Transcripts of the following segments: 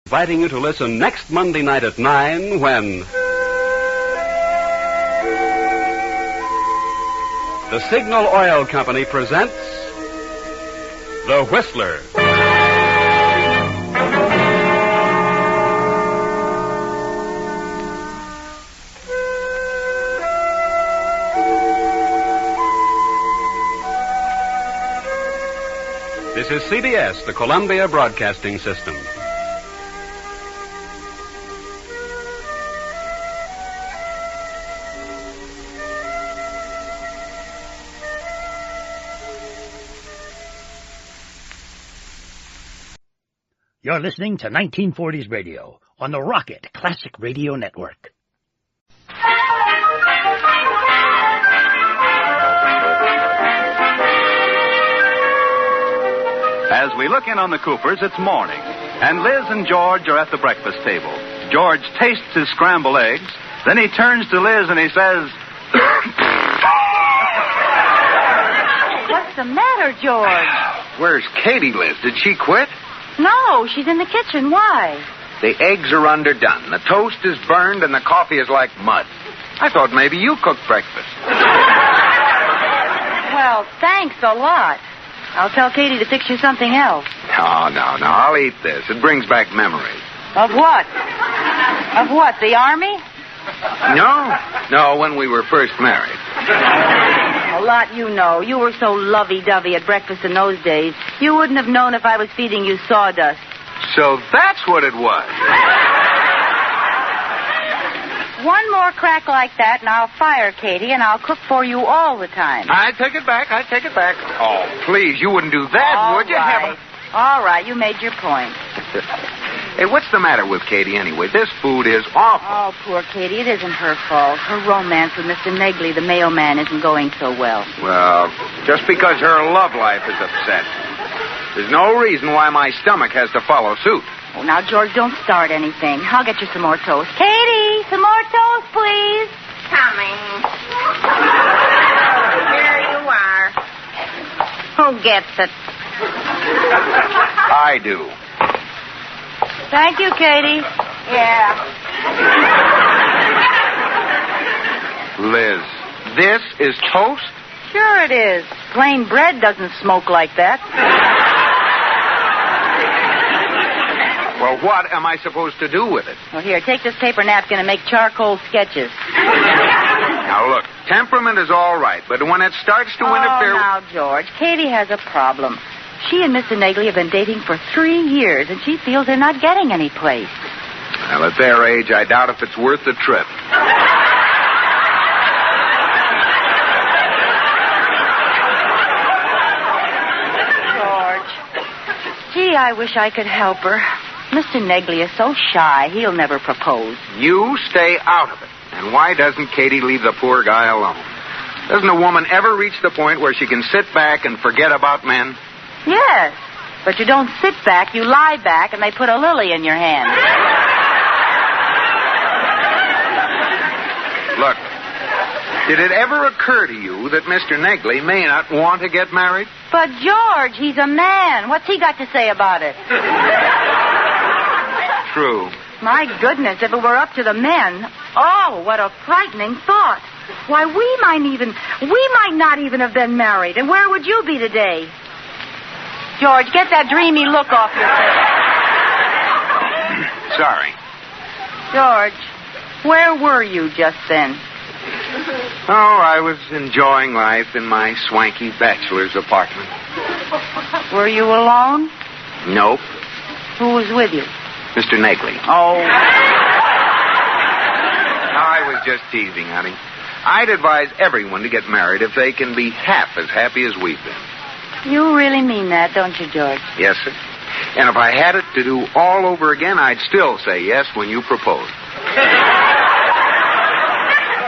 Inviting you to listen next Monday night at 9 when the Signal Oil Company presents The Whistler. This is CBS, the Columbia Broadcasting System. You're listening to 1940s Radio on the Rocket Classic Radio Network. As we look in on the Coopers, it's morning, and Liz and George are at the breakfast table. George tastes his scrambled eggs, then he turns to Liz and he says, What's the matter, George? Where's Katie, Liz? Did she quit? No, she's in the kitchen. Why? The eggs are underdone. The toast is burned and the coffee is like mud. I thought maybe you cooked breakfast. Well, thanks a lot. I'll tell Katie to fix you something else. No. I'll eat this. It brings back memories. Of what? Of what, the Army? No, when we were first married. A lot you know. You were so lovey-dovey at breakfast in those days. You wouldn't have known if I was feeding you sawdust. So that's what it was. One more crack like that, and I'll fire Katie, and I'll cook for you all the time. I take it back. Oh, please, you wouldn't do that, would you? Right. All right, you made your point. Hey, what's the matter with Katie anyway? This food is awful. Oh, poor Katie. It isn't her fault. Her romance with Mr. Negley, the mailman, isn't going so well. Well, just because her love life is upset, there's no reason why my stomach has to follow suit. Oh, now, George, don't start anything. I'll get you some more toast. Katie, some more toast, please. Coming. Here you are. Who gets it? I do. Thank you, Katie. Yeah. Liz, this is toast? Sure it is. Plain bread doesn't smoke like that. Well, what am I supposed to do with it? Well, here, take this paper napkin and make charcoal sketches. Now, look, temperament is all right, but when it starts to interfere... Oh, now, George, Katie has a problem. She and Mr. Negley have been dating for 3 years, and she feels they're not getting any place. Well, at their age, I doubt if it's worth the trip. George. Gee, I wish I could help her. Mr. Negley is so shy, he'll never propose. You stay out of it. And why doesn't Katie leave the poor guy alone? Doesn't a woman ever reach the point where she can sit back and forget about men? Yes, but you don't sit back, you lie back, and they put a lily in your hand. Look, did it ever occur to you that Mr. Negley may not want to get married? But, George, he's a man. What's he got to say about it? True. My goodness, if it were up to the men. Oh, what a frightening thought. Why, we might not even have been married. And where would you be today? George, get that dreamy look off your face. Sorry. George, where were you just then? Oh, I was enjoying life in my swanky bachelor's apartment. Were you alone? Nope. Who was with you? Mr. Negley. Oh. I was just teasing, honey. I'd advise everyone to get married if they can be half as happy as we've been. You really mean that, don't you, George? Yes, sir. And if I had it to do all over again, I'd still say yes when you proposed.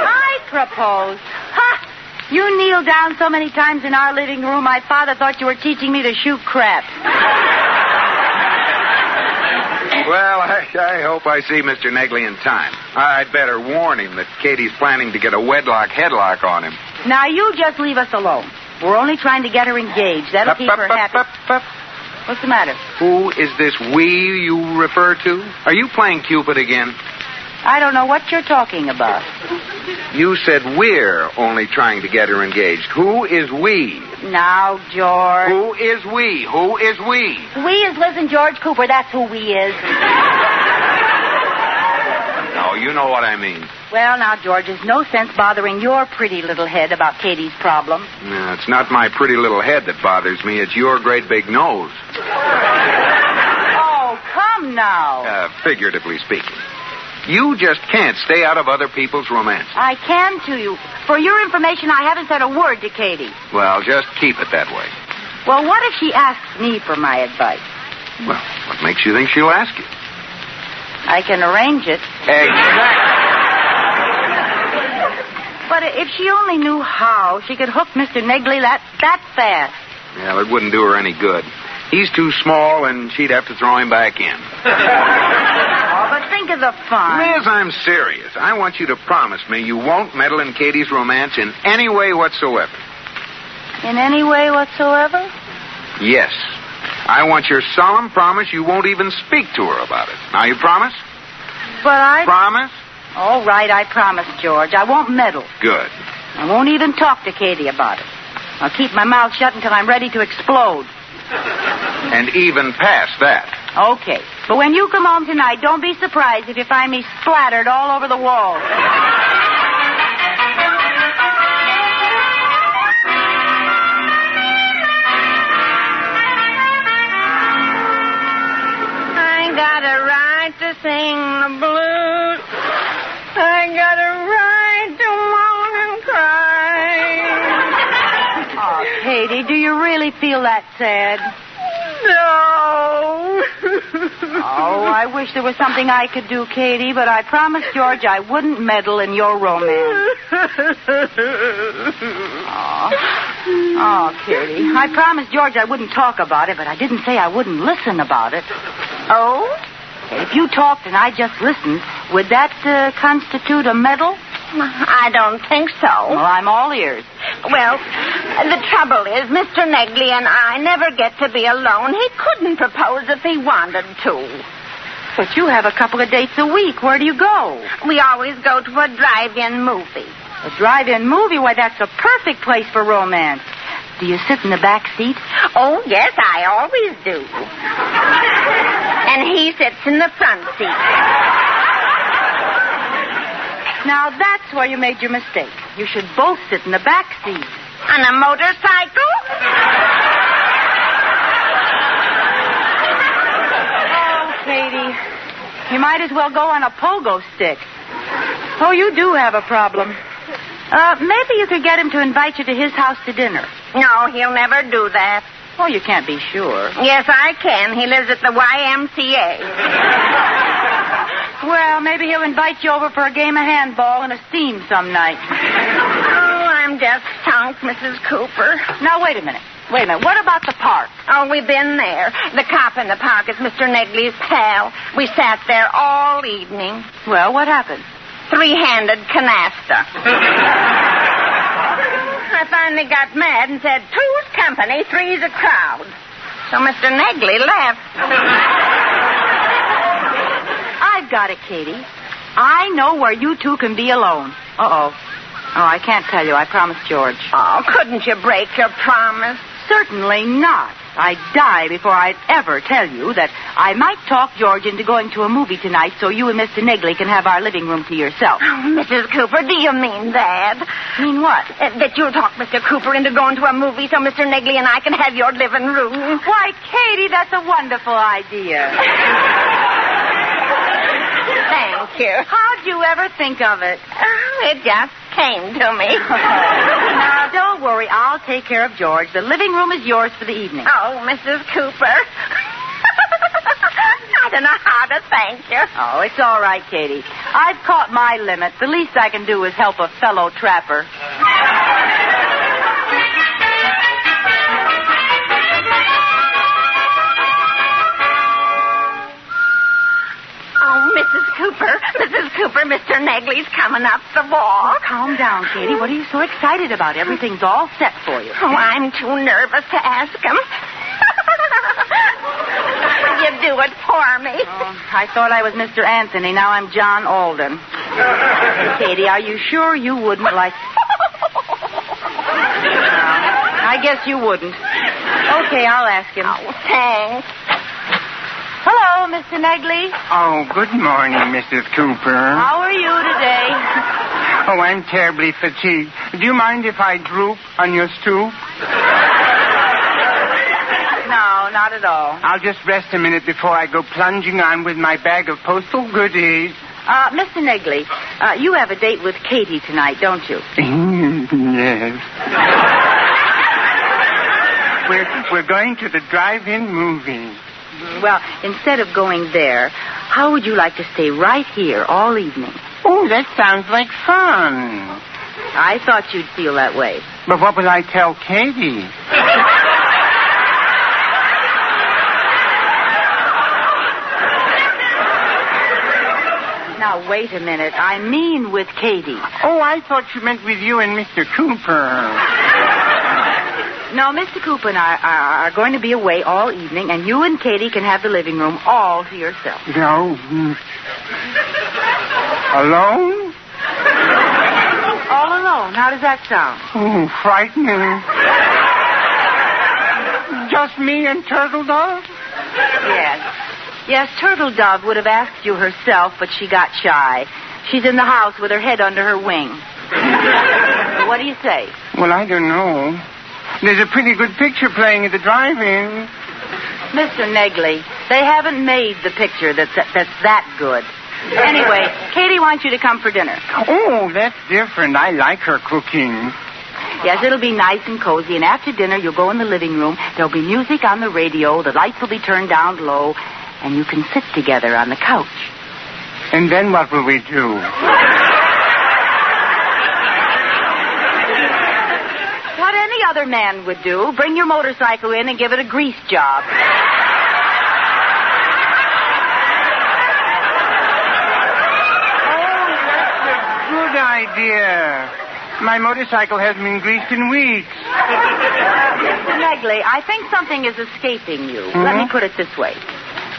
I proposed? Ha! You kneeled down so many times in our living room, my father thought you were teaching me to shoot crap. Well, I hope I see Mr. Negley in time. I'd better warn him that Katie's planning to get a wedlock headlock on him. Now, you just leave us alone. We're only trying to get her engaged. That'll keep her happy. What's the matter? Who is this we you refer to? Are you playing Cupid again? I don't know what you're talking about. You said we're only trying to get her engaged. Who is we? Now, George. Who is we? Who is we? We is Liz and George Cooper. That's who we is. No, you know what I mean. Well, now, George, there's no sense bothering your pretty little head about Katie's problem. No, it's not my pretty little head that bothers me. It's your great big nose. Oh, come now. Figuratively speaking. You just can't stay out of other people's romance. I can to you. For your information, I haven't said a word to Katie. Well, just keep it that way. Well, what if she asks me for my advice? Well, what makes you think she'll ask you? I can arrange it. Exactly. But if she only knew how she could hook Mr. Negley that fast. Well, it wouldn't do her any good. He's too small, and she'd have to throw him back in. Oh, but think of the fun. Liz, I'm serious. I want you to promise me you won't meddle in Katie's romance in any way whatsoever. In any way whatsoever? Yes. I want your solemn promise you won't even speak to her about it. Now, you promise? But I... Promise? All right, I promise, George. I won't meddle. Good. I won't even talk to Katie about it. I'll keep my mouth shut until I'm ready to explode. And even past that. Okay. But when you come home tonight, don't be surprised if you find me splattered all over the walls. I got a right to sing the blues. I got a right to moan and cry. Oh, Katie, do you really feel that sad? No. Oh, I wish there was something I could do, Katie, but I promised George I wouldn't meddle in your romance. Oh, Katie, I promised George I wouldn't talk about it, but I didn't say I wouldn't listen about it. Oh? If you talked and I just listened, would that constitute a meddle? I don't think so. Well, I'm all ears. Well, the trouble is, Mr. Negley and I never get to be alone. He couldn't propose if he wanted to. But you have a couple of dates a week. Where do you go? We always go to a drive-in movie. A drive-in movie? Why, that's a perfect place for romance. Do you sit in the back seat? Oh, yes, I always do. And he sits in the front seat. Now, that's where you made your mistake. You should both sit in the back seat. On a motorcycle? Oh, Katie, you might as well go on a pogo stick. Oh, you do have a problem. Maybe you could get him to invite you to his house to dinner. No, he'll never do that. Oh, you can't be sure. Yes, I can. He lives at the YMCA. Well, maybe he'll invite you over for a game of handball and a steam some night. Oh, I'm just sunk, Mrs. Cooper. Now, wait a minute. What about the park? Oh, we've been there. The cop in the park is Mr. Negley's pal. We sat there all evening. Well, what happened? Three-handed canasta. I finally got mad and said, two's company, three's a crowd. So Mr. Negley left. I've got it, Katie. I know where you two can be alone. Uh-oh. Oh, I can't tell you. I promised George. Oh, couldn't you break your promise? Certainly not. I'd die before I'd ever tell you that I might talk George into going to a movie tonight so you and Mr. Negley can have our living room to yourself. Oh, Mrs. Cooper, do you mean that? Mean what? That you'll talk Mr. Cooper into going to a movie so Mr. Negley and I can have your living room? Why, Katie, that's a wonderful idea. Thank you. How'd you ever think of it? Oh, it just came to me. Now, don't worry. I'll take care of George. The living room is yours for the evening. Oh, Mrs. Cooper. I don't know how to thank you. Oh, it's all right, Katie. I've caught my limit. The least I can do is help a fellow trapper. Mrs. Cooper, Mr. Negley's coming up the walk. Oh, calm down, Katie. What are you so excited about? Everything's all set for you. Oh, I'm too nervous to ask him. you do it for me? Oh, I thought I was Mr. Anthony. Now I'm John Alden. Katie, are you sure you wouldn't like... I guess you wouldn't. Okay, I'll ask him. Oh, thanks. Hello, Mr. Negley. Oh, good morning, Mrs. Cooper. How are you today? Oh, I'm terribly fatigued. Do you mind if I droop on your stoop? No, not at all. I'll just rest a minute before I go plunging on with my bag of postal goodies. Mr. Negley, you have a date with Katie tonight, don't you? Yes. We're going to the drive-in movie. Well, instead of going there, how would you like to stay right here all evening? Oh, that sounds like fun. I thought you'd feel that way. But what will I tell Katie? Now, wait a minute. I mean with Katie. Oh, I thought you meant with you and Mr. Cooper. No, Mr. Cooper and I are going to be away all evening, and you and Katie can have the living room all to yourself. No. Alone? All alone. How does that sound? Oh, frightening. Just me and Turtle Dove? Yes. Yes, Turtle Dove would have asked you herself, but she got shy. She's in the house with her head under her wing. What do you say? Well, I don't know. There's a pretty good picture playing at the drive-in. Mr. Negley, they haven't made the picture that's that good. Anyway, Katie wants you to come for dinner. Oh, that's different. I like her cooking. Yes, it'll be nice and cozy, and after dinner you'll go in the living room. There'll be music on the radio, the lights will be turned down low, and you can sit together on the couch. And then what will we do? What any other man would do. Bring your motorcycle in and give it a grease job. Oh, that's a good idea. My motorcycle hasn't been greased in weeks. Mr. Negley, I think something is escaping you. Let me put it this way.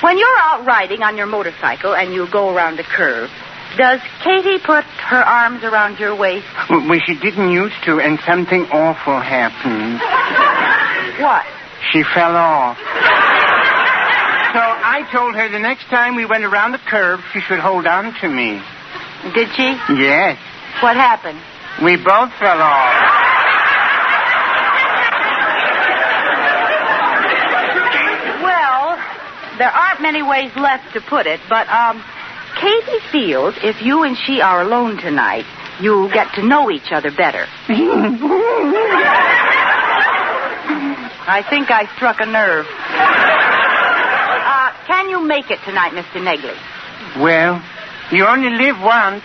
When you're out riding on your motorcycle and you go around a curve, does Katie put her arms around your waist? Well, she didn't used to, and something awful happened. What? She fell off. So I told her the next time we went around the curve, she should hold on to me. Did she? Yes. What happened? We both fell off. Well, there aren't many ways left to put it, but, Katie feels if you and she are alone tonight, you'll get to know each other better. I think I struck a nerve. Can you make it tonight, Mr. Negley? Well, you only live once.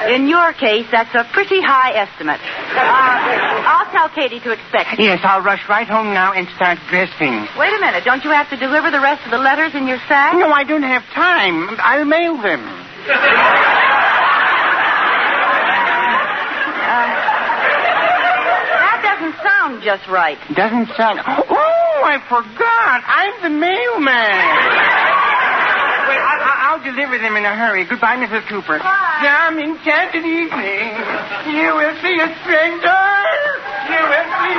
In your case, that's a pretty high estimate. I'll tell Katie to expect you. Yes, I'll rush right home now and start dressing. Wait a minute. Don't you have to deliver the rest of the letters in your sack? No, I don't have time. I'll mail them. That doesn't sound just right. Doesn't sound... Oh, I forgot. I'm the mailman. Well, I'll deliver them in a hurry. Goodbye, Mrs. Cooper. Bye. Some enchanted evening. You will see a stranger. You will see...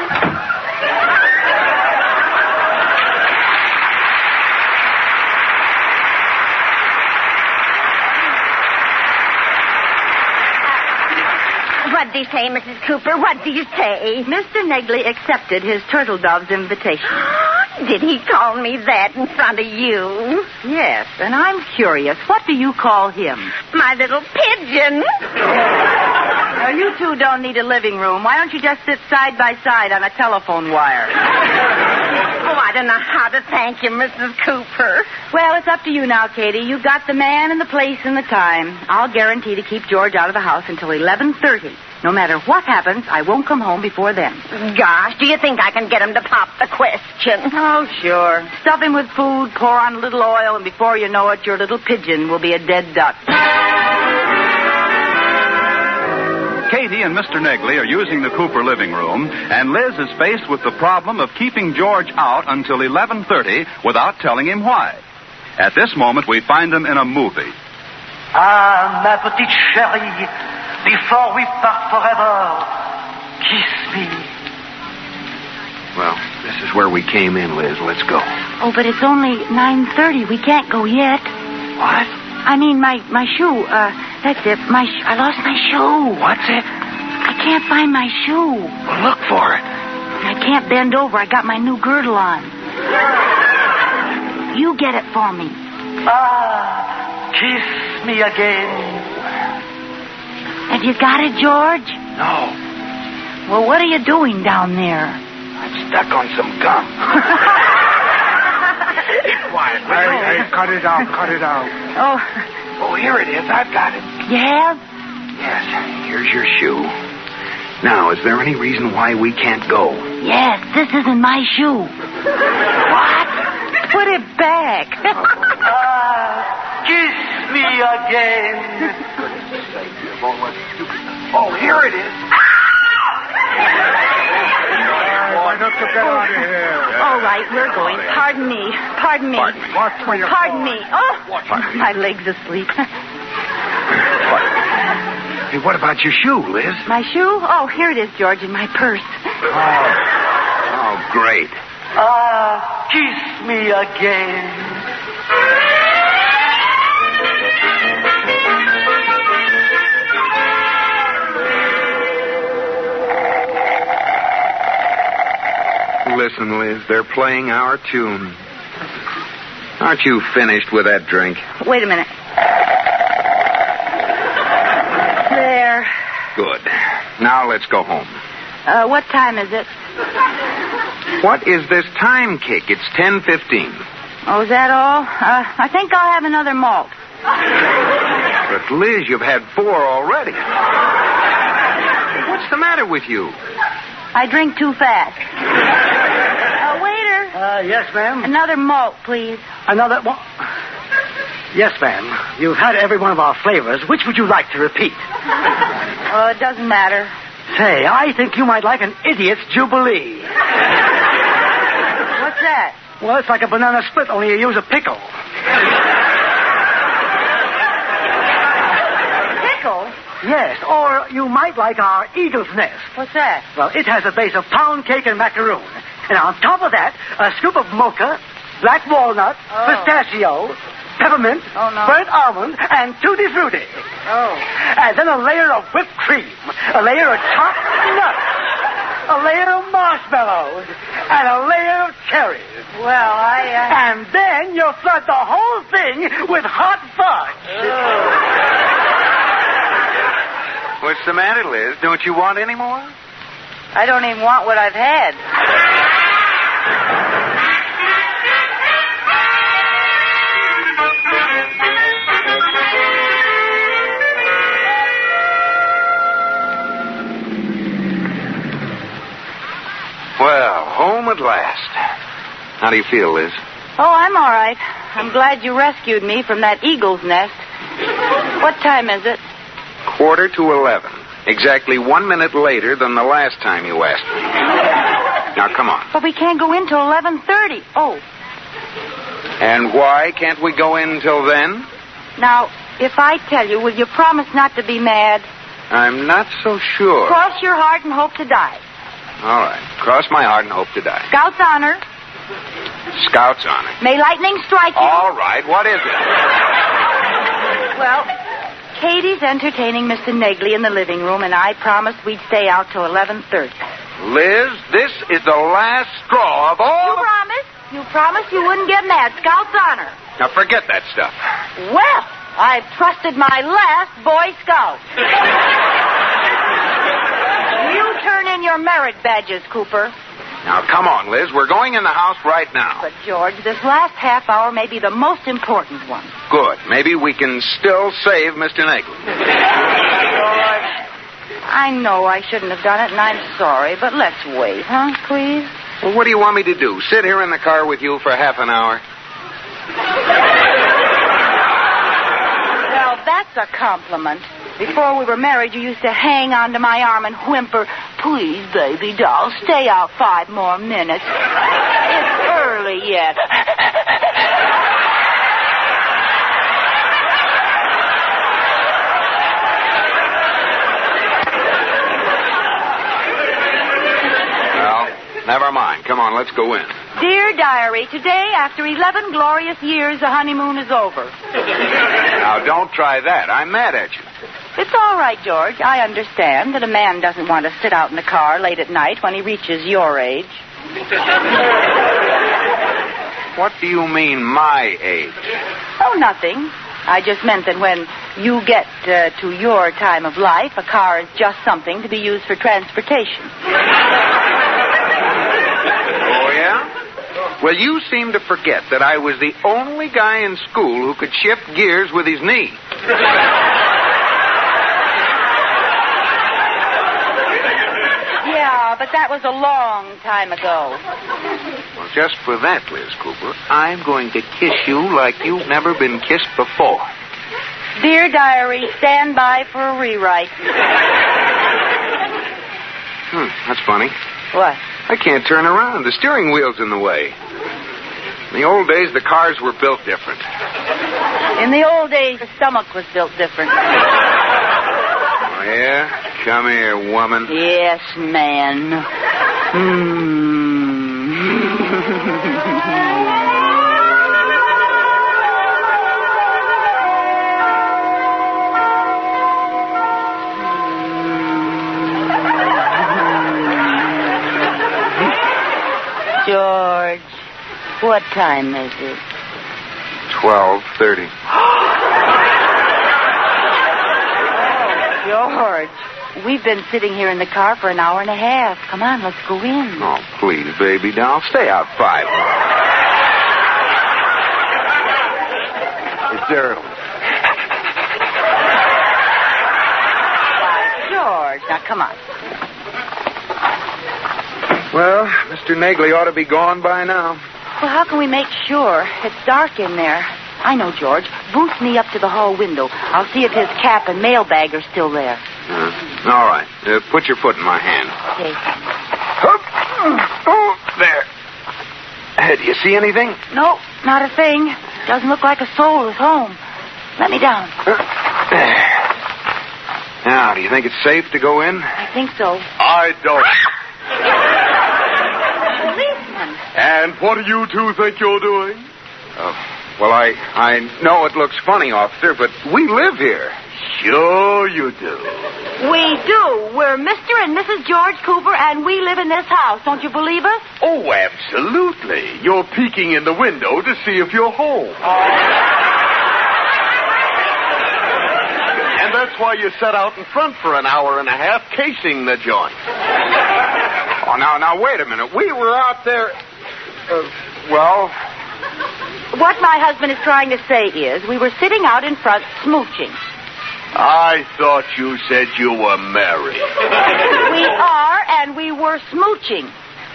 What do you say, Mrs. Cooper? What do you say? Mr. Negley accepted his Turtle Dove's invitation. Did he call me that in front of you? Yes, and I'm curious. What do you call him? My little pigeon. Now, you two don't need a living room. Why don't you just sit side by side on a telephone wire? Oh, I don't know how to thank you, Mrs. Cooper. Well, it's up to you now, Katie. You've got the man and the place and the time. I'll guarantee to keep George out of the house until 11:30. No matter what happens, I won't come home before then. Gosh, do you think I can get him to pop the question? Oh, sure. Stuff him with food, pour on a little oil, and before you know it, your little pigeon will be a dead duck. Katie and Mr. Negley are using the Cooper living room, and Liz is faced with the problem of keeping George out until 11:30 without telling him why. At this moment, we find them in a movie. Ah, ma petite chérie, before we part forever, kiss me. Well, this is where we came in, Liz. Let's go. Oh, but it's only 9:30. We can't go yet. What? I mean, my shoe. That's it. I lost my shoe. What's it? I can't find my shoe. Well, look for it. I can't bend over. I got my new girdle on. You get it for me. Ah, kiss me again. Have you got it, George? No. Well, what are you doing down there? I'm stuck on some gum. Be quiet. Hey, cut it out. Oh, Oh, here it is. I've got it. you have? Yes, here's your shoe. Now, is there any reason why we can't go? Yes, this isn't my shoe. What? Put it back. Ah, kiss me again. Oh, here it is. Why don't you get out of here? All right, we're going. Pardon me. Pardon me. Watch where you're Pardon going. me. Oh, Pardon me. my leg's asleep. Hey, what about your shoe, Liz? My shoe? Oh, here it is, George, in my purse. Oh, great. Ah, kiss me again. Listen, Liz, they're playing our tune. Aren't you finished with that drink? Wait a minute. There. Good. Now let's go home. What time is it? What is this time kick? It's 10:15. Oh, is that all? I think I'll have another malt. But, Liz, you've had 4 already. What's the matter with you? I drink too fast. Waiter. Yes, ma'am. Another malt, please. Another one? Yes, ma'am. You've had every one of our flavors. Which would you like to repeat? It doesn't matter. Say, I think you might like an idiot's jubilee. What's that? Well, it's like a banana split, only you use a pickle. Pickle? Yes, or you might like our eagle's nest. What's that? Well, it has a base of pound cake and macaroon. And on top of that, a scoop of mocha, black walnut, pistachio, peppermint, Oh, no. burnt almond, and tutti frutti. Oh. And then a layer of whipped cream, a layer of chopped nuts, a layer of marshmallows, and a layer of cherries. Well, And then you flood the whole thing with hot fudge. What's the matter, Liz? Don't you want any more? I don't even want what I've had. Well, home at last. How do you feel, Liz? Oh, I'm all right. I'm glad you rescued me from that eagle's nest. What time is it? 11:15. Exactly 1 minute later than the last time you asked me. Now, come on. But we can't go in till 11:30. Oh. And why can't we go in till then? Now, if I tell you, will you promise not to be mad? I'm not so sure. Cross your heart and hope to die. All right. Cross my heart and hope to die. Scout's honor. Scout's honor. May lightning strike you. All right. What is it? Well, Katie's entertaining Mr. Negley in the living room, and I promised we'd stay out till 11:30. Liz, this is the last straw of all. You promised? You promised you wouldn't get mad. Scout's honor. Now, forget that stuff. Well, I've trusted my last Boy Scout. You turn in your merit badges, Cooper. Now, come on, Liz. We're going in the house right now. But, George, this last half hour may be the most important one. Good. Maybe we can still save Mr. Negley. George, I know I shouldn't have done it, and I'm sorry, but let's wait, huh, please? Well, what do you want me to do? Sit here in the car with you for half an hour? Well, that's a compliment. Before we were married, you used to hang onto my arm and whimper, "Please, baby doll, stay out 5 more minutes. It's early yet." Well, never mind. Come on, let's go in. Dear Diary, today, after 11 glorious years, the honeymoon is over. Now, don't try that. I'm mad at you. It's all right, George. I understand that a man doesn't want to sit out in the car late at night when he reaches your age. What do you mean, my age? Oh, nothing. I just meant that when you get to your time of life, a car is just something to be used for transportation. Oh, yeah? Well, you seem to forget that I was the only guy in school who could shift gears with his knee. Yeah, but that was a long time ago. Well, just for that, Liz Cooper, I'm going to kiss you like you've never been kissed before. Dear Diary, stand by for a rewrite. That's funny. What? I can't turn around. The steering wheel's in the way. In the old days, the cars were built different. In the old days, the stomach was built different. Oh, yeah? Come here, woman. Yes, man. George, what time is it? 12:30. George, we've been sitting here in the car for an hour and a half. Come on, let's go in. Oh, please, baby doll. Stay out 5 minutes. It's early. George, now come on. Well, Mr. Nagley ought to be gone by now. Well, how can we make sure? It's dark in there. I know, George. Boost me up to the hall window. I'll see if his cap and mailbag are still there. All right. Put your foot in my hand. Okay. Oh, there. Do you see anything? No, not a thing. Doesn't look like a soul is home. Let me down. Now, do you think it's safe to go in? I think so. I don't. Policeman. And what do you two think you're doing? Well, I know it looks funny, officer, but we live here. Sure you do. We do. We're Mr. and Mrs. George Cooper, and we live in this house. Don't you believe us? Oh, absolutely. You're peeking in the window to see if you're home. And that's why you sat out in front for an hour and a half casing the joint. Oh, now, wait a minute. We were out there... well... What my husband is trying to say is we were sitting out in front smooching. I thought you said you were married. We are, and we were smooching.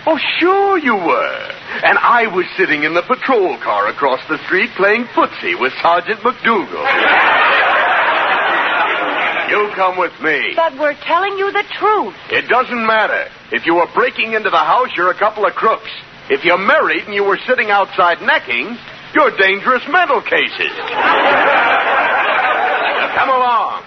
Oh, sure you were. And I was sitting in the patrol car across the street playing footsie with Sergeant McDougal. You come with me. But we're telling you the truth. It doesn't matter. If you were breaking into the house, you're a couple of crooks. If you're married and you were sitting outside necking, you're dangerous mental cases. Now, come along.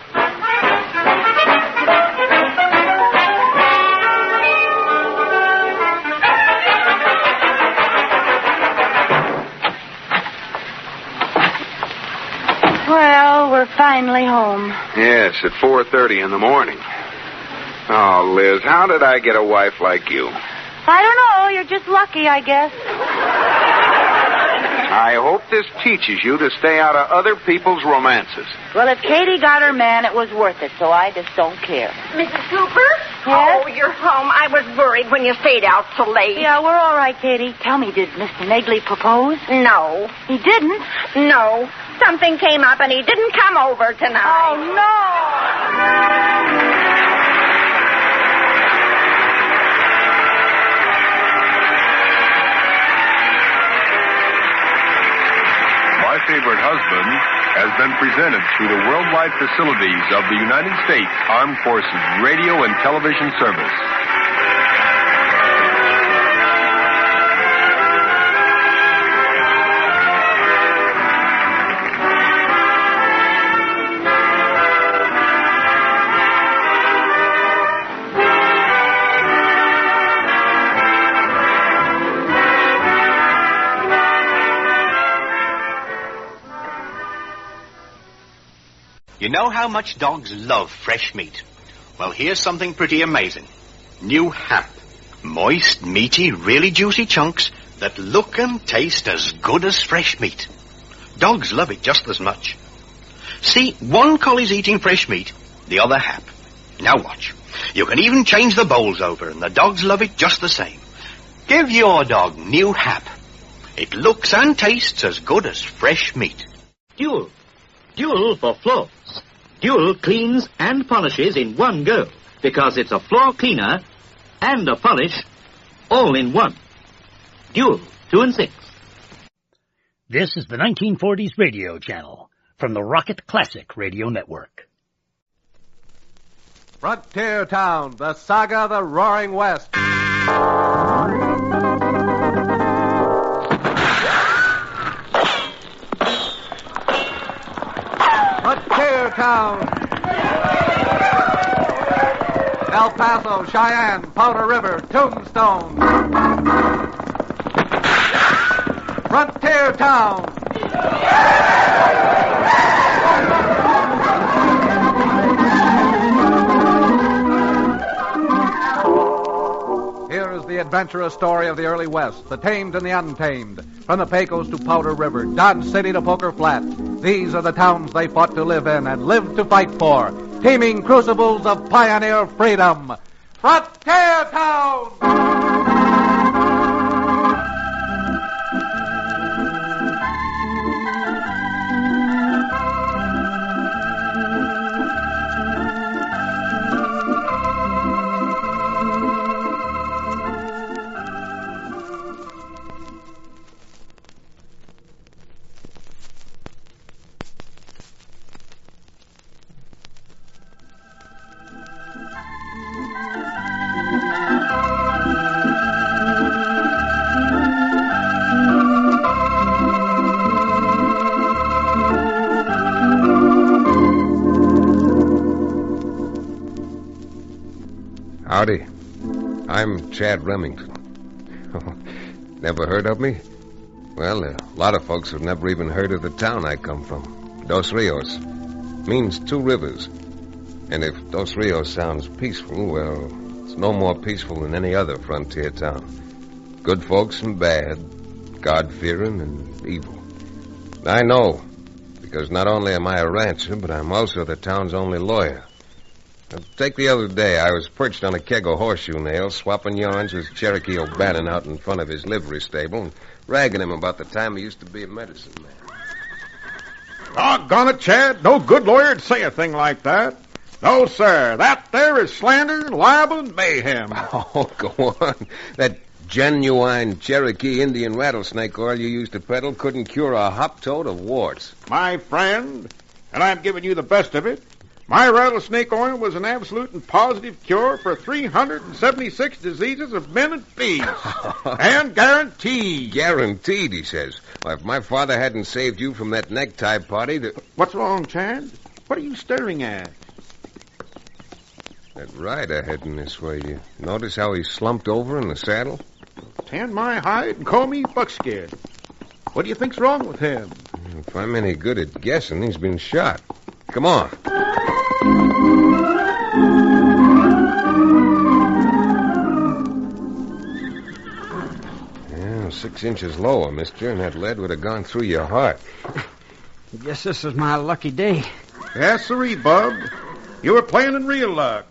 Well, we're finally home. Yes, at 4:30 in the morning. Oh, Liz, how did I get a wife like you? I don't know. You're just lucky, I guess. I hope this teaches you to stay out of other people's romances. Well, if Katie got her man, it was worth it, so I just don't care. Mrs. Cooper? Yes? Oh, you're home. I was worried when you stayed out so late. Yeah, we're all right, Katie. Tell me, did Mr. Nagley propose? No. He didn't? No. Something came up and he didn't come over tonight. Oh, no! My Favorite Husband has been presented through the worldwide facilities of the United States Armed Forces Radio and Television Service. You know how much dogs love fresh meat? Well, here's something pretty amazing. New hap. Moist, meaty, really juicy chunks that look and taste as good as fresh meat. Dogs love it just as much. See, one collie's eating fresh meat, the other hap. Now watch. You can even change the bowls over, and the dogs love it just the same. Give your dog new hap. It looks and tastes as good as fresh meat. Dual. Dual for floors. Dual cleans and polishes in one go, because it's a floor cleaner and a polish all in one. Dual 2 and 6. This is the 1940s radio channel from the Rocket Classic Radio Network. Frontier Town, the saga of the Roaring West. Frontier Town. El Paso, Cheyenne, Powder River, Tombstone. Frontier Town. Here is the adventurous story of the early West, the tamed and the untamed. From the Pecos to Powder River, Dodge City to Poker Flat. These are the towns they fought to live in and lived to fight for. Teeming crucibles of pioneer freedom. Frontier Town! Howdy. I'm Chad Remington. Never heard of me? Well, a lot of folks have never even heard of the town I come from. Dos Rios. Means 2 rivers. And if Dos Rios sounds peaceful, well, it's no more peaceful than any other frontier town. Good folks and bad, God-fearing and evil. I know, because not only am I a rancher, but I'm also the town's only lawyer. Take the other day. I was perched on a keg of horseshoe nails, swapping yarns with Cherokee O'Bannon out in front of his livery stable and ragging him about the time he used to be a medicine man. Doggone it, Chad. No good lawyer'd say a thing like that. No, sir. That there is slander, libel, and mayhem. Oh, go on. That genuine Cherokee Indian rattlesnake oil you used to peddle couldn't cure a hop toad of warts. My friend, and I'm giving you the best of it, my rattlesnake oil was an absolute and positive cure for 376 diseases of men and beasts. And guaranteed. Guaranteed, he says. Well, if my father hadn't saved you from that necktie party... What's wrong, Chad? What are you staring at? That rider heading this way. You notice how he slumped over in the saddle? Tan my hide and call me Buckskin. What do you think's wrong with him? If I'm any good at guessing, he's been shot. Come on. Yeah, 6 inches lower, mister, and that lead would have gone through your heart. Guess this is my lucky day. Yes, sirree, Bub. You were playing in real luck.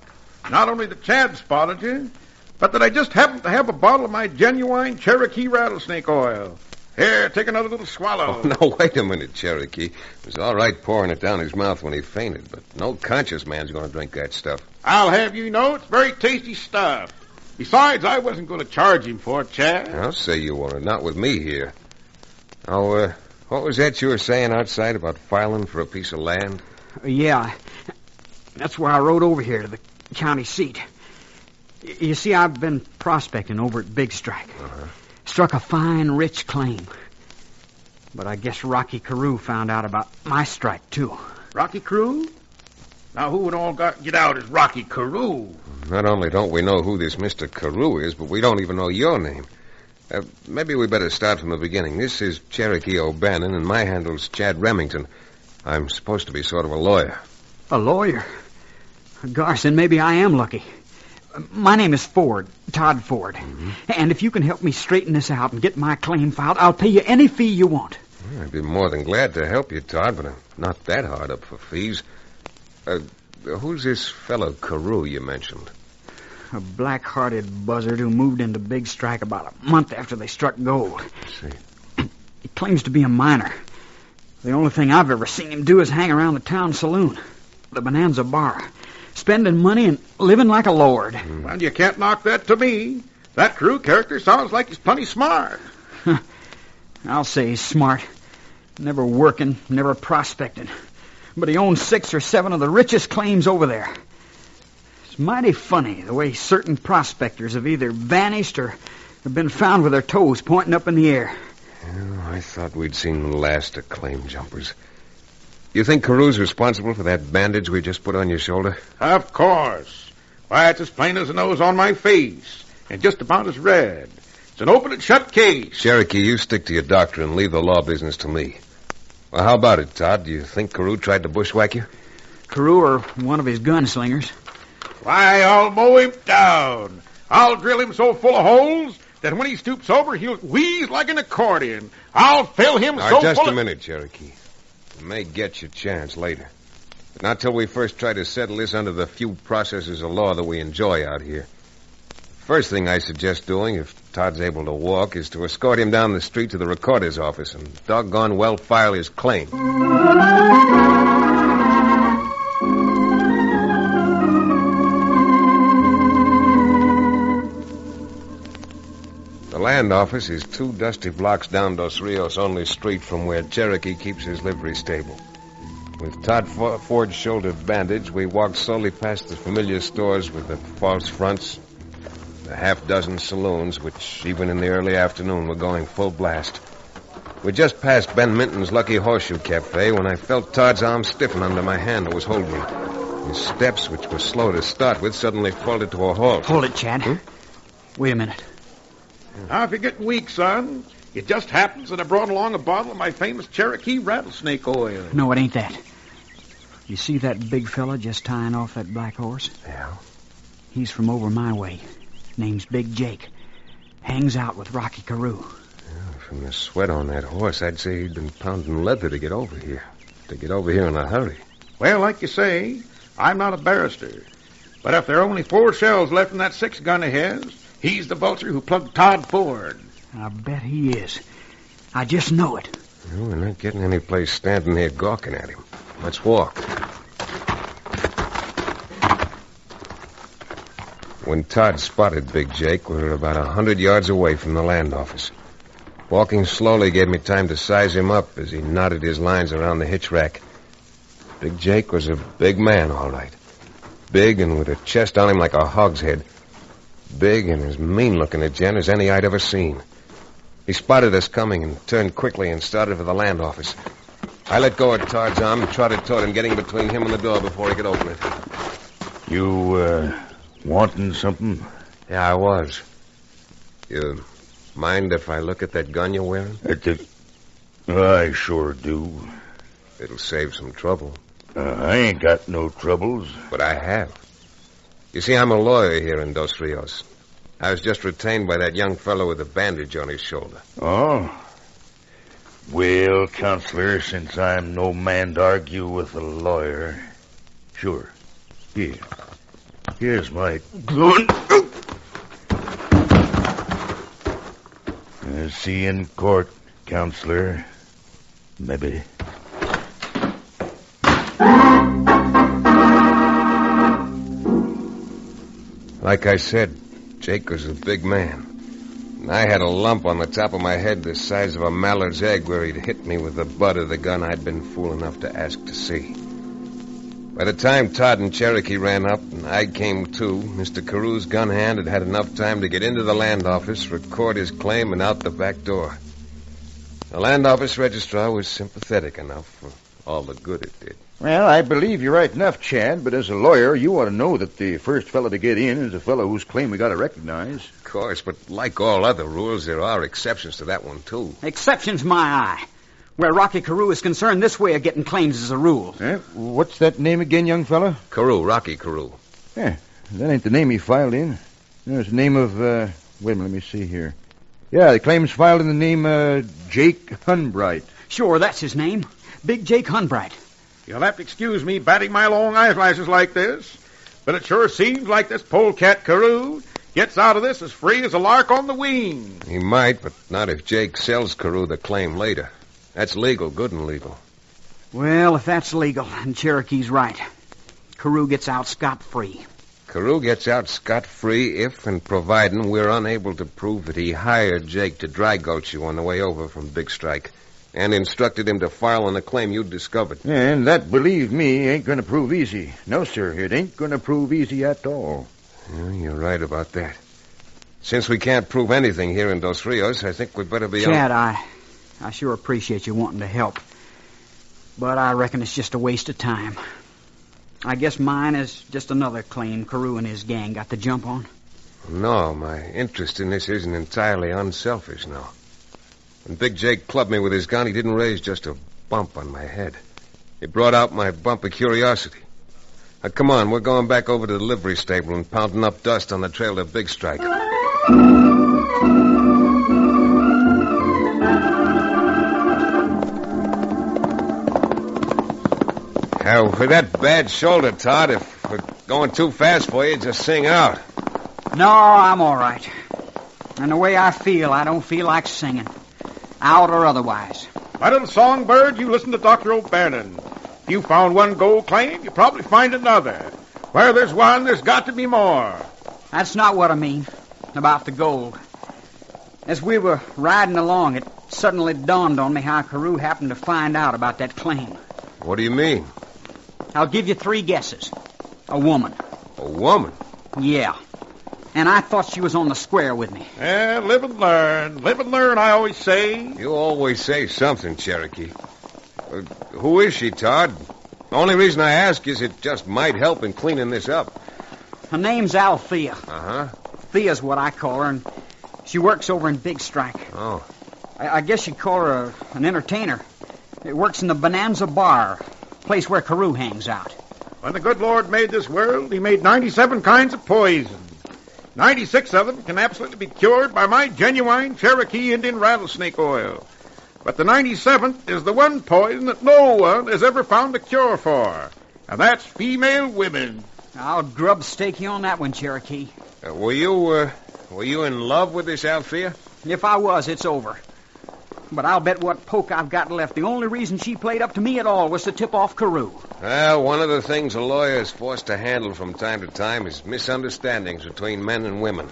Not only that Chad spotted you, but that I just happened to have a bottle of my genuine Cherokee rattlesnake oil. Here, take another little swallow. Oh, no, wait a minute, Cherokee. It was all right pouring it down his mouth when he fainted, but no conscious man's going to drink that stuff. I'll have you know it's very tasty stuff. Besides, I wasn't going to charge him for it, Chad. I'll say you weren't. Not with me here. Now, What was that you were saying outside about filing for a piece of land? Yeah. That's why I rode over here to the county seat. You see, I've been prospecting over at Big Strike. Struck a fine, rich claim. But I guess Rocky Carew found out about my strike, too. Rocky Carew? Now, who in all get out is Rocky Carew? Not only don't we know who this Mr. Carew is, but we don't even know your name. Maybe we better start from the beginning. This is Cherokee O'Bannon, and my handle's Chad Remington. I'm supposed to be sort of a lawyer. A lawyer? Gosh, then maybe I am lucky. My name is Ford, Todd Ford. And if you can help me straighten this out and get my claim filed, I'll pay you any fee you want. I'd be more than glad to help you, Todd, but I'm not that hard up for fees. Who's this fellow Carew you mentioned? A black-hearted buzzard who moved into Big Strike about a month after they struck gold. See. He claims to be a miner. The only thing I've ever seen him do is hang around the town saloon, the Bonanza Bar, spending money and living like a lord. Well, you can't knock that to me. That Carew character sounds like he's plenty smart. I'll say he's smart. Never working, never prospecting. But he owns 6 or 7 of the richest claims over there. It's mighty funny the way certain prospectors have either vanished or have been found with their toes pointing up in the air. Oh, I thought we'd seen the last of claim jumpers. You think Carew's responsible for that bandage we just put on your shoulder? Of course. Why, it's as plain as the nose on my face, and just about as red. It's an open and shut case. Cherokee, you stick to your doctor and leave the law business to me. Well, how about it, Todd? Do you think Carew tried to bushwhack you? Carew or one of his gunslingers. Why, I'll mow him down. I'll drill him so full of holes that when he stoops over, he'll wheeze like an accordion. I'll fill him so just full a minute, Cherokee. You may get your chance later. But not till we first try to settle this under the few processes of law that we enjoy out here. First thing I suggest doing, if Todd's able to walk, is to escort him down the street to the recorder's office and doggone well file his claim. The land office is 2 dusty blocks down Dos Rios' only street from where Cherokee keeps his livery stable. With Todd Ford's shoulder bandaged, we walked slowly past the familiar stores with the false fronts, a half-dozen saloons, which even in the early afternoon were going full blast. We just passed Ben Minton's Lucky Horseshoe Cafe when I felt Todd's arm stiffen under my hand that was holding me. His steps, which were slow to start with, suddenly faltered to a halt. Hold it, Chad. Wait a minute. Now, if you're getting weak, son, it just happens that I brought along a bottle of my famous Cherokee rattlesnake oil. No, it ain't that. You see that big fella just tying off that black horse? Yeah. He's from over my way. Name's Big Jake. Hangs out with Rocky Carew. Yeah, from the sweat on that horse, I'd say he'd been pounding leather to get over here. To get over here in a hurry. Well, like you say, I'm not a barrister. But if there are only 4 shells left in that 6-gun of his, he's the vulture who plugged Todd Ford. I bet he is. I just know it. Well, we're not getting any place standing here gawking at him. Let's walk. When Todd spotted Big Jake, we were about 100 yards away from the land office. Walking slowly gave me time to size him up as he knotted his lines around the hitch rack. Big Jake was a big man, all right. Big and with a chest on him like a hogshead. Big and as mean-looking a gent as any I'd ever seen. He spotted us coming and turned quickly and started for the land office. I let go of Todd's arm and trotted toward him, getting between him and the door before he could open it. You, wanting something? Yeah, I was. You mind if I look at that gun you're wearing? I sure do. It'll save some trouble. I ain't got no troubles. But I have. You see, I'm a lawyer here in Dos Rios. I was just retained by that young fellow with a bandage on his shoulder. Oh? Well, Counselor, since I'm no man to argue with a lawyer... Sure. Here's my gun. See you in court, Counselor. Maybe. Like I said, Jake was a big man. And I had a lump on the top of my head the size of a mallard's egg where he'd hit me with the butt of the gun I'd been fool enough to ask to see. By the time Todd and Cherokee ran up and I came to, Mr. Carew's gun hand had had enough time to get into the land office, record his claim, and out the back door. The land office registrar was sympathetic enough for all the good it did. Well, I believe you're right enough, Chad, but as a lawyer, you ought to know that the first fellow to get in is a fellow whose claim we got to recognize. Of course, but like all other rules, there are exceptions to that one, too. Exceptions, my eye. Where Rocky Carew is concerned, this way of getting claims is a rule. What's that name again, young fella? Carew, Rocky Carew. Yeah, that ain't the name he filed in. No, it's the name of, wait a minute, let me see here. Yeah, the claim's filed in the name, Jake Hunbright. Sure, that's his name. Big Jake Hunbright. You'll have to excuse me batting my long eyelashes like this, but it sure seems like this polecat Carew gets out of this as free as a lark on the wing. He might, but not if Jake sells Carew the claim later. That's legal, good and legal. Well, if that's legal, and Cherokee's right, Carew gets out scot-free. Carew gets out scot-free if and providing we're unable to prove that he hired Jake to dry gulch you on the way over from Big Strike and instructed him to file on the claim you'd discovered. And that, believe me, ain't going to prove easy. No, sir, it ain't going to prove easy at all. Yeah, you're right about that. Since we can't prove anything here in Dos Rios, I think we'd better be Chad, I sure appreciate you wanting to help. But I reckon it's just a waste of time. I guess mine is just another claim Carew and his gang got the jump on. No, my interest in this isn't entirely unselfish now. When Big Jake clubbed me with his gun, he didn't raise just a bump on my head. He brought out my bump of curiosity. Now, come on, we're going back over to the livery stable and pounding up dust on the trail to Big Strike. Now, with that bad shoulder, Todd, if we're going too fast for you, just sing out. No, I'm all right. And the way I feel, I don't feel like singing. Out or otherwise. My little songbird, you listen to Dr. O'Bannon. If you found one gold claim, you probably find another. Where there's one, there's got to be more. That's not what I mean about the gold. As we were riding along, it suddenly dawned on me how Carew happened to find out about that claim. What do you mean? I'll give you 3 guesses. A woman. A woman? Yeah. And I thought she was on the square with me. Live and learn. Live and learn, I always say. You always say something, Cherokee. Who is she, Todd? The only reason I ask is it just might help in cleaning this up. Her name's Althea. Uh-huh. Thea's what I call her, and she works over in Big Strike. Oh. I guess you'd call her an entertainer. It works in the Bonanza Bar, place where Carew hangs out. When the good Lord made this world, he made 97 kinds of poison. 96 of them can absolutely be cured by my genuine Cherokee Indian rattlesnake oil. But the 97th is the one poison that no one has ever found a cure for. And that's female women. I'll grub stake you on that one, Cherokee. Were you in love with this Althea? If I was, it's over. But I'll bet what poke I've got left, the only reason she played up to me at all was to tip off Carew. Well, one of the things a lawyer is forced to handle from time to time is misunderstandings between men and women.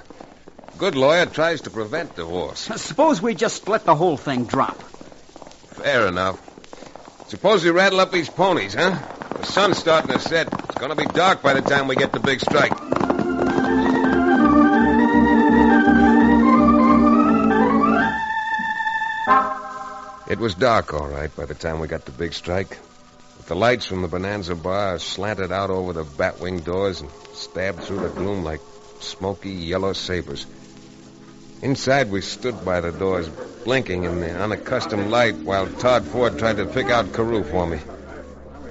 A good lawyer tries to prevent divorce. Suppose we just let the whole thing drop. Fair enough. Suppose we rattle up these ponies, huh? The sun's starting to set. It's going to be dark by the time we get to Big Strike. It was dark, all right, by the time we got to Big Strike. But the lights from the Bonanza Bar slanted out over the batwing doors and stabbed through the gloom like smoky yellow sabers. Inside, we stood by the doors, blinking in the unaccustomed light while Todd Ford tried to pick out Carew for me.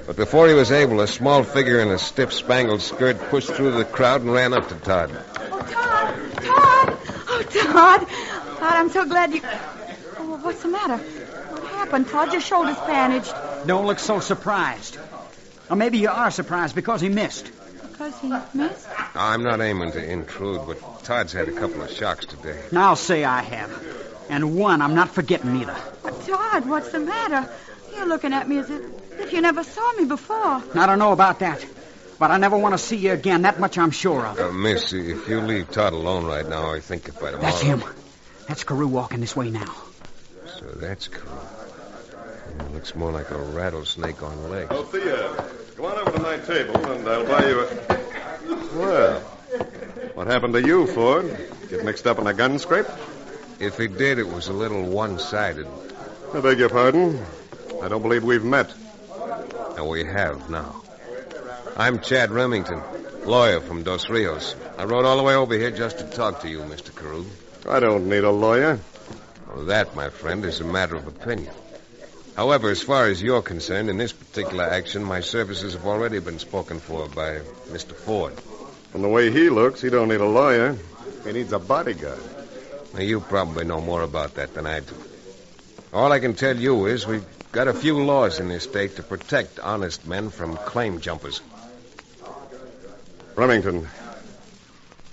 But before he was able, a small figure in a stiff spangled skirt pushed through the crowd and ran up to Todd. Oh, Todd! Todd! Oh, Todd! Todd, I'm so glad you... Oh, what's the matter? What happened, Todd? Your shoulder's bandaged. Don't look so surprised. Or maybe you are surprised because he missed. Because he missed? I'm not aiming to intrude, but Todd's had a couple of shocks today. I'll say I have. And one I'm not forgetting either. Todd, what's the matter? You're looking at me as if you never saw me before. I don't know about that. But I never want to see you again. That much I'm sure of. Miss, if you leave Todd alone right now, I think if by tomorrow... That's him. That's Carew walking this way now. So that's Carew. Yeah, looks more like a rattlesnake on legs. Oh, Thea, come on over to my table, and I'll buy you a... Well, what happened to you, Ford? Get mixed up in a gun scrape? If it did, it was a little one-sided. I beg your pardon. I don't believe we've met. And we have now. I'm Chad Remington, lawyer from Dos Rios. I rode all the way over here just to talk to you, Mr. Carew. I don't need a lawyer. Well, that, my friend, is a matter of opinion. However, as far as you're concerned, in this particular action, my services have already been spoken for by Mr. Ford. From the way he looks, he don't need a lawyer. He needs a bodyguard. Now, you probably know more about that than I do. All I can tell you is we've got a few laws in this state to protect honest men from claim jumpers. Remington,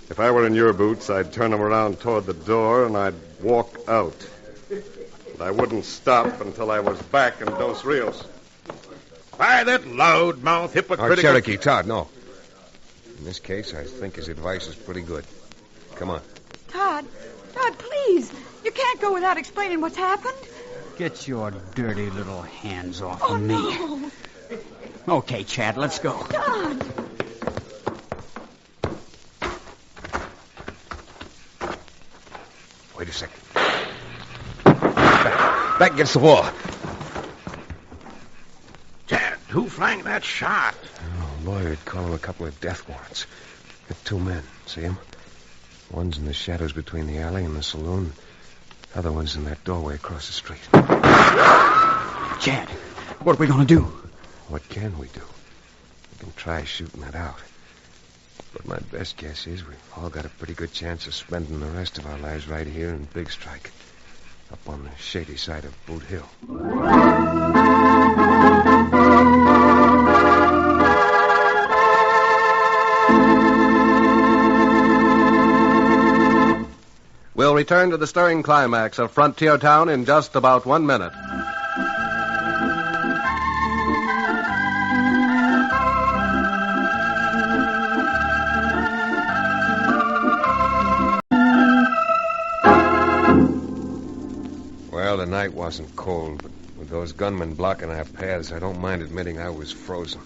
if I were in your boots, I'd turn them around toward the door and I'd walk out. But I wouldn't stop until I was back in Dos Rios. By that loud-mouthed, hypocritical... Cherokee, Todd, no. In this case, I think his advice is pretty good. Come on. Todd, please. You can't go without explaining what's happened. Get your dirty little hands off Oh, of me. no. Okay, Chad, let's go. Todd. Wait a second. Back against the wall. Chad, who flanged that shot? Oh, lawyer'd call him a couple of death warrants. Got two men. See him? One's in the shadows between the alley and the saloon. The other one's in that doorway across the street. Chad, what are we going to do? What can we do? We can try shooting it out. But my best guess is we've all got a pretty good chance of spending the rest of our lives right here in Big Strike, up on the shady side of Boot Hill. We'll return to the stirring climax of Frontier Town in just about 1 minute. Well, the night wasn't cold, but with those gunmen blocking our paths, I don't mind admitting I was frozen.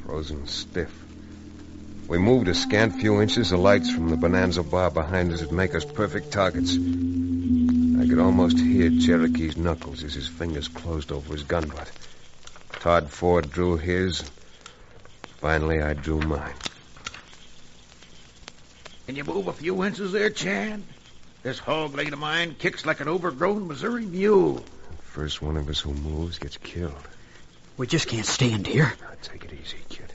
Frozen stiff. We moved a scant few inches. The lights from the Bonanza bar behind us would make us perfect targets. I could almost hear Cherokee's knuckles as his fingers closed over his gun butt. Todd Ford drew his. Finally, I drew mine. Can you move a few inches there, Chad? This hog blade of mine kicks like an overgrown Missouri mule. The first one of us who moves gets killed. We just can't stand here. Now, take it easy, kid.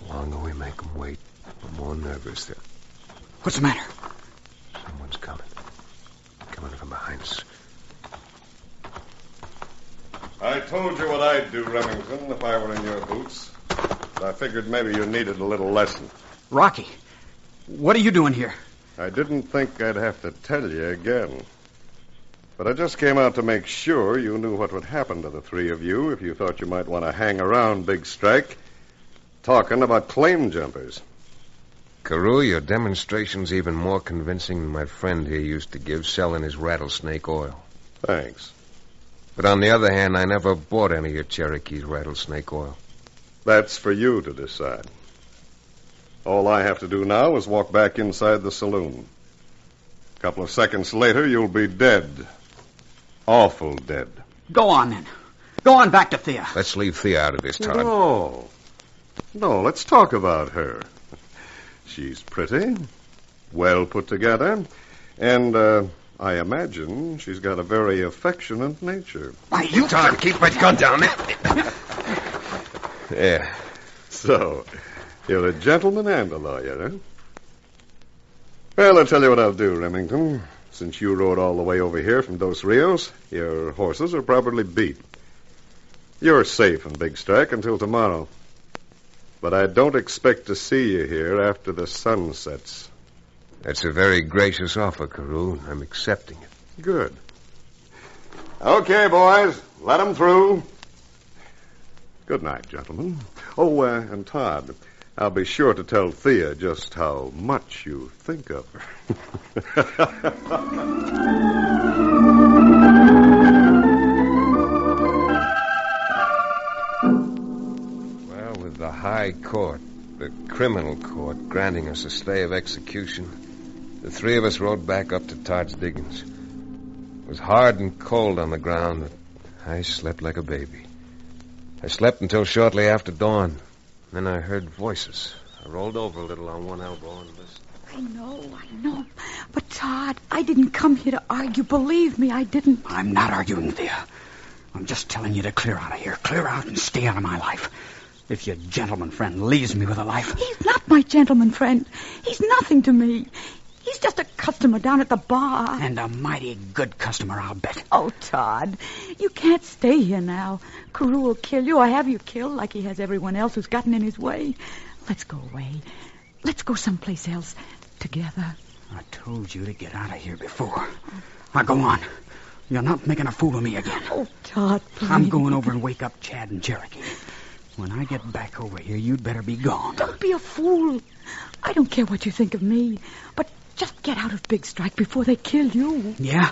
The longer we make them wait, the more nervous they're... What's the matter? Someone's coming. Coming from behind us. I told you what I'd do, Remington, if I were in your boots. But I figured maybe you needed a little lesson. Rocky, what are you doing here? I didn't think I'd have to tell you again. But I just came out to make sure you knew what would happen to the three of you if you thought you might want to hang around Big Strike talking about claim jumpers. Carew, your demonstration's even more convincing than my friend here used to give selling his rattlesnake oil. Thanks. But on the other hand, I never bought any of your Cherokee's rattlesnake oil. That's for you to decide. All I have to do now is walk back inside the saloon. A couple of seconds later, you'll be dead. Awful dead. Go on, then. Go on back to Thea. Let's leave Thea out of this, Todd. No, let's talk about her. She's pretty, well put together, and I imagine she's got a very affectionate nature. Why, you... Todd, keep my gun down there. Yeah. So, you're a gentleman and a lawyer, huh? Well, I'll tell you what I'll do, Remington. Since you rode all the way over here from Dos Rios, your horses are properly beat. You're safe in Big Strike until tomorrow. But I don't expect to see you here after the sun sets. That's a very gracious offer, Carew. I'm accepting it. Good. Okay, boys. Let them through. Good night, gentlemen. Oh, and Todd, I'll be sure to tell Thea just how much you think of her. Well, with the high court, the criminal court, granting us a stay of execution, the three of us rode back up to Todd's diggings. It was hard and cold on the ground, but I slept like a baby. I slept until shortly after dawn. Then I heard voices. I rolled over a little on one elbow and listened. I know. But, Todd, I didn't come here to argue. Believe me, I didn't. I'm not arguing, Thea. I'm just telling you to clear out of here. Clear out and stay out of my life. If your gentleman friend leaves me with a life... He's not my gentleman friend. He's nothing to me. He's just a customer down at the bar. And a mighty good customer, I'll bet. Oh, Todd, you can't stay here now. Carew will kill you or have you killed like he has everyone else who's gotten in his way. Let's go away. Let's go someplace else together. I told you to get out of here before. Now, go on. You're not making a fool of me again. Oh, Todd, please. I'm going over and wake up Chad and Cherokee. When I get back over here, you'd better be gone. Don't be a fool. I don't care what you think of me, but just get out of Big Strike before they kill you. Yeah?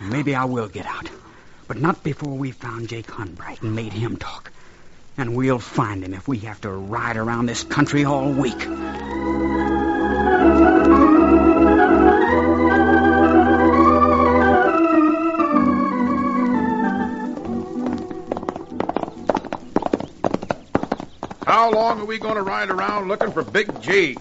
Maybe I will get out. But not before we found Jake Hunbright and made him talk. And we'll find him if we have to ride around this country all week. How long are we going to ride around looking for Big Jake?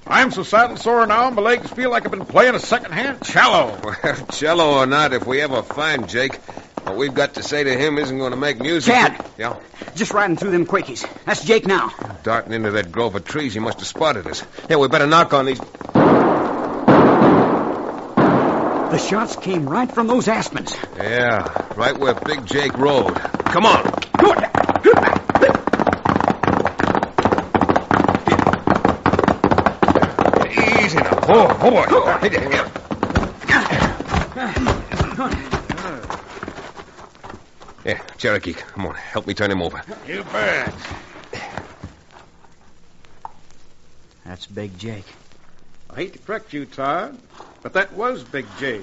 I'm so saddle sore now, my legs feel like I've been playing a second-hand cello. Well, cello or not, if we ever find Jake, what we've got to say to him isn't going to make music. Chad! Yeah? Just riding through them Quakies. That's Jake now. Darting into that grove of trees, he must have spotted us. Yeah, we better knock on these... The shots came right from those aspens. Yeah, right where Big Jake rode. Come on. Easy now. Oh, boy. Yeah, Cherokee, come on. Help me turn him over. You bet. That's Big Jake. I hate to correct you, Todd, but that was Big Jake.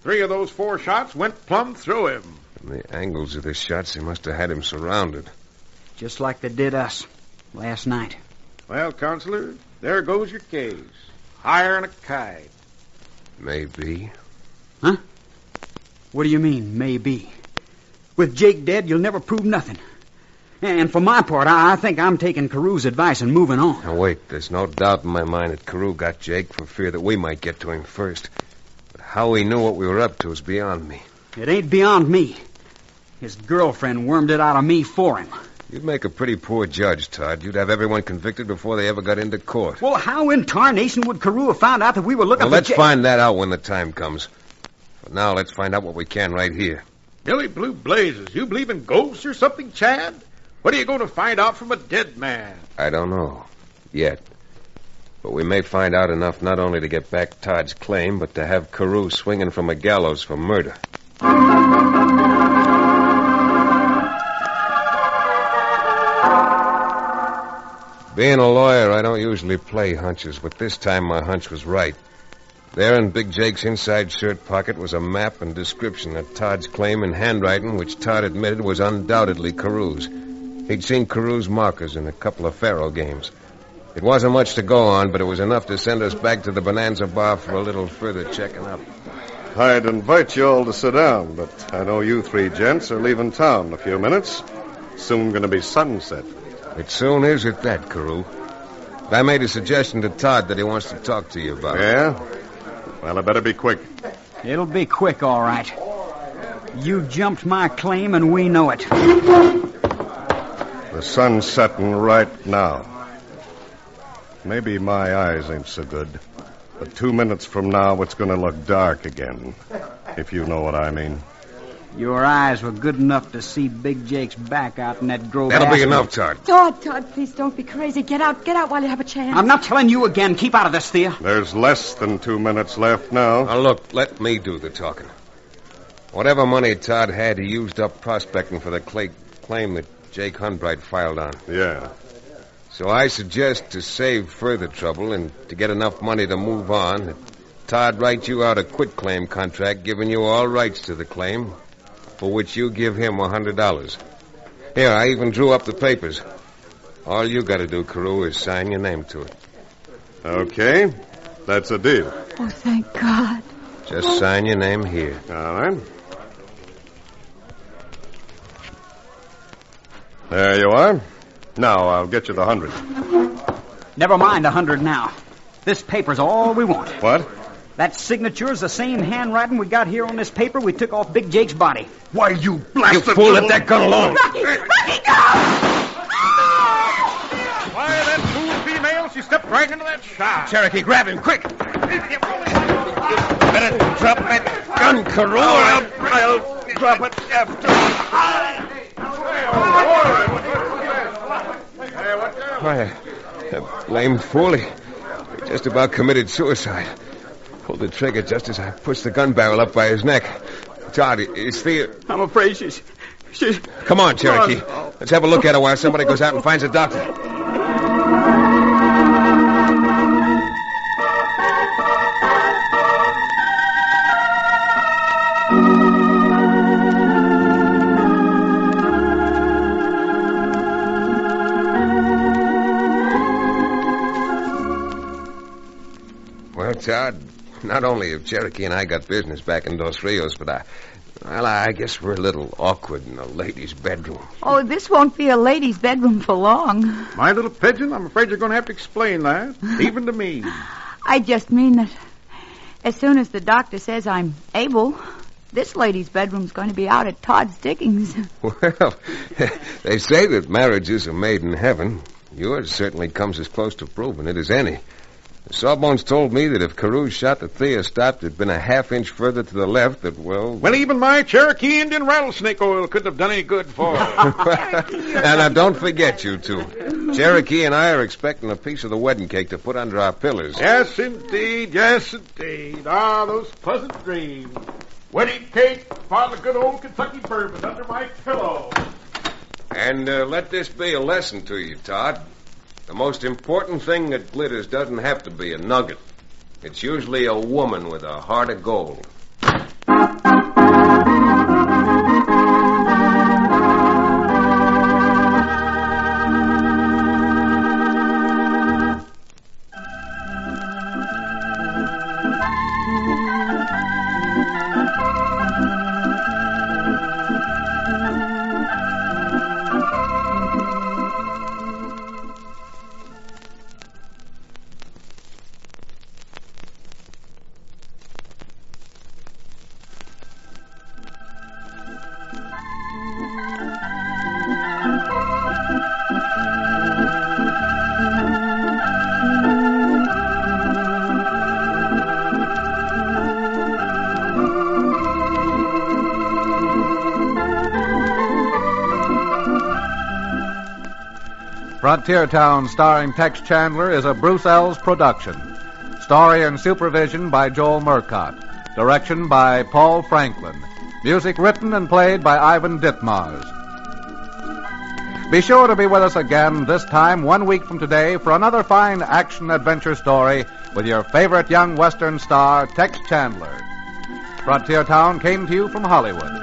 3 of those 4 shots went plumb through him. From the angles of the shots, they must have had him surrounded. Just like they did us last night. Well, Counselor, there goes your case. Higher than a kite. Maybe. Huh? What do you mean, maybe? With Jake dead, you'll never prove nothing. And for my part, I think I'm taking Carew's advice and moving on. Now, wait. There's no doubt in my mind that Carew got Jake for fear that we might get to him first. But how he knew what we were up to is beyond me. It ain't beyond me. His girlfriend wormed it out of me for him. You'd make a pretty poor judge, Todd. You'd have everyone convicted before they ever got into court. Well, how in tarnation would Carew have found out that we were looking for let's Jake? find that out when the time comes. But now let's find out what we can right here. Billy Blue Blazes, you believe in ghosts or something, Chad? What are you going to find out from a dead man? I don't know. Yet. But we may find out enough not only to get back Todd's claim, but to have Carew swinging from a gallows for murder. Being a lawyer, I don't usually play hunches, but this time my hunch was right. There in Big Jake's inside shirt pocket was a map and description of Todd's claim in handwriting, which Todd admitted was undoubtedly Carew's. He'd seen Carew's markers in a couple of faro games. It wasn't much to go on, but it was enough to send us back to the Bonanza Bar for a little further checking up. I'd invite you all to sit down, but I know you 3 gents are leaving town in a few minutes. Soon going to be sunset. It soon is at that, Carew. I made a suggestion to Todd that he wants to talk to you about. Yeah? Well, I better be quick. It'll be quick, all right. You jumped my claim, and we know it. The sun's setting right now. Maybe my eyes ain't so good, but 2 minutes from now it's going to look dark again, if you know what I mean. Your eyes were good enough to see Big Jake's back out in that grove. That'll be enough, Todd. Todd, please don't be crazy. Get out while you have a chance. I'm not telling you again. Keep out of this, Thea. There's less than 2 minutes left now. Now, look, let me do the talking. Whatever money Todd had, he used up prospecting for the claim that Jake Hunbright filed on. Yeah. So I suggest to save further trouble and to get enough money to move on, that Todd write you out a quitclaim contract giving you all rights to the claim, for which you give him $100. Here, I even drew up the papers. All you got to do, Carew, is sign your name to it. Okay, that's a deal. Oh, thank God. Just sign your name here. All right. There you are. Now I'll get you the 100. Never mind 100 now. This paper's all we want. What? That signature's the same handwriting we got here on this paper we took off Big Jake's body. Why, you blasted You fool, let that gun alone. Rocky, go! Why, that fool female, she stepped right into that shop. Cherokee, grab him, quick. Better drop that gun, Carew, or I'll drop it after. Why, that lame fool, he just about committed suicide. Pulled the trigger just as I pushed the gun barrel up by his neck. Todd, is Thea... I'm afraid she's... Come on, Cherokee. Let's have a look at her while somebody goes out and finds a doctor. Well, Todd, not only have Cherokee and I got business back in Dos Rios, but I guess we're a little awkward in a lady's bedroom. Oh, this won't be a lady's bedroom for long. My little pigeon, I'm afraid you're going to have to explain that, even to me. I just mean that as soon as the doctor says I'm able, this lady's bedroom's going to be out at Todd's diggings. Well, they say that marriages are made in heaven. Yours certainly comes as close to proving it as any. Sawbones told me that if Carew's shot that Thea stopped had been a half-inch further to the left, that, well... Well, even my Cherokee Indian rattlesnake oil couldn't have done any good for her. Now, don't forget, you two. Cherokee and I are expecting a piece of the wedding cake to put under our pillars. Yes, indeed. Yes, indeed. Ah, those pleasant dreams. Wedding cake, bottle of good old Kentucky bourbon under my pillow. And let this be a lesson to you, Todd. The most important thing that glitters doesn't have to be a nugget. It's usually a woman with a heart of gold. Frontier Town, starring Tex Chandler, is a Bruce Ells production. Story and supervision by Joel Murcott. Direction by Paul Franklin. Music written and played by Ivan Ditmars. Be sure to be with us again this time 1 week from today for another fine action-adventure story with your favorite young Western star, Tex Chandler. Frontier Town came to you from Hollywood.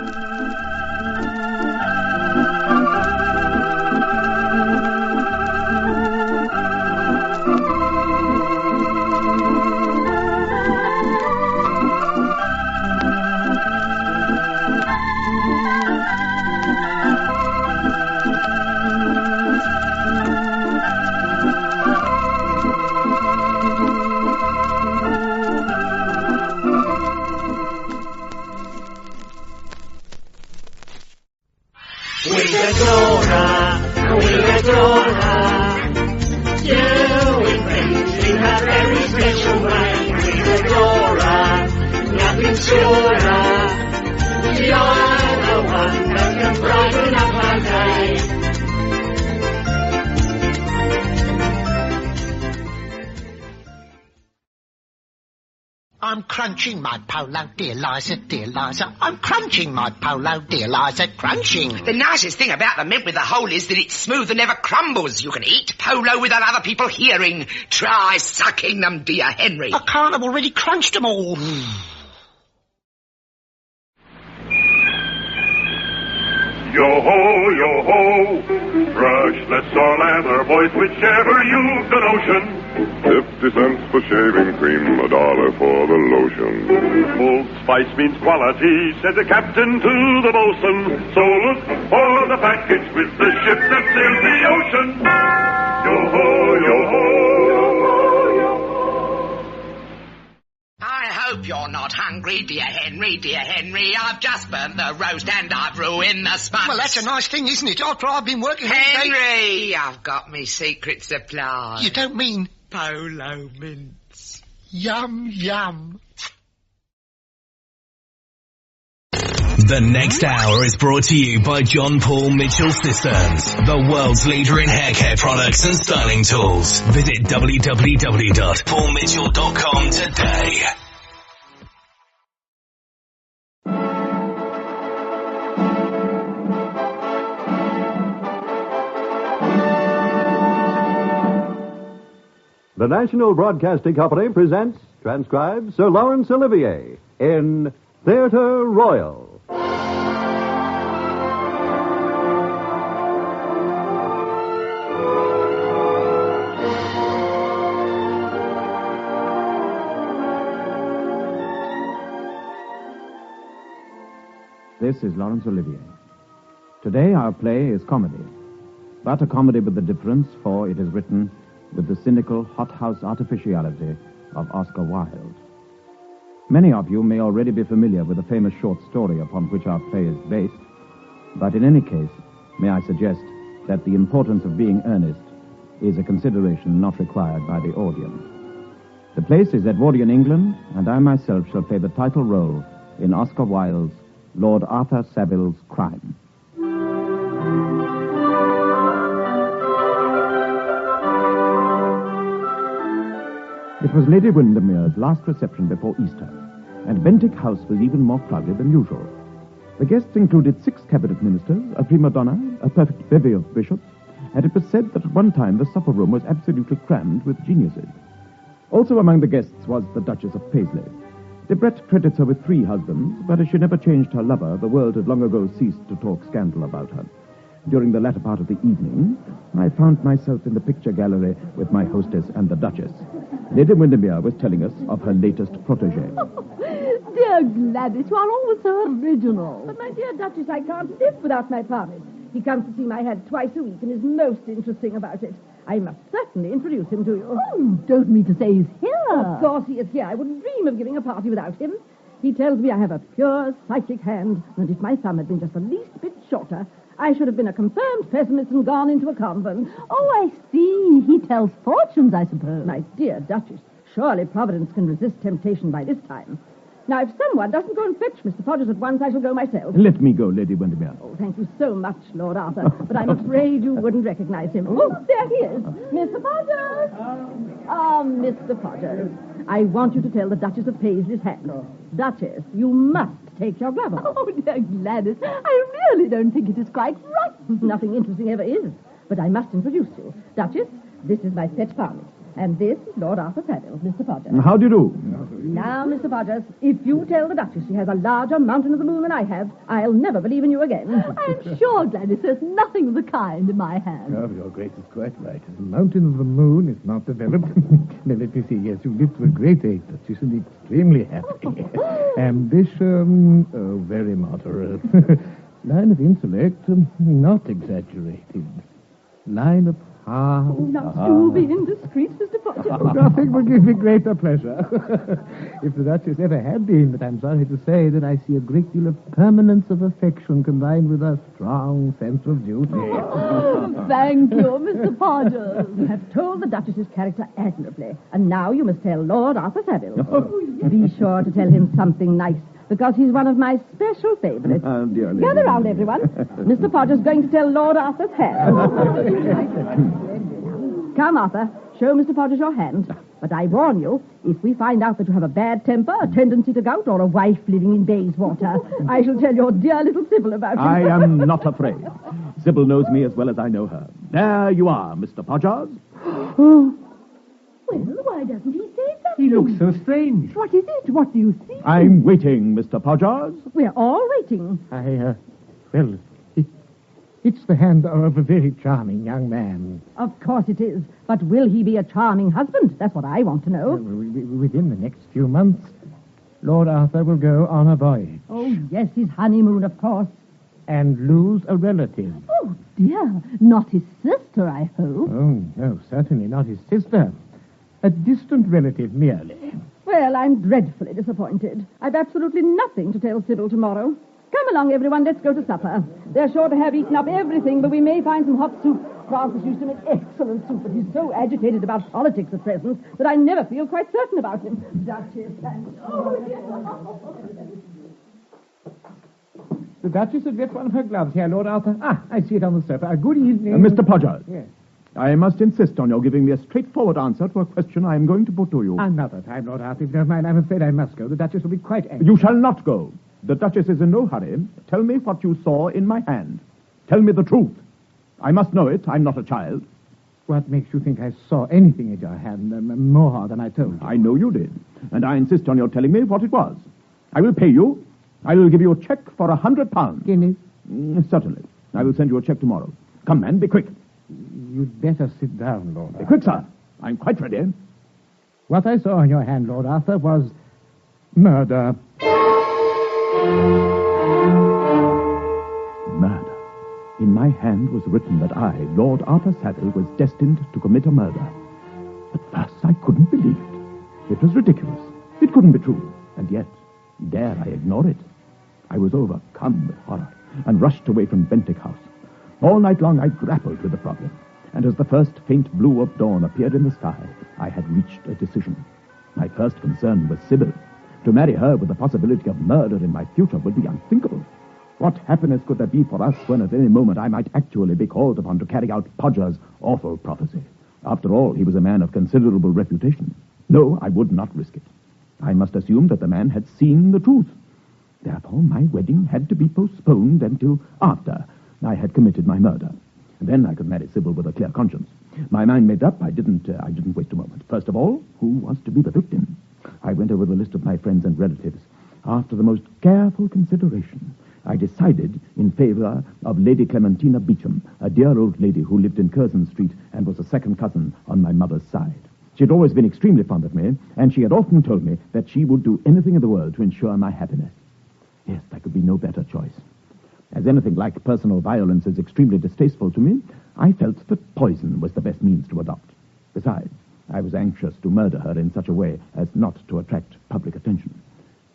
I'm crunching my polo, dear Liza, dear Liza. I'm crunching my polo, dear Liza, crunching. The nicest thing about the mint with the hole is that it's smooth and never crumbles. You can eat polo without other people hearing. Try sucking them, dear Henry. I can't, I've already crunched them all. Yo-ho, brushless or lather, boys, whichever you've the notion. 50 cents for shaving cream, $1 for the lotion. Old Spice means quality, said the captain to the bosun. So look for the package with the ship that sails the ocean. Yo-ho, yo-ho, yo-ho. I hope you're not hungry, dear Henry, dear Henry. I've just burnt the roast and I've ruined the sponge. Well, that's a nice thing, isn't it? After I've been working all day... Henry, I've got me secret supply. You don't mean... Polo mints. Yum, yum. The next hour is brought to you by John Paul Mitchell Systems, the world's leader in hair care products and styling tools. Visit www.paulmitchell.com today. The National Broadcasting Company presents, transcribes, Sir Laurence Olivier in Theatre Royal. This is Laurence Olivier. Today our play is comedy, but a comedy with the difference, for it is written with the cynical, hothouse artificiality of Oscar Wilde. Many of you may already be familiar with the famous short story upon which our play is based, but in any case, may I suggest that the importance of being earnest is a consideration not required by the audience. The place is Edwardian England, and I myself shall play the title role in Oscar Wilde's Lord Arthur Saville's Crime. It was Lady Windermere's last reception before Easter, and Bentinck House was even more crowded than usual. The guests included 6 cabinet ministers, a prima donna, a perfect bevy of bishops, and it was said that at one time the supper room was absolutely crammed with geniuses. Also among the guests was the Duchess of Paisley. Debrett credits her with 3 husbands, but as she never changed her lover, the world had long ago ceased to talk scandal about her. During the latter part of the evening, I found myself in the picture gallery with my hostess and the Duchess. Lady Windermere was telling us of her latest protégé. Dear Gladys, you are always so original. But, my dear Duchess, I can't live without my Parvis. He comes to see my head twice a week and is most interesting about it. I must certainly introduce him to you. Oh, you don't mean to say he's here. Of course he is here. I wouldn't dream of giving a party without him. He tells me I have a pure psychic hand, and if my thumb had been just the least bit shorter, I should have been a confirmed pessimist and gone into a convent. Oh, I see. He tells fortunes, I suppose. My dear Duchess, surely Providence can resist temptation by this time. Now, if someone doesn't go and fetch Mr. Podgers at once, I shall go myself. Let me go, Lady Windermere. Oh, thank you so much, Lord Arthur, but I'm afraid you wouldn't recognize him. Oh, there he is. Mr. Podgers! Mr. Podgers, I want you to tell the Duchess of Paisley's hand. Duchess, you must take your glove off. Oh, dear Gladys, I really don't think it is quite right. Nothing interesting ever is, but I must introduce you. Duchess, this is my pet Parvis. And this is Lord Arthur Saville, Mr. Podgers. How do you do? Now, Mr. Podgers, if you tell the Duchess she has a larger mountain of the moon than I have, I'll never believe in you again. I'm sure, Gladys, there's nothing of the kind in my hand. Oh, your Grace is quite right. The mountain of the moon is not developed. Now, let me see. Yes, you live to a great age, Duchess, and extremely happy. Ambition, very moderate. Line of intellect, not exaggerated. Line of heart. Oh, now, do be indiscreet, Mr. Podgers. Nothing will give me greater pleasure. If the Duchess ever had been, but I'm sorry to say that I see a great deal of permanence of affection combined with a strong sense of duty. Thank you, Mr. Podgers. You have told the Duchess's character admirably, and now you must tell Lord Arthur Saville. Be sure to tell him something nice, because he's one of my special favorites. Dear Lady. Gather round, everyone. Mr. Podgers is going to tell Lord Arthur's hand. Come, Arthur. show Mr. Podgers your hand. But I warn you, if we find out that you have a bad temper, a tendency to gout, or a wife living in Bayswater, I shall tell your dear little Sybil about it. I am not afraid. Sybil knows me as well as I know her. There you are, Mr. Podgers. Well, why doesn't he say something? He looks so strange. What is it? What do you see? I'm waiting, Mr. Podgers. We're all waiting. Well, it's the hand of a very charming young man. Of course it is. But will he be a charming husband? That's what I want to know. Within the next few months, Lord Arthur will go on a voyage. Oh, yes, his honeymoon, of course. And lose a relative. Oh, dear. Not his sister, I hope. Oh, no, certainly not his sister. A distant relative merely. Well, I'm dreadfully disappointed. I've absolutely nothing to tell Sybil tomorrow. Come along, everyone. Let's go to supper. They're sure to have eaten up everything, but we may find some hot soup. Francis used to make excellent soup, but he's so agitated about politics at present that I never feel quite certain about him. Duchess and... Oh, yes. The Duchess had left one of her gloves here, Lord Arthur. Ah, I see it on the sofa. Good evening. Mr. Podgers. Yes. I must insist on your giving me a straightforward answer to a question I am going to put to you. Another time, Lord Arthur. If you don't mind, I'm afraid I must go. The Duchess will be quite angry. You shall not go. The Duchess is in no hurry. Tell me what you saw in my hand. Tell me the truth. I must know it. I'm not a child. What makes you think I saw anything in your hand more than I told you? I know you did. And I insist on your telling me what it was. I will pay you. I will give you a check for £100. Guineas? Certainly. I will send you a check tomorrow. Come, man, be quick. You'd better sit down, Lord Arthur. Be quick, sir. I'm quite ready. What I saw in your hand, Lord Arthur, was murder. Murder. In my hand was written that I, Lord Arthur Savile, was destined to commit a murder. At first I couldn't believe it. It was ridiculous. It couldn't be true. And yet, dare I ignore it? I was overcome with horror and rushed away from Bentinck House. All night long I grappled with the problem. And as the first faint blue of dawn appeared in the sky, I had reached a decision. My first concern was Sybil. To marry her with the possibility of murder in my future would be unthinkable. What happiness could there be for us when at any moment I might actually be called upon to carry out Podgers' awful prophecy? After all, he was a man of considerable reputation. No, I would not risk it. I must assume that the man had seen the truth. Therefore, my wedding had to be postponed until after I had committed my murder. Then I could marry Sybil with a clear conscience. My mind made up, I didn't waste a moment. First of all, who was to be the victim? I went over the list of my friends and relatives. After the most careful consideration, I decided in favor of Lady Clementina Beecham, a dear old lady who lived in Curzon Street and was a second cousin on my mother's side. She had always been extremely fond of me, and she had often told me that she would do anything in the world to ensure my happiness. Yes, there could be no better choice. As anything like personal violence is extremely distasteful to me, I felt that poison was the best means to adopt. Besides, I was anxious to murder her in such a way as not to attract public attention.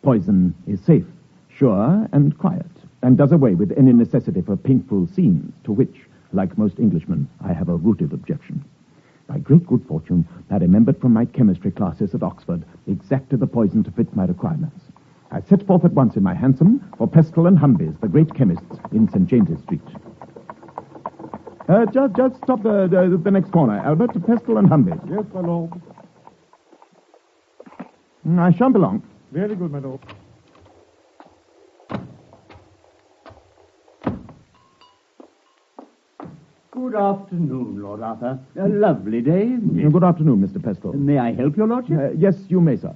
Poison is safe, sure, and quiet, and does away with any necessity for painful scenes, to which, like most Englishmen, I have a rooted objection. By great good fortune, I remembered from my chemistry classes at Oxford exactly the poison to fit my requirements. I set forth at once in my hansom for Pestle and Humby's, the great chemists in St. James's Street. Just stop the next corner, Albert. Pestle and Humby's. Yes, my lord. I shan't be long. Very good, my lord. Good afternoon, Lord Arthur. A lovely day, isn't it? Good afternoon, Mr. Pestle. May I help your lordship? Yes, you may, sir.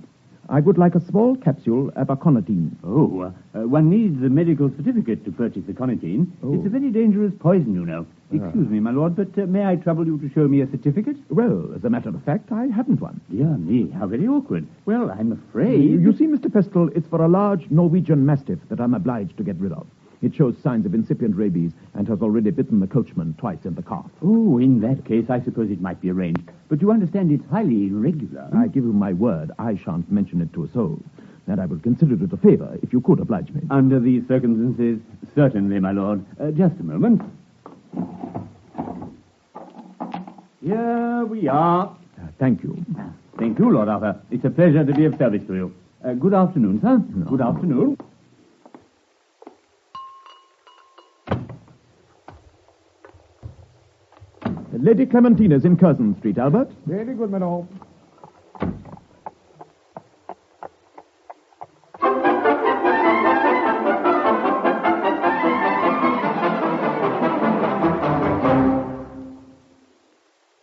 I would like a small capsule of aconitine. Oh, one needs a medical certificate to purchase aconitine. Oh. It's a very dangerous poison, you know. Excuse me, my lord, but may I trouble you to show me a certificate? Well, as a matter of fact, I haven't one. Dear me, how very awkward. Well, I'm afraid... You see, Mr. Pestle, it's for a large Norwegian Mastiff that I'm obliged to get rid of. It shows signs of incipient rabies and has already bitten the coachman twice in the calf. Oh, in that case, I suppose it might be arranged. But you understand it's highly irregular. I give you my word, I shan't mention it to a soul. And I will consider it a favor if you could oblige me. Under these circumstances, certainly, my lord. Just a moment. Here we are. Thank you. Thank you, Lord Arthur. It's a pleasure to be of service to you. Good afternoon, sir. No. Good afternoon. Lady Clementina's in Curzon Street, Albert. Very good, my lord.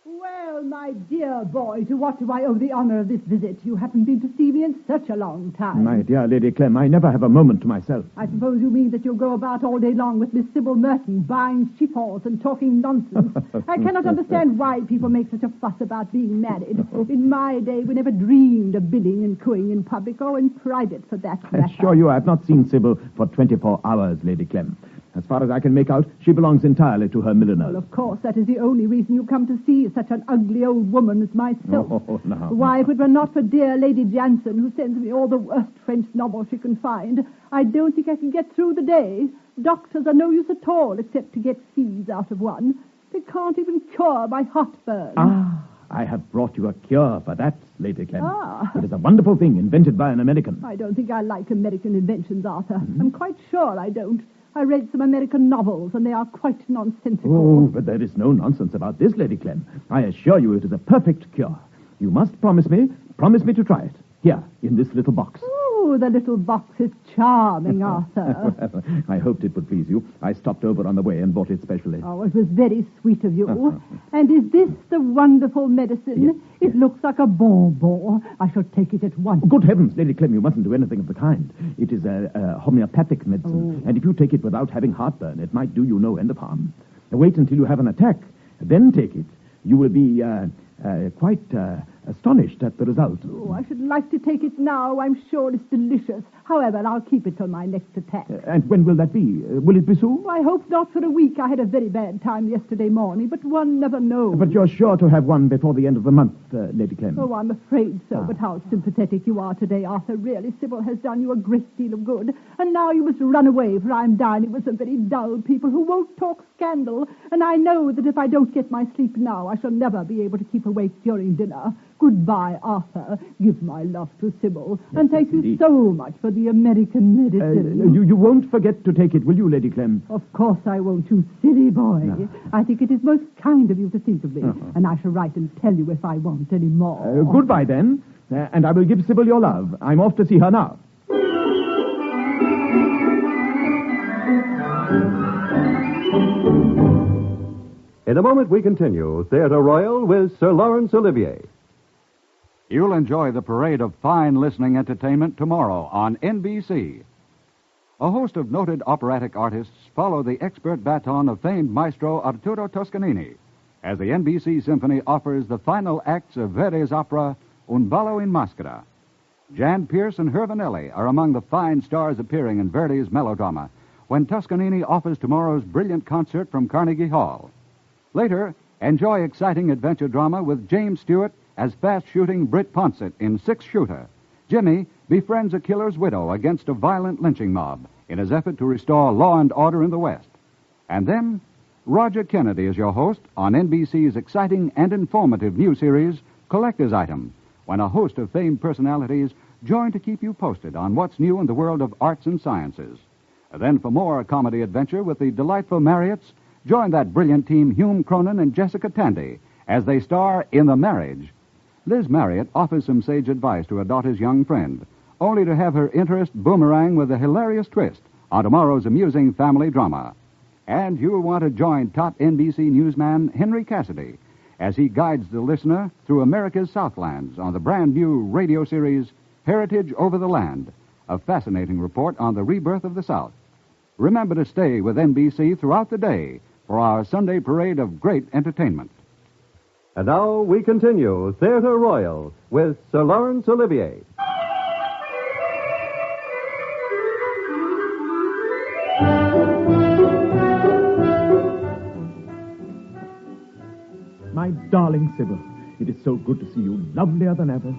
Well, my dear boy, to what do I owe the honor of this visit? You haven't been to see me in such a long time. My dear Lady Clem, I never have a moment to myself. I suppose you mean that you'll go about all day long with Miss Sybil Merton, buying chiffons and talking nonsense. I cannot understand why people make such a fuss about being married. In my day, we never dreamed of bidding and cooing in public or in private, for that I matter. assure you I have not seen Sybil for 24 hours, Lady Clem. As far as I can make out, she belongs entirely to her milliner. Well, of course, that is the only reason you come to see such an ugly old woman as myself. Oh, no. Why, if it were not for dear Lady Jansen, who sends me all the worst French novels she can find, I don't think I can get through the day. Doctors are no use at all, except to get fees out of one. They can't even cure my heartburn. Ah, I have brought you a cure for that, Lady Clem. Ah. It is a wonderful thing invented by an American. I don't think I like American inventions, Arthur. I'm quite sure I don't. I read some American novels, and they are quite nonsensical. Oh, but there is no nonsense about this, Lady Clem. I assure you it is a perfect cure. You must promise me to try it. Here, in this little box. Oh, the little box is charming, Arthur. I hoped it would please you. I stopped over on the way and bought it specially. Oh, it was very sweet of you. And is this the wonderful medicine? Yes. It looks like a bonbon. I shall take it at once. Good heavens, Lady Clem, you mustn't do anything of the kind. It is a homeopathic medicine, and if you take it without having heartburn, it might do you no end of harm. Wait until you have an attack, then take it. You will be quite astonished at the result. Oh, I should like to take it now. I'm sure it's delicious. However, I'll keep it till my next attack. And when will that be? Will it be soon? I hope not for a week. I had a very bad time yesterday morning, but one never knows. But you're sure to have one before the end of the month, Lady Clem. Oh, I'm afraid so. But how sympathetic you are today, Arthur. Really, Sybil has done you a great deal of good. And now you must run away, for I'm dining with some very dull people who won't talk scandal. And I know that if I don't get my sleep now, I shall never be able to keep awake during dinner. Goodbye, Arthur. Give my love to Sybil. Yes, and thank you so much for the American medicine. You won't forget to take it, will you, Lady Clem? Of course I won't, you silly boy. No. I think it is most kind of you to think of me. And I shall write and tell you if I want any more. Goodbye, then. And I will give Sybil your love. I'm off to see her now. In a moment, we continue Theatre Royal with Sir Laurence Olivier. You'll enjoy the parade of fine listening entertainment tomorrow on NBC. A host of noted operatic artists follow the expert baton of famed maestro Arturo Toscanini as the NBC Symphony offers the final acts of Verdi's opera Un ballo in maschera. Jan Pierce and Hervanelli are among the fine stars appearing in Verdi's melodrama when Toscanini offers tomorrow's brilliant concert from Carnegie Hall. Later, enjoy exciting adventure drama with James Stewart as fast-shooting Britt Ponsett in Six Shooter. Jimmy befriends a killer's widow against a violent lynching mob in his effort to restore law and order in the West. And then, Roger Kennedy is your host on NBC's exciting and informative new series, Collector's Item, when a host of famed personalities join to keep you posted on what's new in the world of arts and sciences. Then for more comedy adventure with the delightful Marriotts, join that brilliant team Hume Cronin and Jessica Tandy as they star in The Marriage. Liz Marriott offers some sage advice to her daughter's young friend, only to have her interest boomerang with a hilarious twist on tomorrow's amusing family drama. And you'll want to join top NBC newsman Henry Cassidy as he guides the listener through America's Southlands on the brand new radio series Heritage Over the Land, a fascinating report on the rebirth of the South. Remember to stay with NBC throughout the day for our Sunday parade of great entertainment. And now we continue Theatre Royal with Sir Laurence Olivier. My darling Sybil, it is so good to see you, lovelier than ever.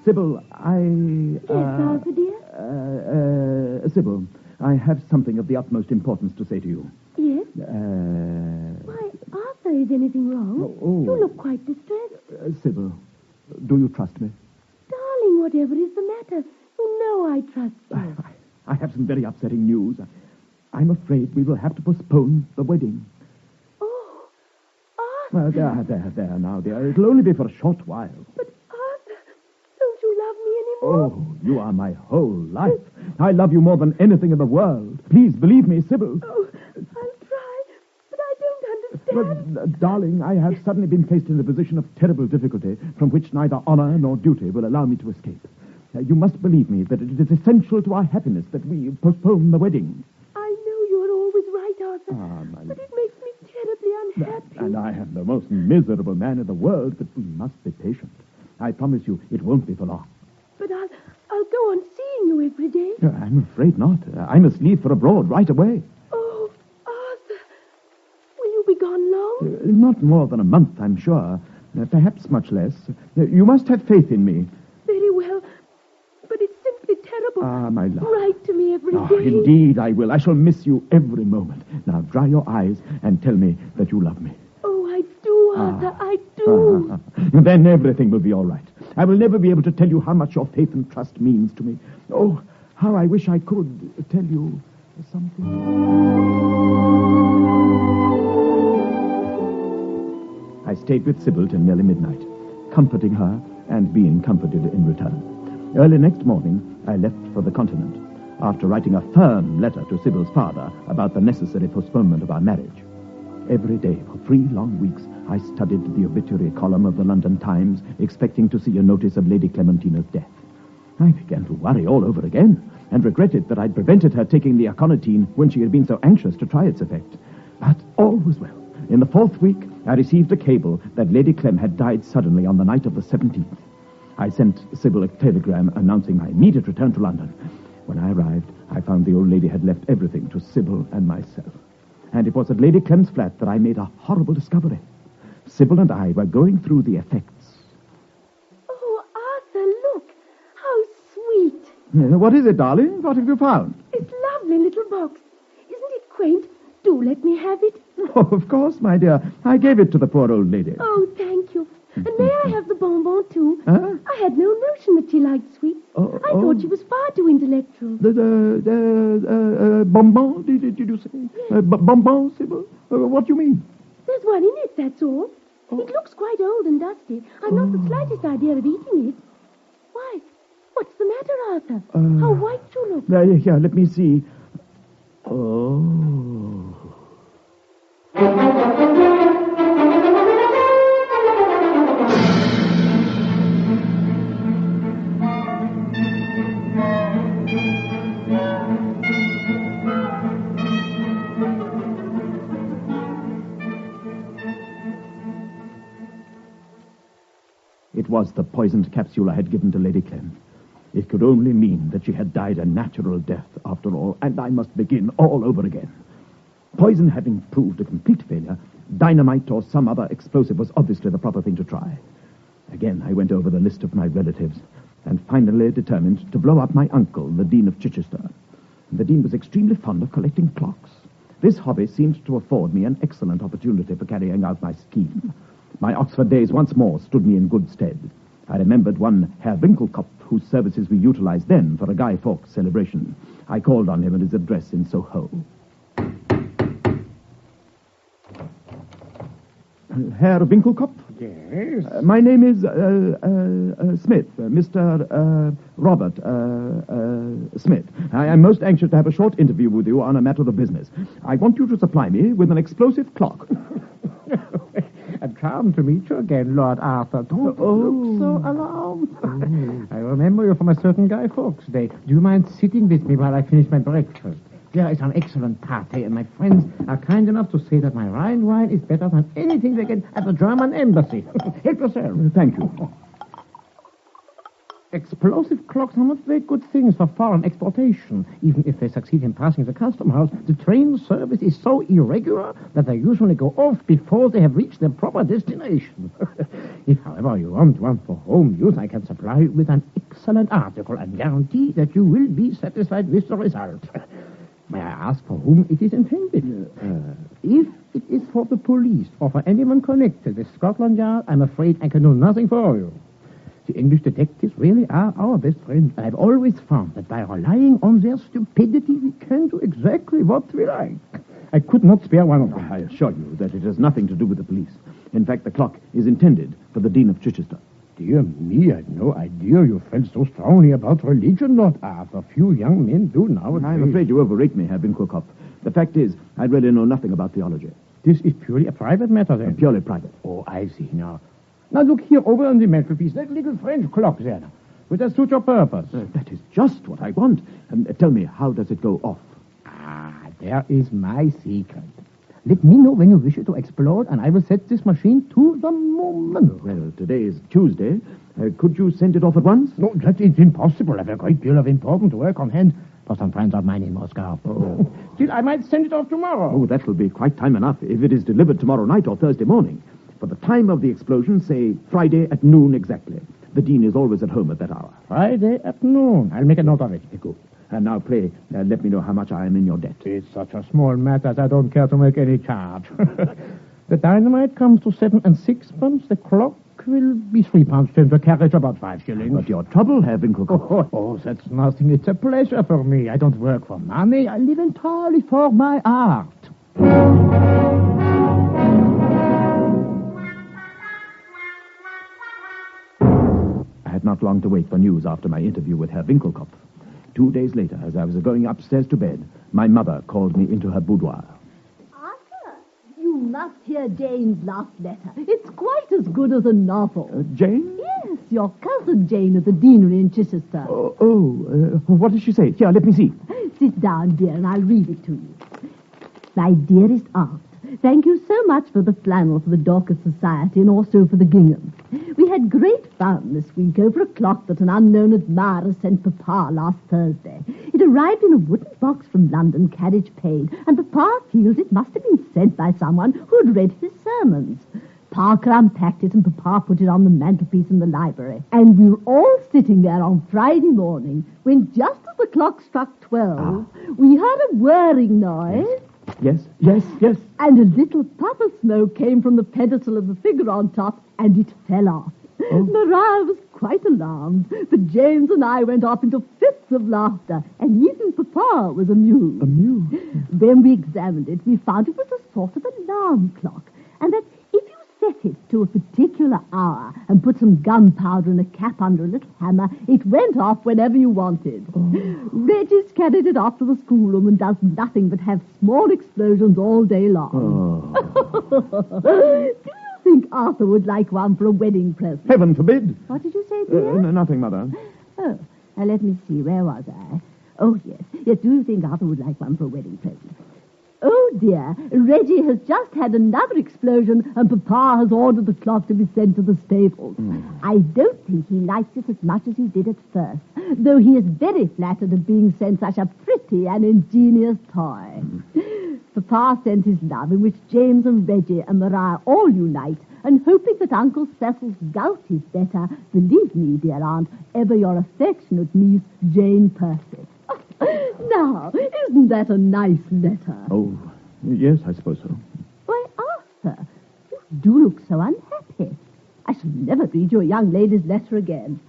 Sybil, Yes, Arthur, dear? Sybil, I have something of the utmost importance to say to you. Yes? Why, Arthur, is anything wrong? Oh. You look quite distressed. Sybil, do you trust me? Darling, whatever is the matter? You know I trust you. I have some very upsetting news. I'm afraid we will have to postpone the wedding. Oh, There now, dear. It'll only be for a short while. But, Arthur, don't you love me anymore? Oh, you are my whole life. I love you more than anything in the world. Please believe me, Sybil. Oh, I'll try, but I don't understand. Darling, I have suddenly been placed in a position of terrible difficulty from which neither honor nor duty will allow me to escape. You must believe me that it is essential to our happiness that we postpone the wedding. I know you are always right, Arthur, but it makes me terribly unhappy. And I am the most miserable man in the world, but we must be patient. I promise you it won't be for long. But I'll go on seeing you every day. I'm afraid not. I must leave for abroad right away. Oh, Arthur, will you be gone long? Not more than a month, I'm sure. Perhaps much less. You must have faith in me. Very well. But it's simply terrible. My love. Write to me every day. Indeed, I will. I shall miss you every moment. Now, dry your eyes and tell me that you love me. Oh, I do, Arthur. I do. Then everything will be all right. I will never be able to tell you how much your faith and trust means to me. Oh, how I wish I could tell you something. I stayed with Sybil till nearly midnight, comforting her and being comforted in return. Early next morning, I left for the continent, after writing a firm letter to Sybil's father about the necessary postponement of our marriage. Every day for 3 long weeks, I studied the obituary column of the London Times, expecting to see a notice of Lady Clementina's death. I began to worry all over again, and regretted that I'd prevented her taking the aconitine when she had been so anxious to try its effect. But all was well. In the 4th week, I received a cable that Lady Clem had died suddenly on the night of the 17th. I sent Sybil a telegram announcing my immediate return to London. When I arrived, I found the old lady had left everything to Sybil and myself. And it was at Lady Clem's flat that I made a horrible discovery. Sybil and I were going through the effects. Oh, Arthur, look. How sweet. What is it, darling? What have you found? This lovely little box. Isn't it quaint? Do let me have it. Oh, of course, my dear. I gave it to the poor old lady. Oh, thank you. And may I have the bonbon, too? Huh? I had no notion that she liked sweets. I thought she was far too intellectual. Bonbon, did you say? Yes. Bonbon, Sybil? What do you mean? There's one in it, that's all. It looks quite old and dusty. I've not the slightest idea of eating it. Why? What's the matter, Arthur? How white you look. Here, let me see. Oh. It was the poisoned capsule I had given to Lady Clem. It could only mean that she had died a natural death after all, and I must begin all over again. Poison having proved a complete failure, dynamite or some other explosive was obviously the proper thing to try. Again, I went over the list of my relatives and finally determined to blow up my uncle, the Dean of Chichester. The Dean was extremely fond of collecting clocks. This hobby seemed to afford me an excellent opportunity for carrying out my scheme. My Oxford days once more stood me in good stead. I remembered one Herr Winkelkopf, whose services we utilized then for a Guy Fawkes celebration. I called on him at his address in Soho. Herr Winkelkopf? Yes? My name is Smith, Mr. Robert Smith. I am most anxious to have a short interview with you on a matter of business. I want you to supply me with an explosive clock. A charm to meet you again, Lord Arthur. Don't look so alarmed. I remember you from a certain Guy Fawkes day. Do you mind sitting with me while I finish my breakfast? There is an excellent party, and my friends are kind enough to say that my Rhine wine is better than anything they get at the German embassy. Help yourself. Thank you. Explosive clocks are not very good things for foreign exportation. Even if they succeed in passing the custom house, the train service is so irregular that they usually go off before they have reached their proper destination. If, however, you want one for home use, I can supply you with an excellent article and guarantee that you will be satisfied with the result. May I ask for whom it is intended? If it is for the police or for anyone connected with Scotland Yard, I'm afraid I can do nothing for you. The English detectives really are our best friends. I've always found that by relying on their stupidity, we can do exactly what we like. I could not spare one of them. I assure you that it has nothing to do with the police. In fact, the clock is intended for the Dean of Chichester. Dear me, I had no idea you felt so strongly about religion, Lord Arthur. Few young men do nowadays. I'm afraid you overrate me, Herr Winkelkopf. The fact is, I really know nothing about theology. This is purely a private matter, then? Purely private. Oh, I see now. Now look here over on the mantelpiece, that little French clock there. Would that suit your purpose? That is just what I want. And tell me, how does it go off? There is my secret. Let me know when you wish it to explode, and I will set this machine to the moment. Well, today is Tuesday. Could you send it off at once? No, that is impossible. I have a great deal of important work on hand for some friends of mine in Moscow. Oh. Still, I might send it off tomorrow. Oh, that will be quite time enough if it is delivered tomorrow night or Thursday morning. For the time of the explosion, say Friday at noon exactly. The Dean is always at home at that hour. Friday at noon. I'll make a note of it. Good. And now, pray, let me know how much I am in your debt. It's such a small matter that I don't care to make any charge. The dynamite comes to 7 and 6pence. The clock will be 3 pounds 10. The carriage about 5 shillings. But your trouble, Herr Winkelkopf. Oh, that's nothing. It's a pleasure for me. I don't work for money. I live entirely for my art. I had not long to wait for news after my interview with Herr Winkelkopf. 2 days later, as I was going upstairs to bed, my mother called me into her boudoir. Arthur, you must hear Jane's last letter. It's quite as good as a novel. Jane? Yes, your cousin Jane at the deanery in Chichester. What did she say? Here, let me see. Sit down, dear, and I'll read it to you. My dearest aunt, thank you so much for the flannel for the Dorcas Society and also for the gingham. We had great fun this week over a clock that an unknown admirer sent Papa last Thursday. It arrived in a wooden box from London, carriage paid, and Papa feels it must have been sent by someone who had read his sermons. Parker unpacked it and Papa put it on the mantelpiece in the library. And we were all sitting there on Friday morning when just as the clock struck 12, we heard a whirring noise. Yes. And a little puff of smoke came from the pedestal of the figure on top, and it fell off. Maria was quite alarmed, but James and I went off into fits of laughter, and even Papa was amused. When we examined it, we found it was a sort of alarm clock, and that if you set it to a particular hour and put some gunpowder and a cap under a little hammer, it went off whenever you wanted. Reggie's carried it off to the schoolroom and does nothing but have small explosions all day long. Do you think Arthur would like one for a wedding present? Heaven forbid. What did you say, dear? Nothing, Mother. Oh, now let me see. Where was I? Oh, yes. Yes, do you think Arthur would like one for a wedding present? Oh, dear. Reggie has just had another explosion and Papa has ordered the clock to be sent to the stables. I don't think he likes it as much as he did at first, though he is very flattered at being sent such a pretty and ingenious toy. Papa sent his love, in which James and Reggie and Maria all unite, and hoping that Uncle Cecil's gout is better, believe me, dear aunt, ever your affectionate niece, Jane Percy. Now, isn't that a nice letter? Oh, yes, I suppose so. Why, Arthur, you do look so unhappy. I shall never read your young lady's letter again.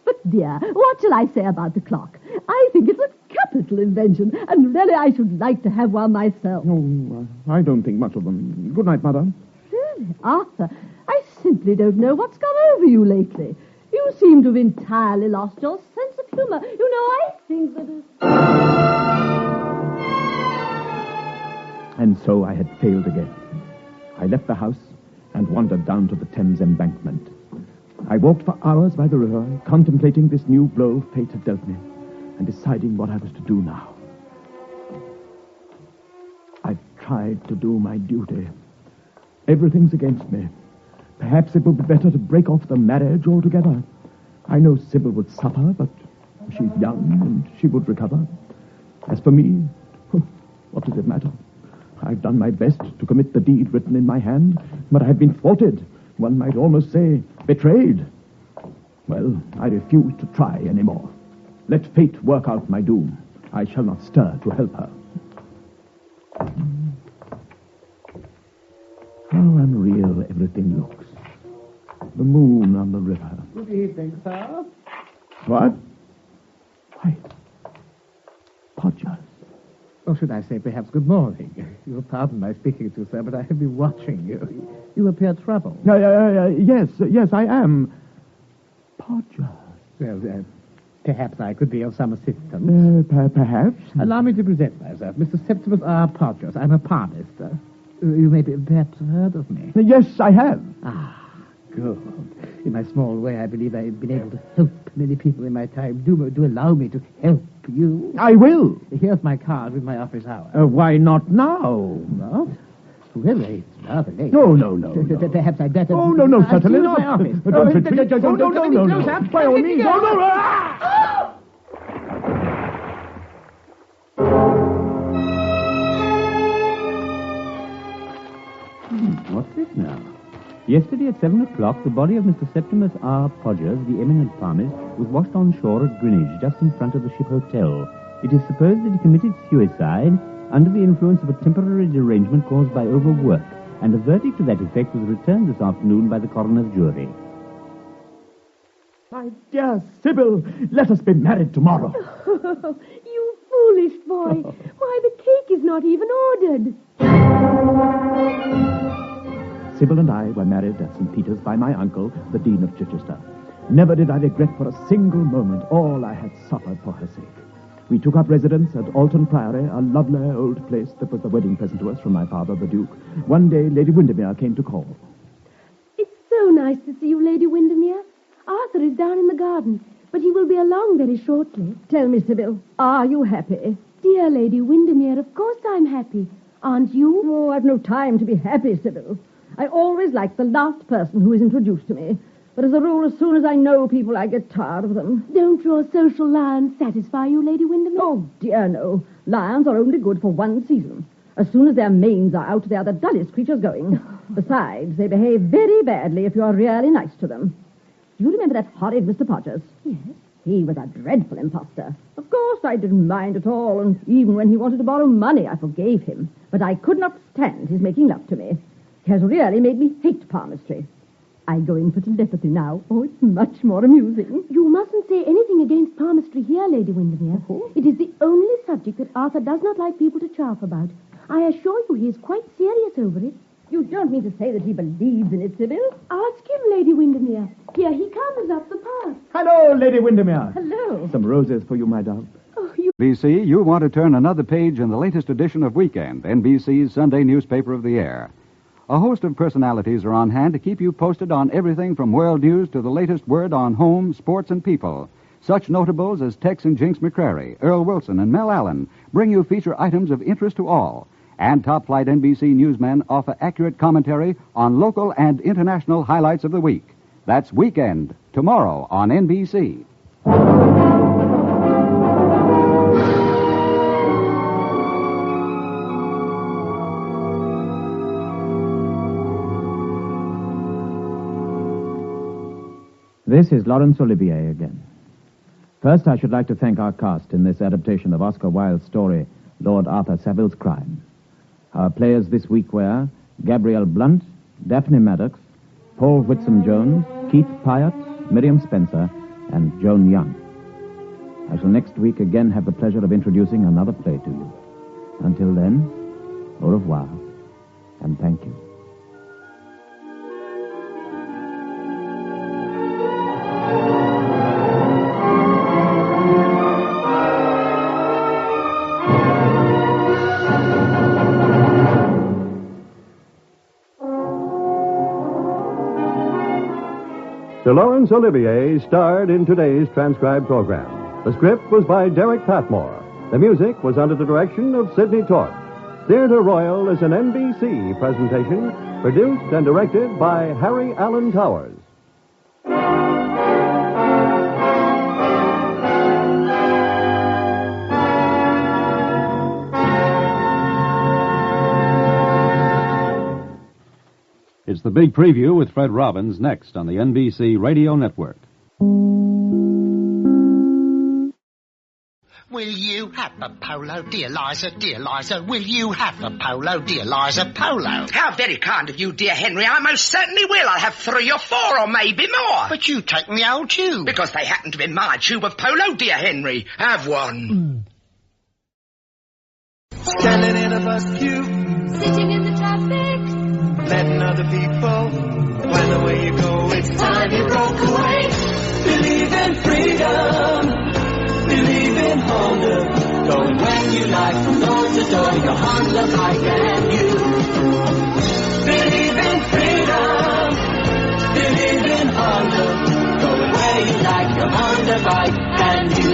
But, dear, what shall I say about the clock? I think it's a capital invention, and really I should like to have one myself. Oh, I don't think much of them. Good night, Mother. Really, Arthur, I simply don't know what's come over you lately. You seem to have entirely lost your sense of humor. You know, I think that is... And so I had failed again. I left the house and wandered down to the Thames embankment. I walked for hours by the river, contemplating this new blow fate had dealt me, and deciding what I was to do now. I've tried to do my duty. Everything's against me. Perhaps it would be better to break off the marriage altogether. I know Sybil would suffer, but she's young and she would recover. As for me, what does it matter? I've done my best to commit the deed written in my hand, but I've been thwarted. One might almost say betrayed. Well, I refuse to try any more. Let fate work out my doom. I shall not stir to help her. How unreal everything looks. The moon on the river. Good evening, sir. What? Why, Podgers. Or should I say, perhaps, good morning. You'll pardon my speaking to you, sir, but I have been watching you. You appear troubled. Yes, I am. Podger. Well, perhaps I could be of some assistance. Perhaps. Allow me to present myself. Mr. Septimus R. Podgers. I'm a palmist. You may perhaps have heard of me. Yes, I have. Ah, good. In my small way, I believe I've been able to help many people in my time. Do allow me to help you. I will. Here's my card with my office hour. Why not now? Not? Well, it's rather late. No. Perhaps I'd better... Oh, no, certainly not. My office. Don't retreat. No. By all means. No. What's this now? Yesterday at 7 o'clock, the body of Mr. Septimus R. Podgers, the eminent palmist, was washed on shore at Greenwich, just in front of the Ship Hotel. It is supposed that he committed suicide under the influence of a temporary derangement caused by overwork, and a verdict to that effect was returned this afternoon by the coroner's jury. My dear Sybil, let us be married tomorrow. You foolish boy. Why, the cake is not even ordered. Sybil and I were married at St. Peter's by my uncle, the Dean of Chichester. Never did I regret for a single moment all I had suffered for her sake. We took up residence at Alton Priory, a lovely old place that was the wedding present to us from my father, the Duke. One day, Lady Windermere came to call. It's so nice to see you, Lady Windermere. Arthur is down in the garden, but he will be along very shortly. Tell me, Sybil, are you happy? Dear Lady Windermere, of course I'm happy. Aren't you? Oh, I've no time to be happy, Sybil. I always like the last person who is introduced to me. But as a rule, as soon as I know people, I get tired of them. Don't your social lions satisfy you, Lady Windermere? Oh, dear, no. Lions are only good for one season. As soon as their manes are out, they are the dullest creatures going. Besides, they behave very badly if you are really nice to them. Do you remember that horrid Mr. Podgers? Yes. He was a dreadful imposter. Of course, I didn't mind at all, and even when he wanted to borrow money, I forgave him. But I could not stand his making love to me. He has really made me hate palmistry. I go in for telepathy now. Oh, it's much more amusing. You mustn't say anything against palmistry here, Lady Windermere. Oh. It is the only subject that Arthur does not like people to chaff about. I assure you he is quite serious over it. You don't mean to say that he believes in it, Sybil? Ask him, Lady Windermere. Here he comes up the path. Hello, Lady Windermere. Hello. Some roses for you, my dove. Oh, you... NBC, you want to turn another page in the latest edition of Weekend, NBC's Sunday newspaper of the air. A host of personalities are on hand to keep you posted on everything from world news to the latest word on home, sports, and people. Such notables as Tex and Jinx McCrary, Earl Wilson, and Mel Allen bring you feature items of interest to all. And top-flight NBC newsmen offer accurate commentary on local and international highlights of the week. That's Weekend, tomorrow on NBC. This is Laurence Olivier again. First, I should like to thank our cast in this adaptation of Oscar Wilde's story, Lord Arthur Saville's Crime. Our players this week were Gabrielle Blunt, Daphne Maddox, Paul Whitson-Jones, Keith Pyatt, Miriam Spencer, and Joan Young. I shall next week again have the pleasure of introducing another play to you. Until then, au revoir, and thank you. Sir Laurence Olivier starred in today's transcribed program. The script was by Derek Patmore. The music was under the direction of Sidney Torch. Theatre Royal is an NBC presentation, produced and directed by Harry Allen Towers. It's the big preview with Fred Robbins next on the NBC Radio Network. Will you have a polo, dear Liza, dear Liza? Will you have a polo, dear Liza, polo? How very kind of you, dear Henry. I most certainly will. I'll have 3 or 4 or maybe more. But you take the old tube. Because they happen to be my tube of polo, dear Henry. Have one. Standing in a bus queue, Sitting in the traffic, letting other people plan the way you go. It's time you broke away. Believe in freedom, believe in Honda. Going when you like, from door to door, your Honda bike and you. Believe in freedom, believe in Honda. Going where you like, your Honda bike and you.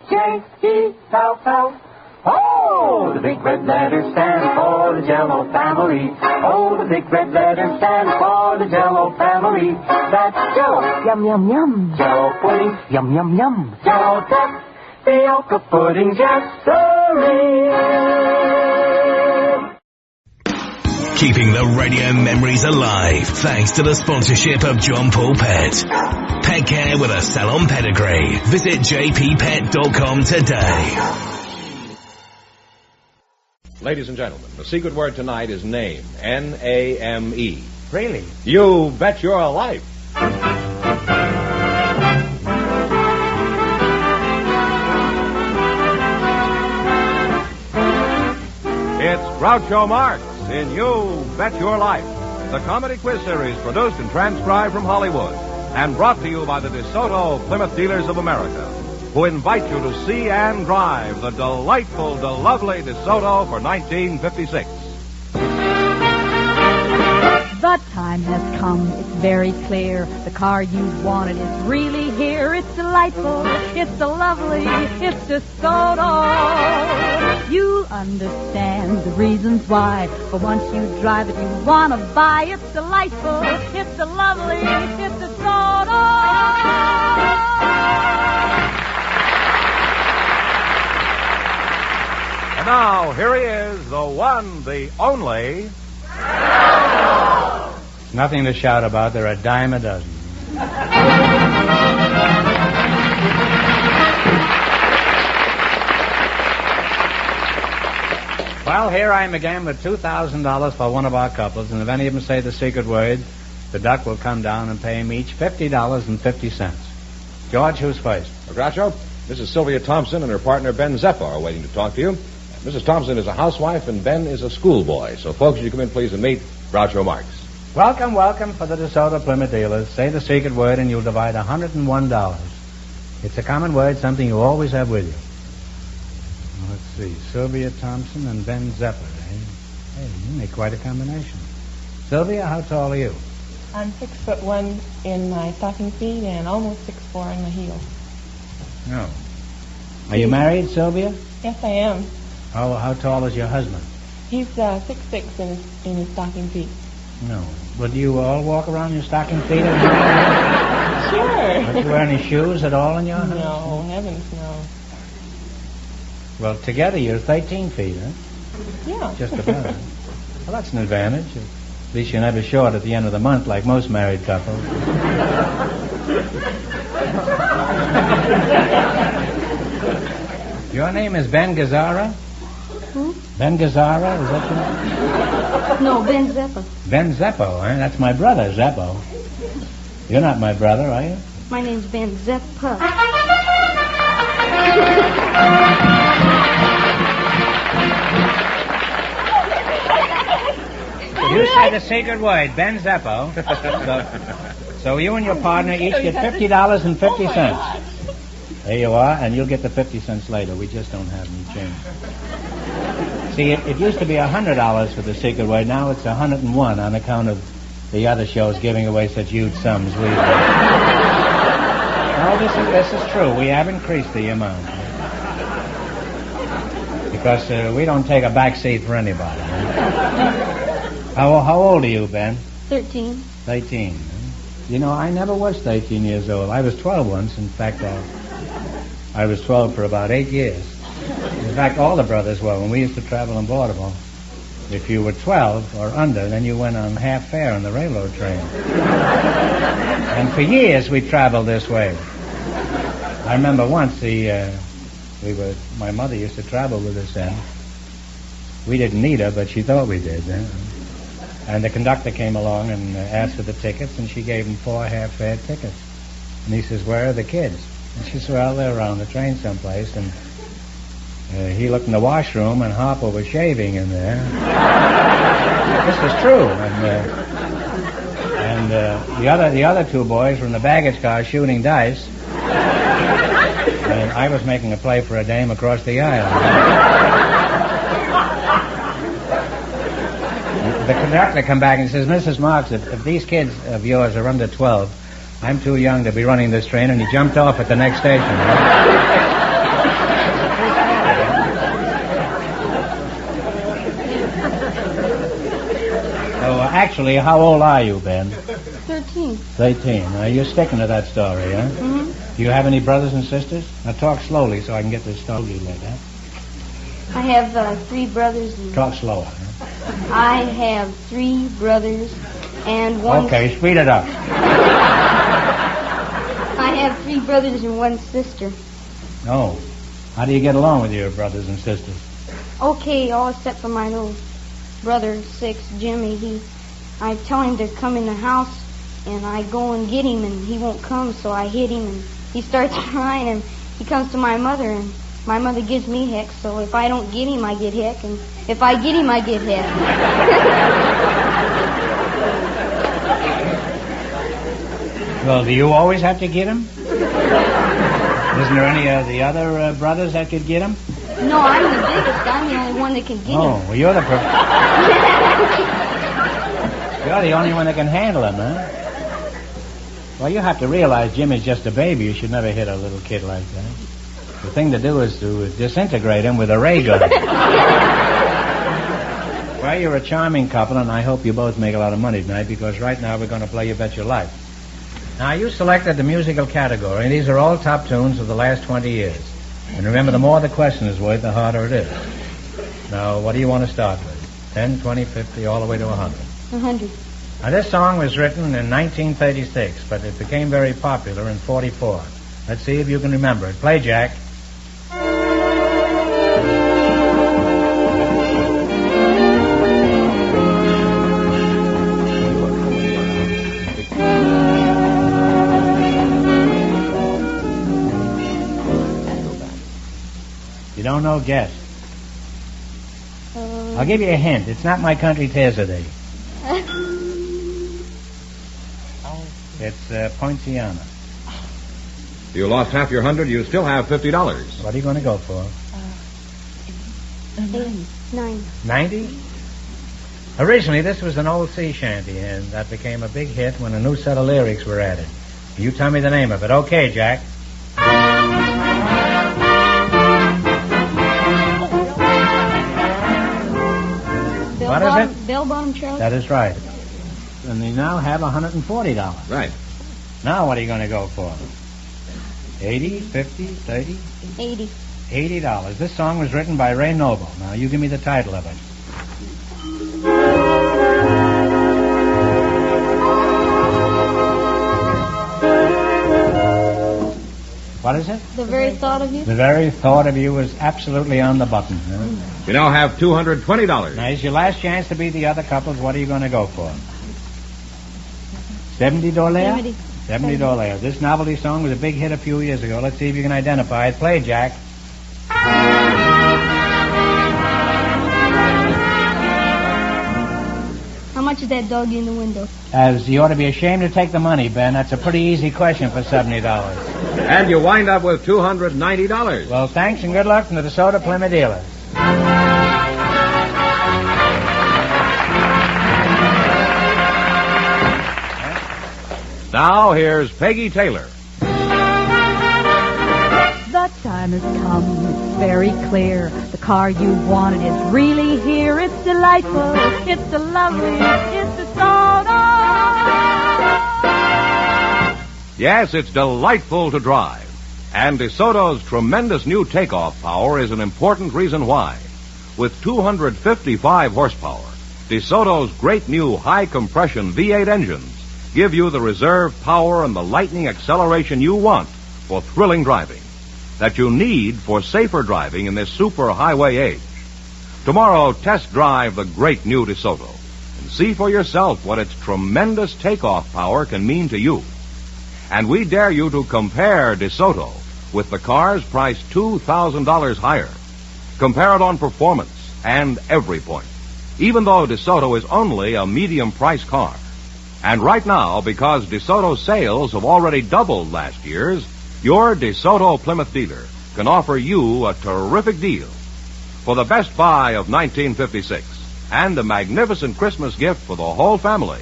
J-E-L-L. Oh, the big red letters stand for the Jell-O family. Oh, the big red letters stand for the Jell-O family. That's Jell-O, yum, yum, yum. Jell-O pudding, yum, yum, yum. Jell-O tapioca pudding, yes, sirree. Keeping the radio memories alive thanks to the sponsorship of John Paul Pet. Pet care with a salon pedigree. Visit jppet.com today. Ladies and gentlemen, the secret word tonight is name. N-A-M-E. Really? You bet your life. It's Groucho Marx in You Bet Your Life, the comedy quiz series produced and transcribed from Hollywood and brought to you by the DeSoto Plymouth Dealers of America, who invite you to see and drive the delightful, lovely DeSoto for 1956. The time has come, it's very clear. The car you wanted is really here. It's delightful, it's lovely, it's DeSoto. You'll understand the reasons why. But once you drive it, you want to buy. It's delightful, it's lovely, it's DeSoto. And now, here he is, the one, the only... Nothing to shout about. They're a dime a dozen. Well, here I am again with $2,000 for one of our couples, and if any of them say the secret word, the duck will come down and pay them each $50.50. George, who's first? Groucho, Mrs. Sylvia Thompson and her partner Ben Zeppo are waiting to talk to you. Mrs. Thompson is a housewife and Ben is a schoolboy. So, folks, you come in, please, and meet Groucho Marx. Welcome, welcome for the DeSoto Plymouth Dealers. Say the secret word and you'll divide $101. It's a common word, something you always have with you. Let's see, Sylvia Thompson and Ben Zeppo, eh? Hey, you make quite a combination. Sylvia, how tall are you? I'm 6'1" in my stocking feet and almost 6'4" in my heels. No. Are you married, Sylvia? Yes, I am. How tall is your husband? He's 6'6" in his stocking feet. No. Well, do you all walk around in your stocking feet? Sure. Don't you wear any shoes at all in your house? No, heavens, no. Well, together you're 13 feet, huh? Yeah. Just about. Well, that's an advantage. At least you're never short at the end of the month like most married couples. Your name is Ben Gazzara? Who? Ben Gazzara, is that your name? No, Ben Zeppo. Ben Zeppo, eh? That's my brother, Zeppo. You're not my brother, are you? My name's Ben Zeppo. You say the secret word, Ben Zeppo. So you and your partner each get $50.50. There you are, and you'll get the 50 cents later. We just don't have any change. See, it used to be $100 for the secret word. Now it's $101 on account of the other shows giving away such huge sums. No, this is true. We have increased the amount. Because we don't take a back seat for anybody. How old are you, Ben? 13. 13. You know, I never was 13 years old. I was 12 once. In fact, I was 12 for about 8 years. In fact, all the brothers were. When we used to travel in Baltimore, if you were 12 or under, then you went on half fare on the railroad train. And for years we traveled this way. I remember once my mother used to travel with us then. We didn't need her, but she thought we did. And the conductor came along and asked for the tickets, and she gave him 4 half-fare tickets. And he says, "Where are the kids?" And she said, "Well, they're around the train someplace." And He looked in the washroom, and Hobo was shaving in there. This is true. And the other two boys were in the baggage car shooting dice. And I was making a play for a dame across the aisle. The conductor come back and says, Mrs. Marks, if these kids of yours are under 12, I'm too young to be running this train, and he jumped off at the next station. So, actually, how old are you, Ben? 13. 13. Now, you're sticking to that story, huh? Mm-hmm. Do you have any brothers and sisters? Now, talk slowly so I can get this stogie lit, huh? I have 3 brothers. And Talk slower, huh? I have 3 brothers and 1... Okay, speed it up. I have 3 brothers and 1 sister. Oh. How do you get along with your brothers and sisters? Okay, all except for my little brother, 6, Jimmy. I tell him to come in the house, and I go and get him, and he won't come, so I hit him, and he starts crying, and he comes to my mother, and my mother gives me heck, so if I don't get him, I get heck, and if I get him, I get heck. Well, do you always have to get him? Isn't there any of the other brothers that could get him? No, I'm the biggest. I'm the only one that can get him. Oh, well, you're the You're the only one that can handle him, huh? Well, you have to realize Jimmy's just a baby. You should never hit a little kid like that. The thing to do is to disintegrate him with a ray gun. Well, you're a charming couple, and I hope you both make a lot of money tonight, because right now we're going to play You Bet Your Life. Now, you selected the musical category, and these are all top tunes of the last 20 years. And remember, the more the question is worth, the harder it is. Now, what do you want to start with? 10, 20, 50, all the way to 100? 100. Now, this song was written in 1936, but it became very popular in 44. Let's see if you can remember it. Play, Jack. You don't know, guess. I'll give you a hint. It's not My Country 'Tis a Day. It's Poinciana. You lost half your 100. You still have $50. What are you going to go for? 9. 90? Originally, this was an old sea shanty, and that became a big hit when a new set of lyrics were added. You tell me the name of it. Okay, Jack. What is it? Bell-bottom trout. That is right. And they now have $140. Right. Now what are you going to go for? 80, 50, 30? 80. $80. This song was written by Ray Noble. Now you give me the title of it. What is it? The Very Thought of You. The Very Thought of You is absolutely on the button. Huh? You now have $220. Now, it's your last chance to beat the other couples. What are you going to go for? $70? $70. This novelty song was a big hit a few years ago. Let's see if you can identify it. Play, Jack. How much is that doggy in the window? As you ought to be ashamed to take the money, Ben. That's a pretty easy question for $70. And you wind up with $290. Well, thanks and good luck from the DeSoto Plymouth dealers. Now, here's Peggy Taylor. The time has come, it's very clear. The car you wanted is really here. It's delightful, it's a lovely, it's DeSoto. Yes, it's delightful to drive. And DeSoto's tremendous new takeoff power is an important reason why. With 255 horsepower, DeSoto's great new high-compression V8 engines give you the reserve power and the lightning acceleration you want for thrilling driving, that you need for safer driving in this super highway age. Tomorrow, test drive the great new DeSoto and see for yourself what its tremendous takeoff power can mean to you. And we dare you to compare DeSoto with the cars priced $2,000 higher. Compare it on performance and every point, even though DeSoto is only a medium-price car. And right now, because DeSoto's sales have already doubled last year's, your DeSoto Plymouth dealer can offer you a terrific deal. For the best buy of 1956 and a magnificent Christmas gift for the whole family,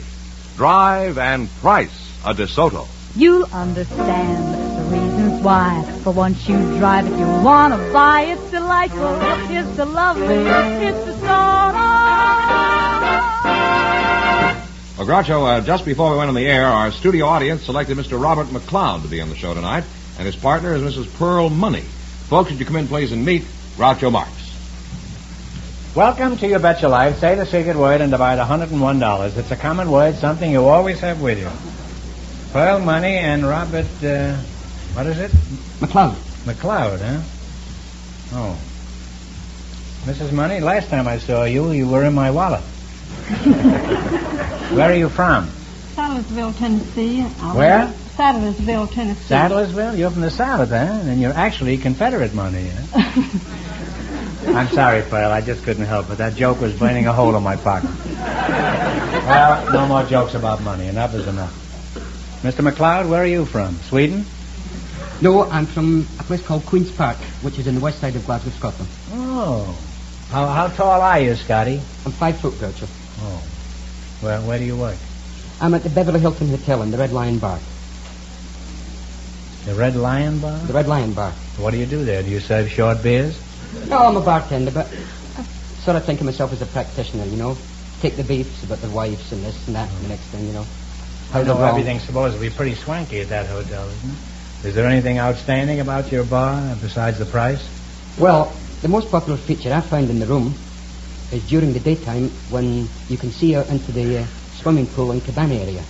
drive and price a DeSoto. You'll understand the reasons why. For once you drive it, you'll want to buy. It's delightful, it's the lovely, it's the Well, Groucho, just before we went on the air, our studio audience selected Mr. Robert McLeod to be on the show tonight, and his partner is Mrs. Pearl Money. Folks, would you come in, please, and meet Groucho Marx. Welcome to You Bet Your Life. Say the secret word and divide $101. It's a common word, something you always have with you. Pearl Money and Robert, what is it? McLeod. McLeod, huh? Oh. Mrs. Money, last time I saw you, you were in my wallet. Where are you from? Sadlersville, Tennessee. Where? Sadlersville, Tennessee. Sadlersville? You're from the South, huh? And you're actually Confederate money, huh? I'm sorry, Pearl. I just couldn't help it. That joke was burning a hole in my pocket. Well, no more jokes about money. Enough is enough. Mr. McLeod, where are you from? Sweden? No, I'm from a place called Queen's Park, which is in the west side of Glasgow, Scotland. Oh. How tall are you, Scotty? I'm 5 foot, Groucho. Oh. Well, where do you work? I'm at the Beverly Hilton Hotel in the Red Lion Bar. The Red Lion Bar? The Red Lion Bar. What do you do there? Do you serve short beers? No, I'm a bartender, but I sort of think of myself as a practitioner, you know. Take the beefs about their wives and this and that and the next thing, you know. I know everything's supposed to be pretty swanky at that hotel, isn't it? Is there anything outstanding about your bar besides the price? Well, the most popular feature I find in the room is during the daytime when you can see out into the swimming pool and cabana area.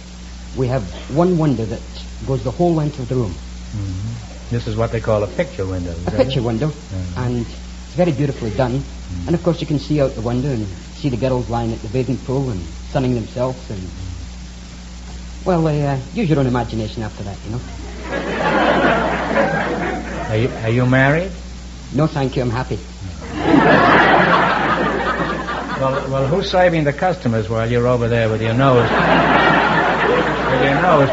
We have one window that goes the whole length of the room. Mm-hmm. This is what they call a picture window. A picture window, and it's very beautifully done. Mm-hmm. And of course you can see out the window and see the girls lying at the bathing pool and sunning themselves and... Well, use your own imagination after that, you know. Are you married? No, thank you, I'm happy. Well, who's serving the customers while you're over there with your nose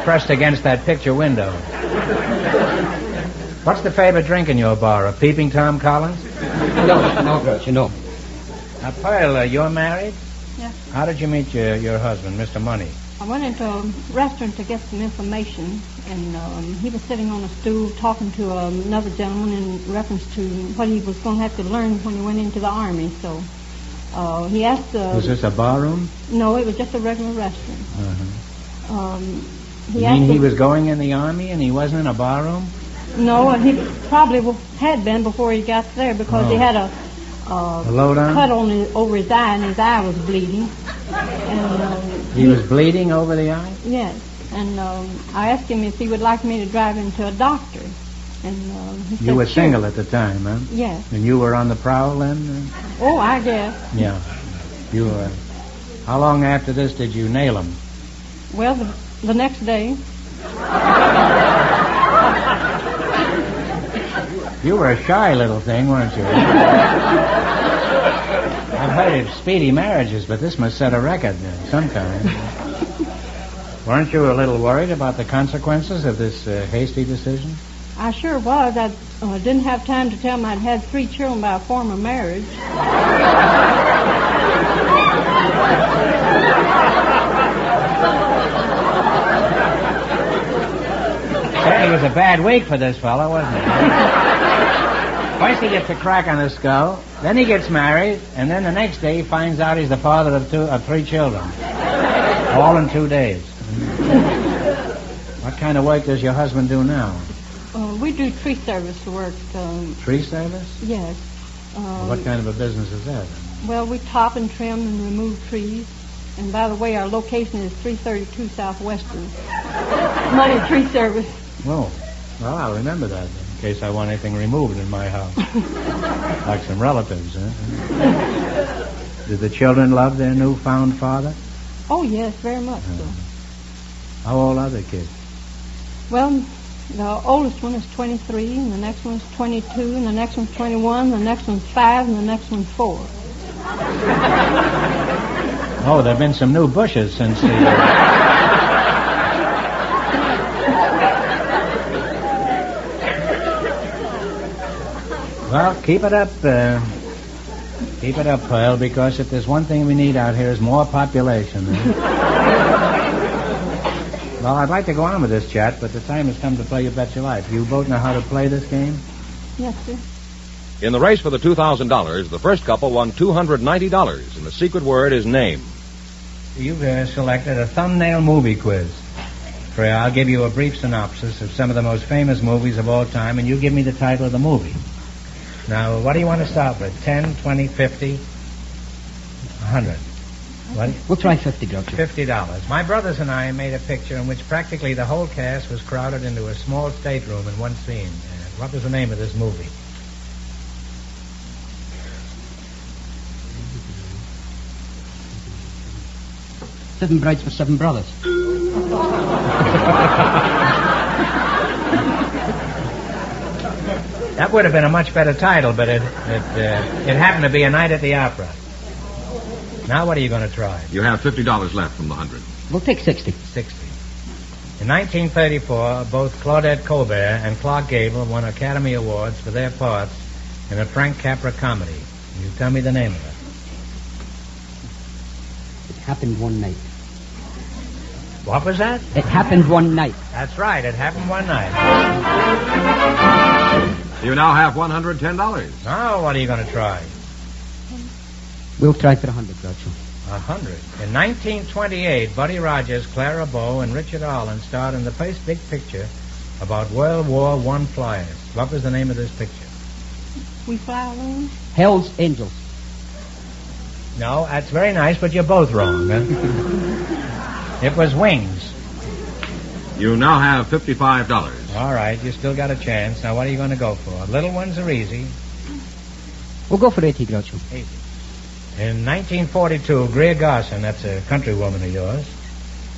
pressed against that picture window? What's the favorite drink in your bar? A peeping Tom Collins? No, Groucho, no. Now, Pearl, you're married? Yes. How did you meet your husband, Mr. Money? I went into a restaurant to get some information, and he was sitting on a stool talking to another gentleman in reference to what he was going to have to learn when he went into the Army. So he asked... was this a bar room? No, it was just a regular restaurant. Uh-huh. He was going in the Army and he wasn't in a bar room? No, and he probably had been before he got there because he had a cut over his eye, and his eye was bleeding. And, he was bleeding over the eye? Yes. And I asked him if he would like me to drive him to a doctor. And he said, you were sure. single at the time, huh? Yes. And you were on the prowl then? Oh, I guess. Yeah. You were. How long after this did you nail him? Well, the next day. You were a shy little thing, weren't you? I've heard of speedy marriages, but this must set a record of some kind. Weren't you a little worried about the consequences of this hasty decision? I sure was. I didn't have time to tell him I'd had 3 children by a former marriage. Certainly was a bad week for this fellow, wasn't it? First he gets a crack on his skull, then he gets married, and then the next day he finds out he's the father of 3 children. All in 2 days. What kind of work does your husband do now? We do tree service work. Tree service? Yes. What kind of a business is that? Well, we top and trim and remove trees. And by the way, our location is 332 Southwestern. Money Tree Service. Oh, well, I'll remember that in case I want anything removed in my house. Like some relatives, huh? Did the children love their newfound father? Oh, yes, very much so. How old are the kids? Well, The oldest one is 23, and the next one's 22, and the next one's 21, the next one's 5, and the next one's 4. Oh, there have been some new bushes since the... Well, keep it up, Pearl, because if there's one thing we need out here is more population. Well, I'd like to go on with this chat, but the time has come to play You Bet Your Life. You both know how to play this game? Yes, sir. In the race for the $2,000, the first couple won $290, and the secret word is name. You've selected a thumbnail movie quiz. Freya, I'll give you a brief synopsis of some of the most famous movies of all time, and you give me the title of the movie. Now, what do you want to start with? 10, 20, 50, 100? What? We'll try 50, Groucho. $50. My brothers and I made a picture in which practically the whole cast was crowded into a small stateroom in one scene. What was the name of this movie? Seven Brides for Seven Brothers. That would have been a much better title, but it happened to be A Night at the Opera. Now what are you going to try? You have $50 left from the 100. We'll take 60. 60. In 1934, both Claudette Colbert and Clark Gable won Academy Awards for their parts in a Frank Capra comedy. Can you tell me the name of it? It happened one night. What was that? It happened one night. That's right. It happened one night. You now have $110. Now what are you going to try? We'll try for 100, Groucho. 100. In 1928, Buddy Rogers, Clara Bow, and Richard Arlen starred in the first big picture about World War I flyers. What was the name of this picture? We Fly Alone? Hell's Angels. No, that's very nice, but you're both wrong. Huh? It was Wings. You now have $55. All right, you still got a chance. Now, what are you going to go for? Little ones are easy. We'll go for 80, Groucho. 80. In 1942, Greer Garson, that's a countrywoman of yours,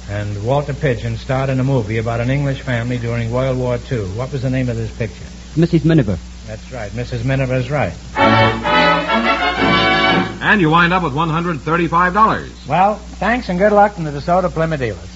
and Walter Pidgeon starred in a movie about an English family during World War II. What was the name of this picture? Mrs. Miniver. That's right. Mrs. Miniver's right. And you wind up with $135. Well, thanks and good luck from the DeSoto Plymouth dealers.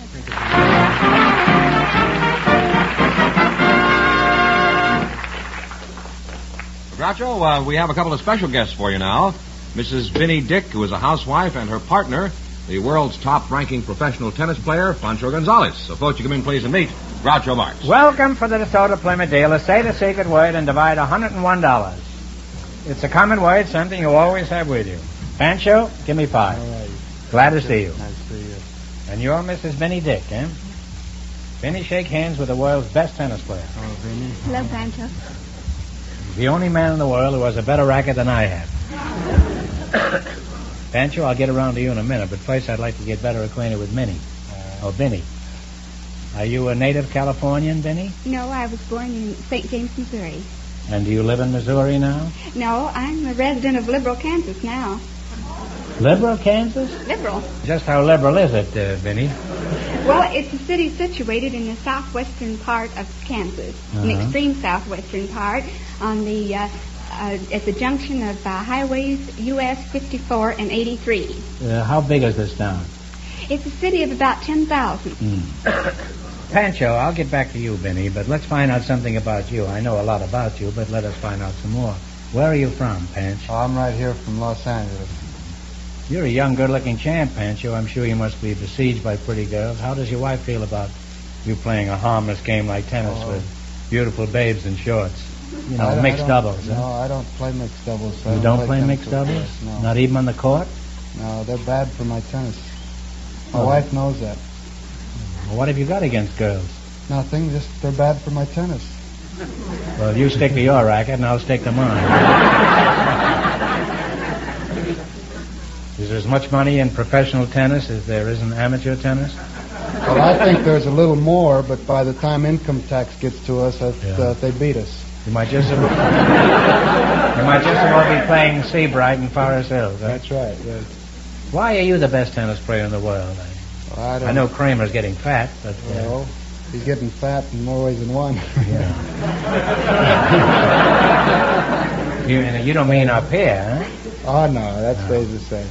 Groucho, we have a couple of special guests for you now. Mrs. Vinnie Dick, who is a housewife, and her partner, the world's top-ranking professional tennis player, Pancho Gonzalez. So, folks, you come in, please, and meet Groucho Marx. Welcome for the DeSoto Plymouth dealer. Say the secret word and divide $101. It's a common word, something you always have with you. Pancho, give me 5. All right. Glad to see you. Nice to see you. And you're Mrs. Vinnie Dick, eh? Vinnie, shake hands with the world's best tennis player. Oh, Vinny. Hello, Pancho. The only man in the world who has a better racket than I have. Pancho, I'll get around to you in a minute, but first I'd like to get better acquainted with Minnie. Or Vinnie. Are you a native Californian, Vinnie? No, I was born in St. James, Missouri. And do you live in Missouri now? No, I'm a resident of Liberal, Kansas now. Liberal, Kansas? Liberal. Just how liberal is it, Vinnie? Well, it's a city situated in the southwestern part of Kansas, an extreme southwestern part, on the at the junction of highways US 54 and 83. How big is this town? It's a city of about 10,000. Pancho, I'll get back to you, Vinnie, but let's find out something about you. I know a lot about you, but let us find out some more. Where are you from, Pancho? Oh, I'm right here from Los Angeles. You're a young, good-looking champ, Pancho. I'm sure you must be besieged by pretty girls. How does your wife feel about you playing a harmless game like tennis with beautiful babes in shorts? You know, mixed doubles. No, I don't play mixed doubles. So You don't play mixed doubles? No. Not even on the court? No, they're bad for my tennis. My wife knows that. Well, what have you got against girls? Nothing, just they're bad for my tennis. Well, you stick to your racket, and I'll stick to mine. Is there as much money in professional tennis as there is in amateur tennis? Well, I think there's a little more, but by the time income tax gets to us, they beat us. You might just as well be playing Seabright and Forest Hills. Huh? That's right. Yes. Why are you the best tennis player in the world? Well, I know Kramer's getting fat, but... Well, He's getting fat in more ways than one. You don't mean up here, huh? Oh, no, that stays the same.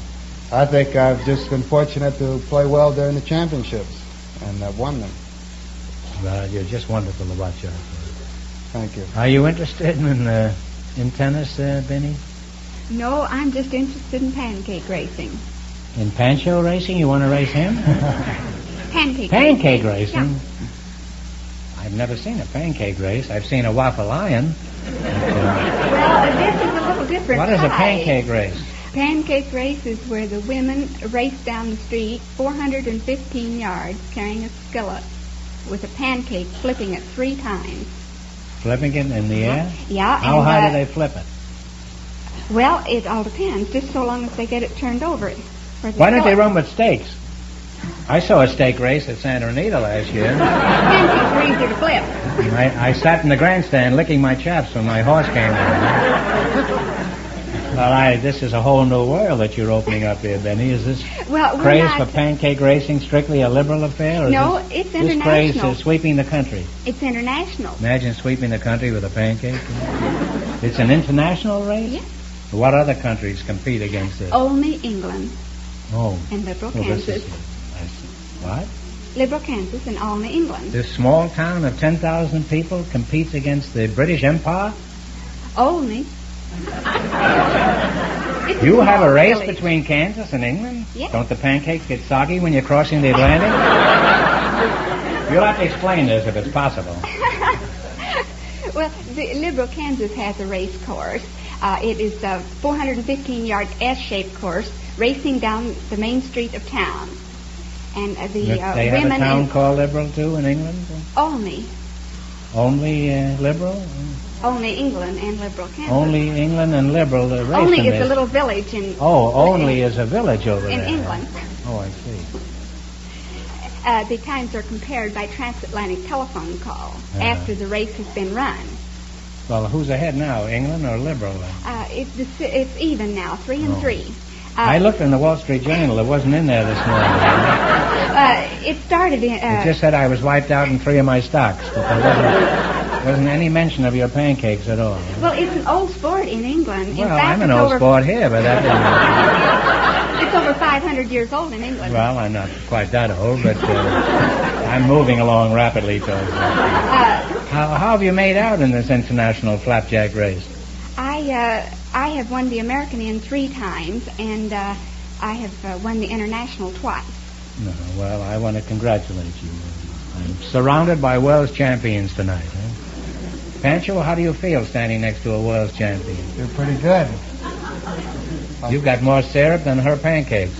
I think I've just been fortunate to play well during the championships, and I've won them. Well, you're just wonderful about your... Thank you. Are you interested in tennis, Benny? No, I'm just interested in pancake racing. In Pancho racing? You want to race him? Pancake racing? Yeah. I've never seen a pancake race. I've seen a waffle iron. Well, this is a little different. What is a pancake race? Pancake race is where the women race down the street 415 yards carrying a skillet with a pancake, flipping it 3 times. Flipping it in the air? Yeah. How high do they flip it? Well, it all depends, just so long as they get it turned over. Why don't they run with stakes? I saw a stake race at Santa Anita last year. Pancake's are easier to flip. I sat in the grandstand licking my chaps when my horse came in. Well, this is a whole new world that you're opening up here, Benny. Is this craze for pancake racing strictly a liberal affair? Or no, it's international. This craze is sweeping the country. It's international. Imagine sweeping the country with a pancake. It's an international race? Yes. What other countries compete against this? Only England. Oh. And Liberal Kansas. What? Liberal Kansas and Olney, England. This small town of 10,000 people competes against the British Empire? Olney. You have a race between Kansas and England? Yes. Don't the pancakes get soggy when you're crossing the Atlantic? You'll have to explain this if it's possible. Well, the Liberal Kansas has a race course. It is a 415-yard S-shaped course racing down the main street of town. And they have a town called Liberal, too, in England? Olney. Only Liberal? Only England and Liberal Kansas. Only England and Liberal racing. Only is a little village in... Oh, Only is a village over in there. In England. Oh, I see. The times are compared by transatlantic telephone call after the race has been run. Well, who's ahead now, England or Liberal? It's even now, 3-3. I looked in the Wall Street Journal. It wasn't in there this morning. It started in... it just said I was wiped out in 3 of my stocks, but there wasn't any mention of your pancakes at all. Well, it's an old sport in England. Well, in fact, I'm an old sport here, but that it's over 500 years old in England. Well, I'm not quite that old, but I'm moving along rapidly towards that. How have you made out in this international flapjack race? I have won the American in 3 times, and I have won the international twice. No, well, I want to congratulate you. I'm surrounded by world's champions tonight. Pancho, how do you feel standing next to a world's champion? You're pretty good. You've got more syrup than her pancakes.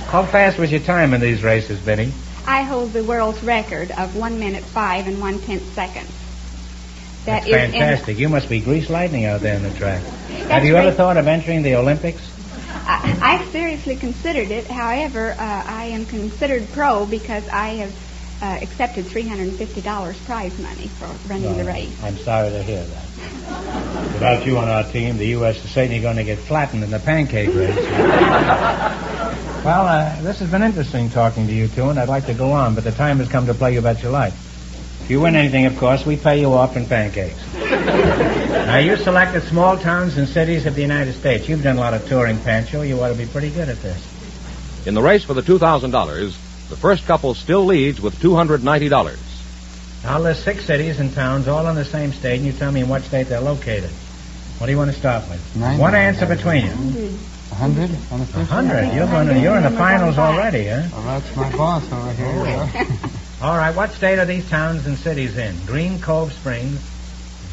How fast was your time in these races, Benny? I hold the world's record of 1 minute 5 and 1/10 seconds. That's fantastic. You must be grease lightning out there in the track. Have you ever thought of entering the Olympics? I've seriously considered it. However, I am considered pro because I have accepted $350 prize money for running the race. I'm sorry to hear that. Without you on our team, the U.S. is certainly going to get flattened in the pancake race. Well, this has been interesting talking to you two, and I'd like to go on, but the time has come to play You Bet Your Life. If you win anything, of course, we pay you off in pancakes. Now, you selected small towns and cities of the United States. You've done a lot of touring, Pancho. You ought to be pretty good at this. In the race for the $2,000, the first couple still leads with $290. Now, there's 6 cities and towns all in the same state, and you tell me in what state they're located. What do you want to start with? 90. One answer between you. 100 on the first 100? You're in the finals already, huh? Well, that's my boss over here. All right, what state are these towns and cities in? Green Cove Springs,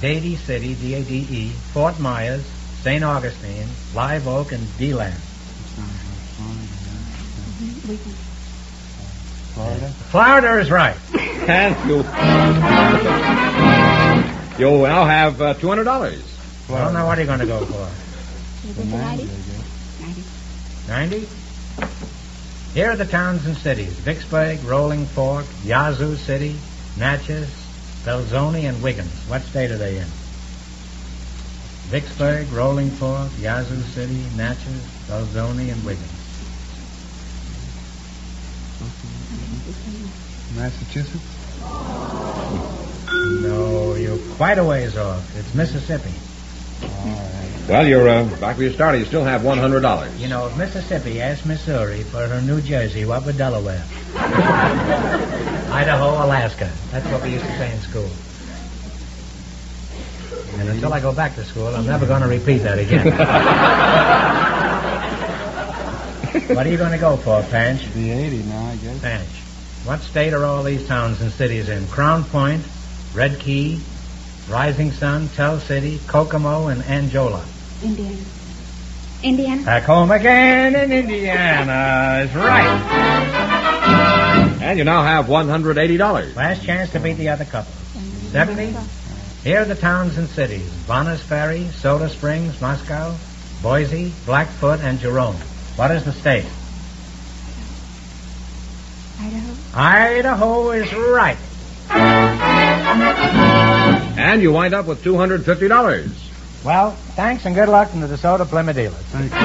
Dade City, D-A-D-E, Fort Myers, St. Augustine, Live Oak, and D-Land. Florida? Florida is right. Thank you. You now have $200. Well, now what are you going to go for? 90? 90? Here are the towns and cities: Vicksburg, Rolling Fork, Yazoo City, Natchez, Belzoni, and Wiggins. What state are they in? Vicksburg, Rolling Fork, Yazoo City, Natchez, Belzoni, and Wiggins. Massachusetts? No, you're quite a ways off. It's Mississippi. Well, you're back where you started. You still have $100. You know, if Mississippi asked Missouri for her New Jersey, what would Delaware? Idaho, Alaska. That's what we used to say in school. And until I go back to school, I'm never going to repeat that again. What are you going to go for, Panch? The 80 now, I guess. Panch, what state are all these towns and cities in? Crown Point, Red Key, Rising Sun, Tell City, Kokomo, and Angola. Indiana. Indiana? Back home again in Indiana is right. And you now have $180. Last chance to beat the other couple. 70? Here are the towns and cities. Bonners Ferry, Soda Springs, Moscow, Boise, Blackfoot, and Jerome. What is the state? Idaho. Idaho is right. And you wind up with $250. Well, thanks and good luck from the DeSoto Plymouth dealers. Thank you.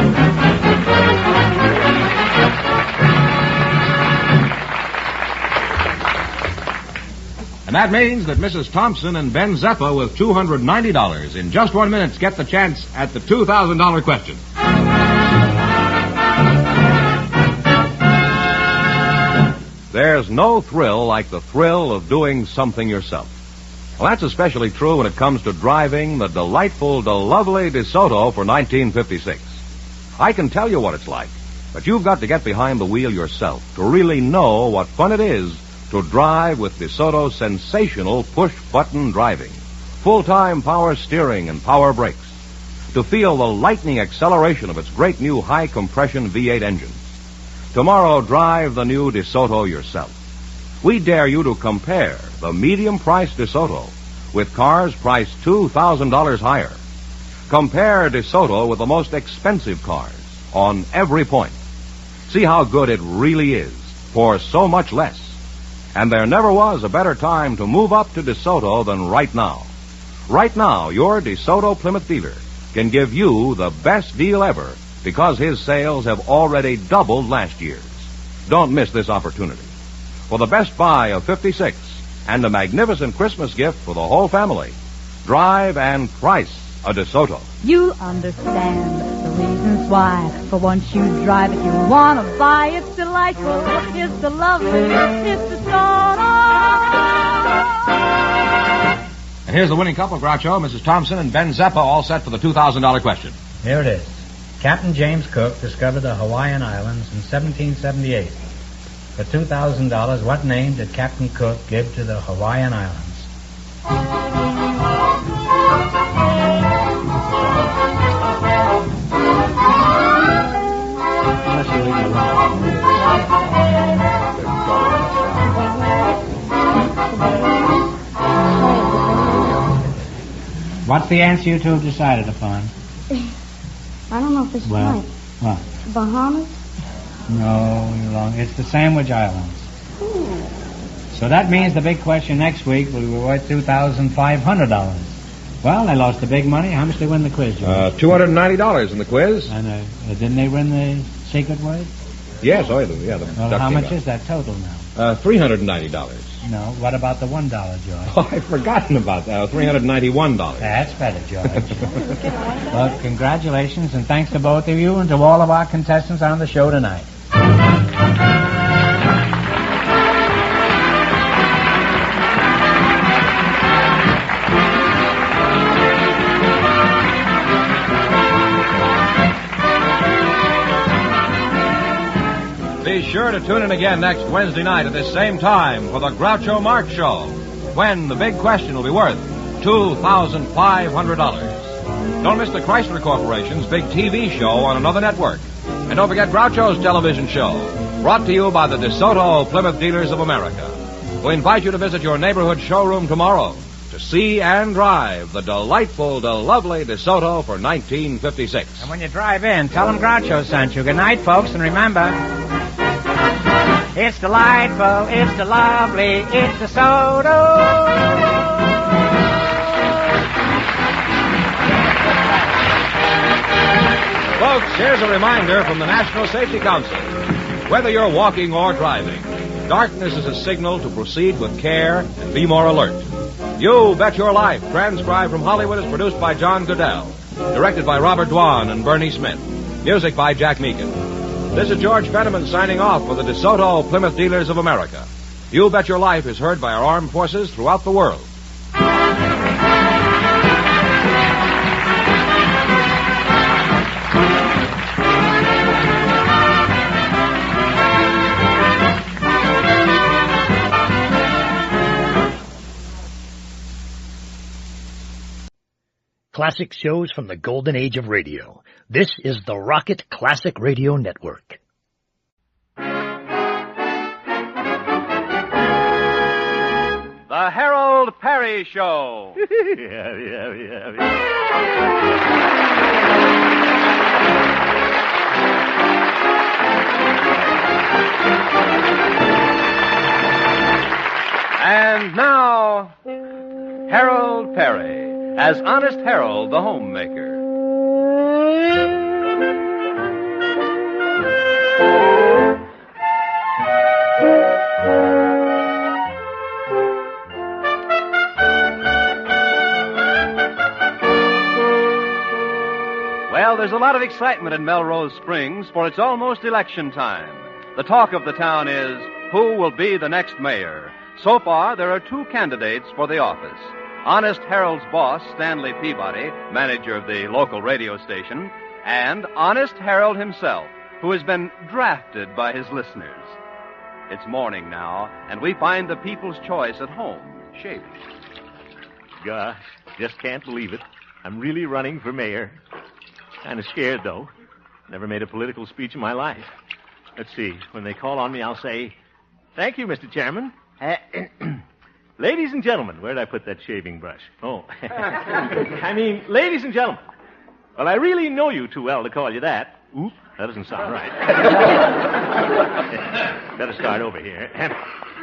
And that means that Mrs. Thompson and Ben Zeppa with $290 in just 1 minute get the chance at the $2,000 question. There's no thrill like the thrill of doing something yourself. Well, that's especially true when it comes to driving the delightful, lovely DeSoto for 1956. I can tell you what it's like, but you've got to get behind the wheel yourself to really know what fun it is to drive with DeSoto's sensational push-button driving, full-time power steering and power brakes, to feel the lightning acceleration of its great new high-compression V8 engines. Tomorrow, drive the new DeSoto yourself. We dare you to compare the medium-priced DeSoto with cars priced $2,000 higher. Compare DeSoto with the most expensive cars on every point. See how good it really is for so much less. And there never was a better time to move up to DeSoto than right now. Right now, your DeSoto Plymouth dealer can give you the best deal ever because his sales have already doubled last year's. Don't miss this opportunity. For the best buy of 56 and a magnificent Christmas gift for the whole family, drive and price a DeSoto. You'll understand the reasons why. For once you drive it, you want to buy. It's delightful, it's the lovely, it's the DeSoto. And here's the winning couple, Groucho, Mrs. Thompson and Ben Zeppa, all set for the $2,000 question. Here it is. Captain James Cook discovered the Hawaiian Islands in 1778. For $2,000, what name did Captain Cook give to the Hawaiian Islands? What's the answer you two have decided upon? I don't know if it's Well, right. what? Bahamas? No, you're wrong. It's the Sandwich Islands. So that means the big question next week will be worth $2,500. Well, they lost the big money. How much did they win the quiz, George? $290 in the quiz. And didn't they win the secret word? Yes, yeah. Well, how much is that total now? $390. No, what about the $1, George? Oh, I've forgotten about that. $391. That's better, George. Well, congratulations, and thanks to both of you and to all of our contestants on the show tonight. Be sure to tune in again next Wednesday night at this same time for the Groucho Marx Show, when the big question will be worth $2,500. Don't miss the Chrysler Corporation's big TV show on another network. And don't forget Groucho's television show, brought to you by the DeSoto Plymouth Dealers of America. We invite you to visit your neighborhood showroom tomorrow to see and drive the delightful, lovely DeSoto for 1956. And when you drive in, tell them Groucho sent you. Good night, folks, and remember, it's delightful, it's the lovely, it's DeSoto. Folks, here's a reminder from the National Safety Council. Whether you're walking or driving, Darkness is a signal to proceed with care and be more alert. You Bet Your Life, transcribed from Hollywood, is produced by John Goodell. Directed by Robert Dwan and Bernie Smith. Music by Jack Meakin. This is George Fenneman signing off for the DeSoto Plymouth Dealers of America. You Bet Your Life is heard by our armed forces throughout the world. Classic shows from the golden age of radio. This is the Rocket Classic Radio Network. The Harold Perry Show. And now, Harold Perry as Honest Harold the Homemaker. Well, there's a lot of excitement in Melrose Springs, for it's almost election time. The talk of the town is, who will be the next mayor? So far, there are two candidates for the office. Honest Harold's boss, Stanley Peabody, manager of the local radio station, and Honest Harold himself, who has been drafted by his listeners. It's morning now, and we find the people's choice at home, shaving. Gosh, just can't believe it. I'm really running for mayor. Kind of scared, though. Never made a political speech in my life. Let's see. When they call on me, I'll say, "Thank you, Mr. Chairman. Ladies and gentlemen," where did I put that shaving brush? Oh. I mean, ladies and gentlemen. Well, I really know you too well to call you that. Oop, that doesn't sound right. Better start over here.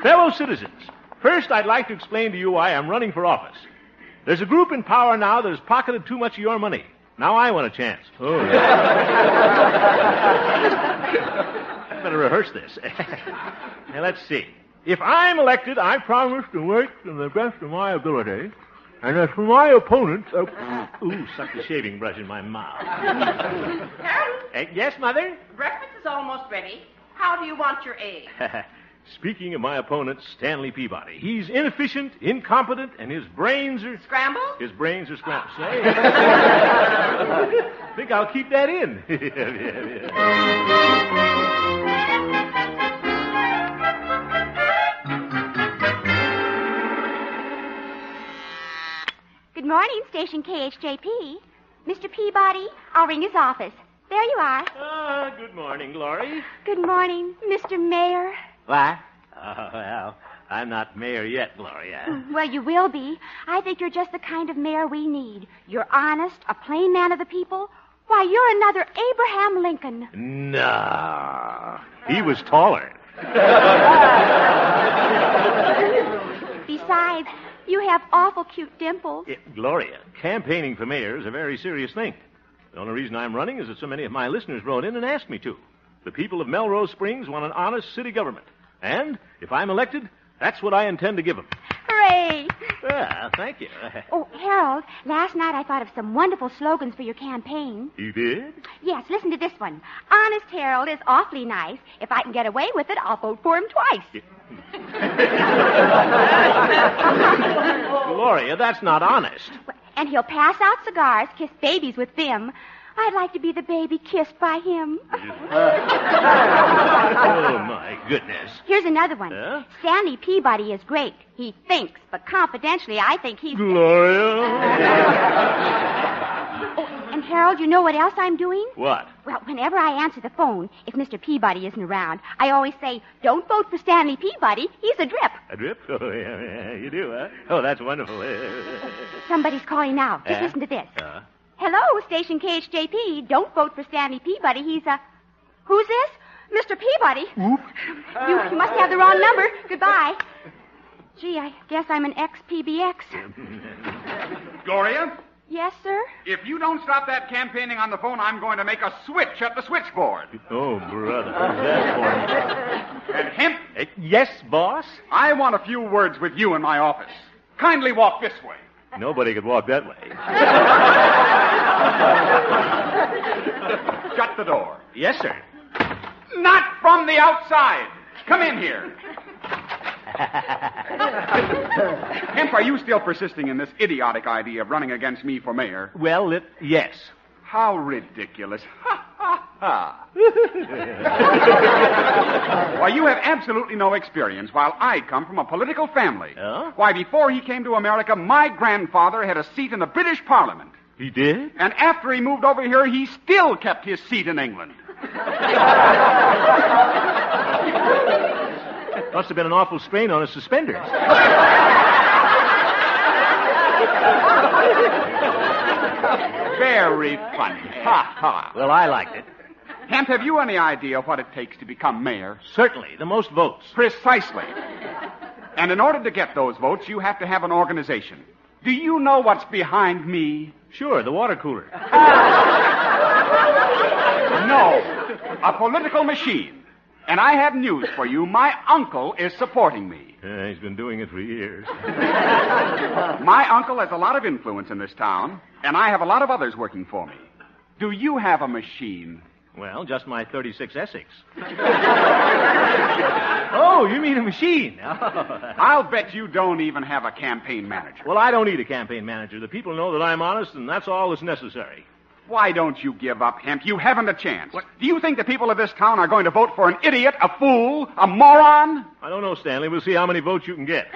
Fellow citizens, first I'd like to explain to you why I'm running for office. There's a group in power now that has pocketed too much of your money. Now I want a chance. Oh, I better rehearse this. Now, let's see. If I'm elected, I promise to work to the best of my ability. And as for my opponents... suck the shaving brush in my mouth. Harold? Yes, Mother? Breakfast is almost ready. How do you want your eggs? Speaking of my opponent, Stanley Peabody. He's inefficient, incompetent, and his brains are... Scrambled? His brains are scrambled. I think I'll keep that in. Good morning, Station KHJP. Mr. Peabody, I'll ring his office. There you are. Good morning, Glory. Good morning, Mr. Mayor. What? Oh, well, I'm not mayor yet, Gloria. Well, you will be. I think you're just the kind of mayor we need. You're honest, a plain man of the people. Why, you're another Abraham Lincoln. No. He was taller. Besides, you have awful cute dimples. Gloria, campaigning for mayor is a very serious thing. The only reason I'm running is that so many of my listeners wrote in and asked me to. The people of Melrose Springs want an honest city government. And if I'm elected, that's what I intend to give them. Hooray! Thank you. Oh, Harold, last night I thought of some wonderful slogans for your campaign. You did? Yes, listen to this one. Honest Harold is awfully nice. If I can get away with it, I'll vote for him twice. Gloria, that's not honest. And he'll pass out cigars, kiss babies with them. I'd like to be the baby kissed by him. Oh, my goodness. Here's another one. Stanley Peabody is great. He thinks, but confidentially, I think he's... Gloria. Oh, and Harold, you know what else I'm doing? What? Well, whenever I answer the phone, if Mr. Peabody isn't around, I always say, don't vote for Stanley Peabody. He's a drip. A drip? Oh, yeah, you do, huh? Oh, that's wonderful. Somebody's calling now. Just listen to this. Hello, Station KHJP. Don't vote for Stanley Peabody. He's a... Who's this? Mr. Peabody. You must have the wrong number. Goodbye. Gee, I guess I'm an ex-PBX. Gloria, Yes, sir? If you don't stop that campaigning on the phone, I'm going to make a switch at the switchboard. Oh, brother. That's for And Hemp? Yes, boss? I want a few words with you in my office. Kindly walk this way. Nobody could walk that way. Shut the door. Yes, sir. Not from the outside. Come in here. Hemp, are you still persisting in this idiotic idea of running against me for mayor? Well, yes. How ridiculous. Ha, ha, ha. Why, you have absolutely no experience, while I come from a political family. Oh? Why, before he came to America, my grandfather had a seat in the British Parliament. He did? And after he moved over here, he still kept his seat in England. Must have been an awful strain on his suspenders. Very funny. Ha, ha. Well, I liked it. Hemp, have you any idea what it takes to become mayor? Certainly. The most votes. Precisely. And in order to get those votes, you have to have an organization. Do you know what's behind me? Sure, the water cooler. No, a political machine. And I have news for you. My uncle is supporting me. Yeah, he's been doing it for years. My uncle has a lot of influence in this town, and I have a lot of others working for me. Do you have a machine? Well, just my 36 Essex. Oh, you mean a machine? I'll bet you don't even have a campaign manager. Well, I don't need a campaign manager. The people know that I'm honest, and that's all that's necessary. Why don't you give up, Hemp? You haven't a chance. What? Do you think the people of this town are going to vote for an idiot, a fool, a moron? I don't know, Stanley. We'll see how many votes you can get.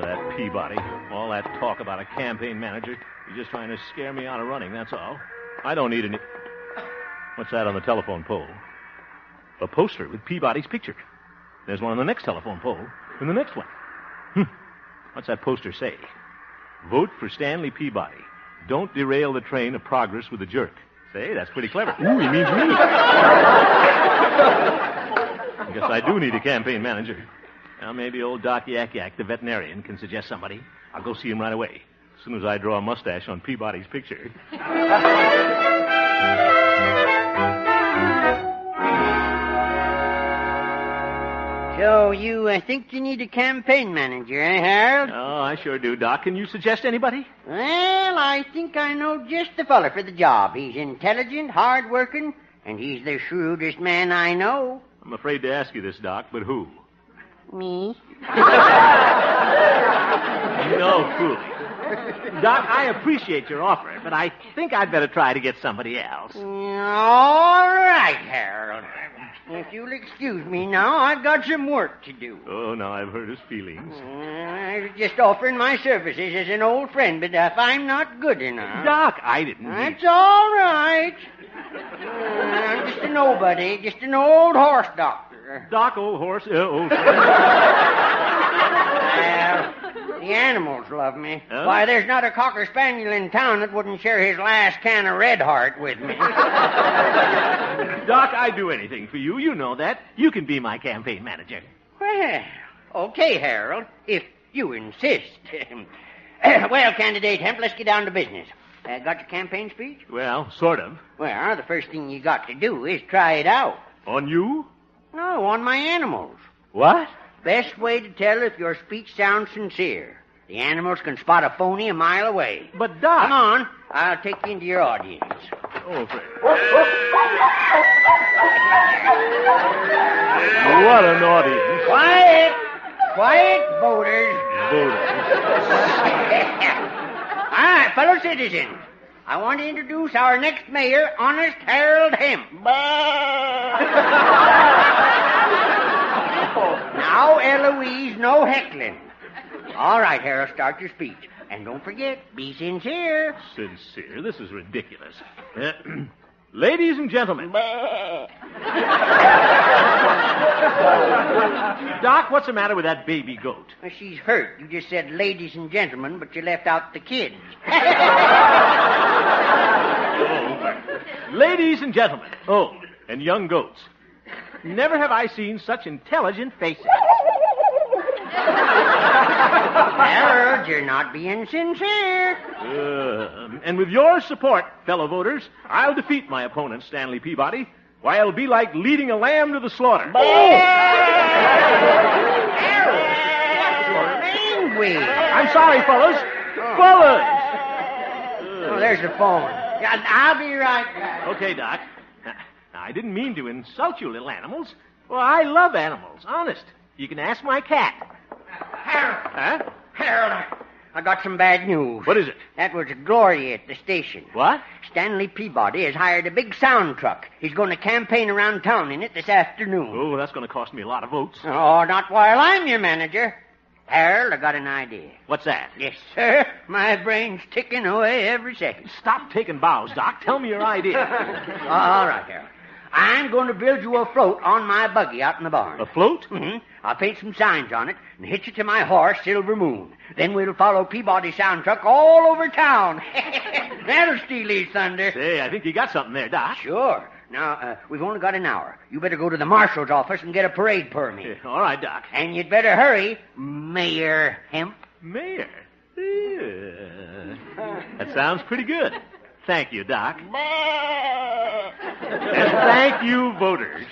That Peabody. All that talk about a campaign manager. You're just trying to scare me out of running, that's all. I don't need any... What's that on the telephone pole? A poster with Peabody's picture. There's one on the next telephone pole, and the next one. What's that poster say? Vote for Stanley Peabody. Don't derail the train of progress with a jerk. Say, that's pretty clever. Ooh, he means me. I guess I do need a campaign manager. Now, maybe old Doc Yak Yak, the veterinarian, can suggest somebody. I'll go see him right away, as soon as I draw a mustache on Peabody's picture. So you think you need a campaign manager, eh, Harold? Oh, I sure do, Doc. Can you suggest anybody? Well, I think I know just the fella for the job. He's intelligent, hard-working, and he's the shrewdest man I know. I'm afraid to ask you this, Doc, but who? Me. No fooling. Doc, I appreciate your offer, but I think I'd better try to get somebody else. All right, Harold. If you'll excuse me now, I've got some work to do. Oh, now I've hurt his feelings. I was just offering my services as an old friend, but if I'm not good enough... Doc, I didn't... That's all right. I'm just a nobody, just an old horse doctor. Doc, old horse, old... Well, the animals love me. Huh? Why, there's not a cocker spaniel in town that wouldn't share his last can of Red Heart with me. Doc, I'd do anything for you. You know that. You can be my campaign manager. Well, okay, Harold, if you insist. Well, candidate Hemp, let's get down to business. Got your campaign speech? Well, sort of. Well, the first thing you got to do is try it out. On you? No, on my animals. What? Best way to tell if your speech sounds sincere. The animals can spot a phony a mile away. But, Doc... Come on. I'll take you into your audience. Oh, Fred. What an audience. Quiet. Quiet, voters. Voters. All right, fellow citizens. I want to introduce our next mayor, Honest Harold Hemp. Now, Eloise, no heckling. All right, Harold, start your speech. And don't forget, be sincere. Sincere? This is ridiculous. Ladies and gentlemen. Doc, what's the matter with that baby goat? Well, she's hurt. You just said ladies and gentlemen, but you left out the kids. Ladies and gentlemen. Oh, and young goats. Never have I seen such intelligent faces. Harold, you're not being sincere. And with your support, fellow voters, I'll defeat my opponent, Stanley Peabody. Why, it'll be like leading a lamb to the slaughter. Angry. I'm sorry, fellas. Fellas! Oh, there's the phone. Yeah, I'll be right back. Okay, Doc. Now, I didn't mean to insult you, little animals. Well, I love animals, honest. You can ask my cat. Harold. Huh? Harold, I got some bad news. What is it? That was Gloria at the station. What? Stanley Peabody has hired a big sound truck. He's going to campaign around town in it this afternoon. Oh, that's going to cost me a lot of votes. Oh, not while I'm your manager. Harold, I got an idea. What's that? Yes, sir. My brain's ticking away every second. Stop taking bows, Doc. Tell me your idea. All right, Harold. I'm going to build you a float on my buggy out in the barn. A float? Mm-hmm. I'll paint some signs on it and hitch it to my horse, Silver Moon. Then we'll follow Peabody's sound truck all over town. That'll steal his thunder. Say, I think you got something there, Doc. Sure. Now, we've only got an hour. You better go to the marshal's office and get a parade permit. All right, Doc. And you'd better hurry, Mayor Hemp. Mayor? That sounds pretty good. Thank you, Doc. And thank you, voters.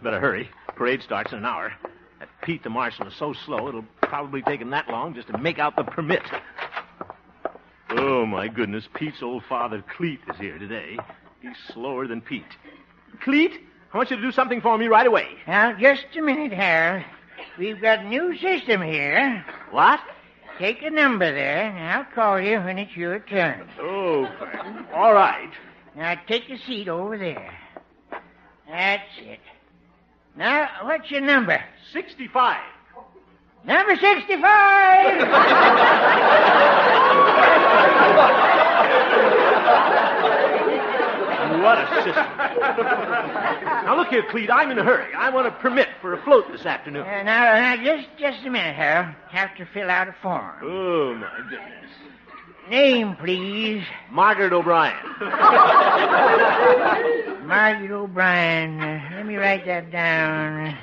Better hurry. Parade starts in an hour. That Pete the Marshal is so slow, it'll probably take him that long just to make out the permit. Oh, my goodness. Pete's old father, Cleet, is here today. He's slower than Pete. Cleet, I want you to do something for me right away. Now, just a minute, Harold. We've got a new system here. What? Take a number there, and I'll call you when it's your turn. Oh, all right. Now, take a seat over there. That's it. Now, what's your number? 65. Number 65! What a system. Now, look here, Cleet, I'm in a hurry. I want a permit for a float this afternoon. Now, just a minute, Harold. Have to fill out a form. Oh, my goodness. Name, please. Margaret O'Brien. Margaret O'Brien. Let me write that down.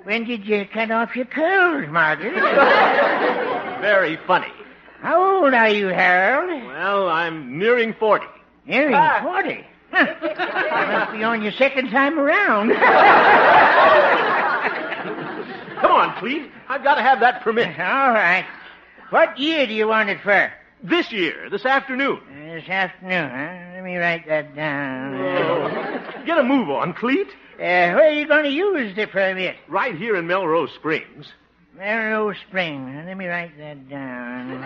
When did you cut off your curls, Margaret? Very funny. How old are you, Harold? Well, I'm nearing 40. Nearing 40? Huh. You must be on your second time around. Come on, Cleet. I've got to have that permit. All right. What year do you want it for? This year, this afternoon. This afternoon, huh? Let me write that down. Get a move on, Cleet. Where are you going to use the permit? Right here in Melrose Springs. Melrose Springs. Let me write that down.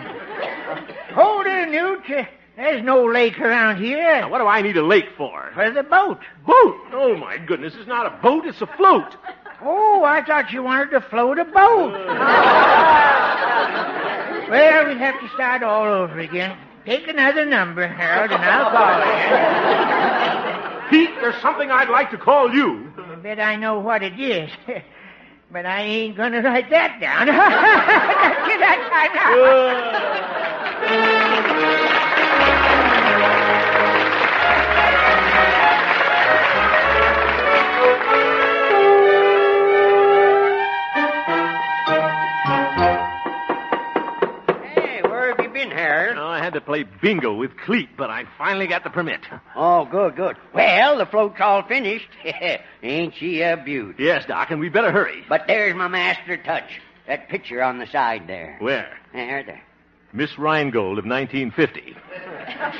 Hold it, Newt. There's no lake around here. Now, what do I need a lake for? For the boat. Boat? Oh, my goodness. It's not a boat. It's a float. Oh, I thought you wanted to float a boat. Well, we'll have to start all over again. Take another number, Harold, and I'll call you. Pete, there's something I'd like to call you. I bet I know what it is. But I ain't going to write that down. Get that time Harold. Oh, I had to play bingo with Cleet, but I finally got the permit. Oh, good. Well, the float's all finished. Ain't she a beaut? Yes, Doc, and we better hurry. But there's my master touch. That picture on the side there. Where? There. Miss Rheingold of 1950.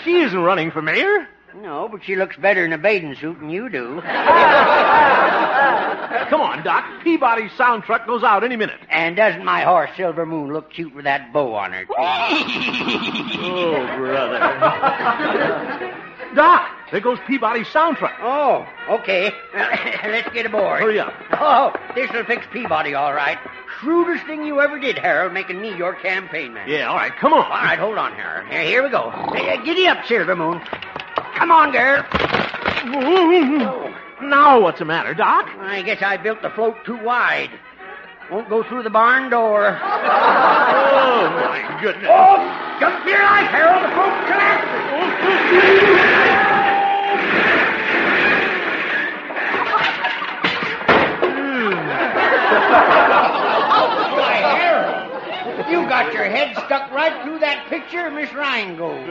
She isn't running for mayor. No, but she looks better in a bathing suit than you do. Come on, Doc. Peabody's sound truck goes out any minute. And doesn't my horse, Silver Moon, look cute with that bow on her tail? Oh, brother. Doc, there goes Peabody's sound truck. Oh, okay. Let's get aboard. Hurry up. Oh, this'll fix Peabody all right. Shrewdest thing you ever did, Harold, making me your campaign man. Yeah, all right, come on. All right, hold on, Harold. Here we go. Giddy up, Silver Moon. Come on, girl. Now what's the matter, Doc? I guess I built the float too wide. Won't go through the barn door. Oh, my goodness. Oh, jump for your life, Harold. The float's collapsing. Why, Harold, you got your head stuck right through that picture of Miss Rheingold.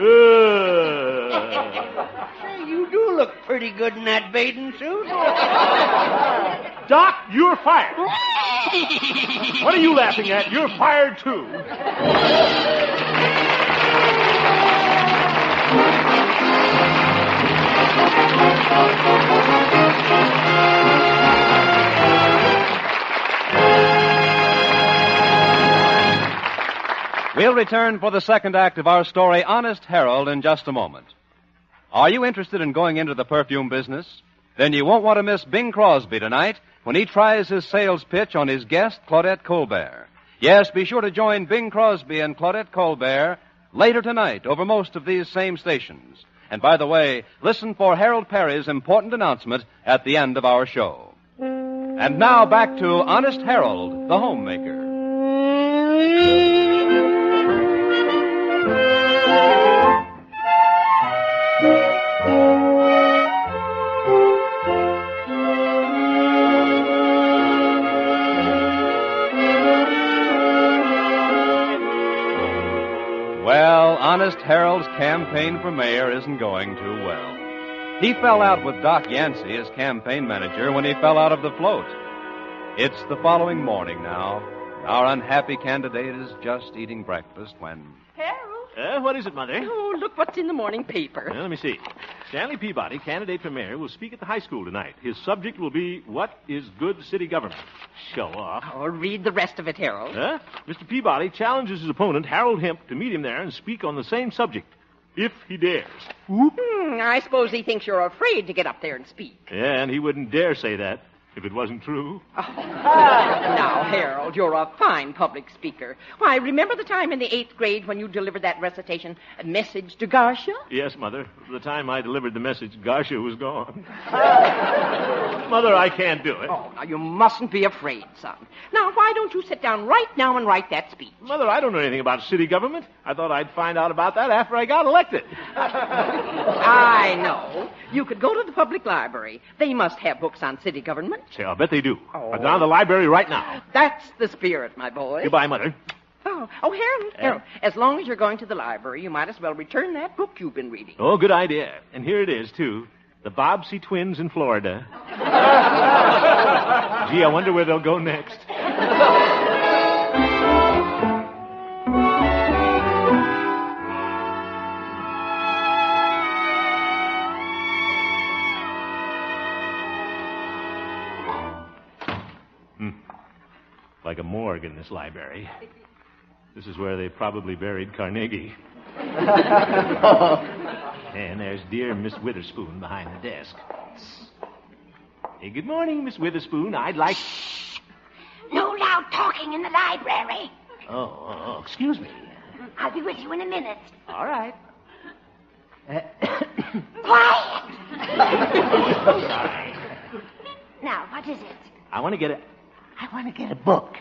Say, you do look pretty good in that bathing suit. Doc, you're fired. What are you laughing at? You're fired, too. We'll return for the second act of our story, Honest Harold, in just a moment. Are you interested in going into the perfume business? Then you won't want to miss Bing Crosby tonight when he tries his sales pitch on his guest, Claudette Colbert. Yes, be sure to join Bing Crosby and Claudette Colbert later tonight over most of these same stations. And by the way, listen for Harold Perry's important announcement at the end of our show. And now back to Honest Harold, the homemaker. Well, Honest Harold's campaign for mayor isn't going too well. He fell out with Doc Yancey, his campaign manager, when he fell out of the float. It's the following morning now. Our unhappy candidate is just eating breakfast when... Harold? What is it, Mother? Oh, look what's in the morning paper. Let me see. Stanley Peabody, candidate for mayor, will speak at the high school tonight. His subject will be, what is good city government? Show off. Oh, read the rest of it, Harold. Mr. Peabody challenges his opponent, Harold Hemp, to meet him there and speak on the same subject, if he dares. I suppose he thinks you're afraid to get up there and speak. Yeah, and he wouldn't dare say that if it wasn't true. Now, Harold, you're a fine public speaker. Why, remember the time in the 8th grade when you delivered that recitation, A Message to Garcia? Yes, Mother. The time I delivered the message, Garcia was gone. Mother, I can't do it. Oh, now, you mustn't be afraid, son. Now, why don't you sit down right now and write that speech? Mother, I don't know anything about city government. I thought I'd find out about that after I got elected. I know. You could go to the public library. They must have books on city government. Say, I'll bet they do. I'm down to the library right now. That's the spirit, my boy. Goodbye, Mother. Harold, as long as you're going to the library, you might as well return that book you've been reading. Oh, good idea. And here it is, too. The Bobbsey Twins in Florida. Gee, I wonder where they'll go next. Like a morgue in this library. This is where they probably buried Carnegie. And there's dear Miss Witherspoon behind the desk. Hey, good morning, Miss Witherspoon. I'd like... No loud talking in the library. Oh, excuse me. I'll be with you in a minute. All right. Quiet! Now, what is it? I want to get a book.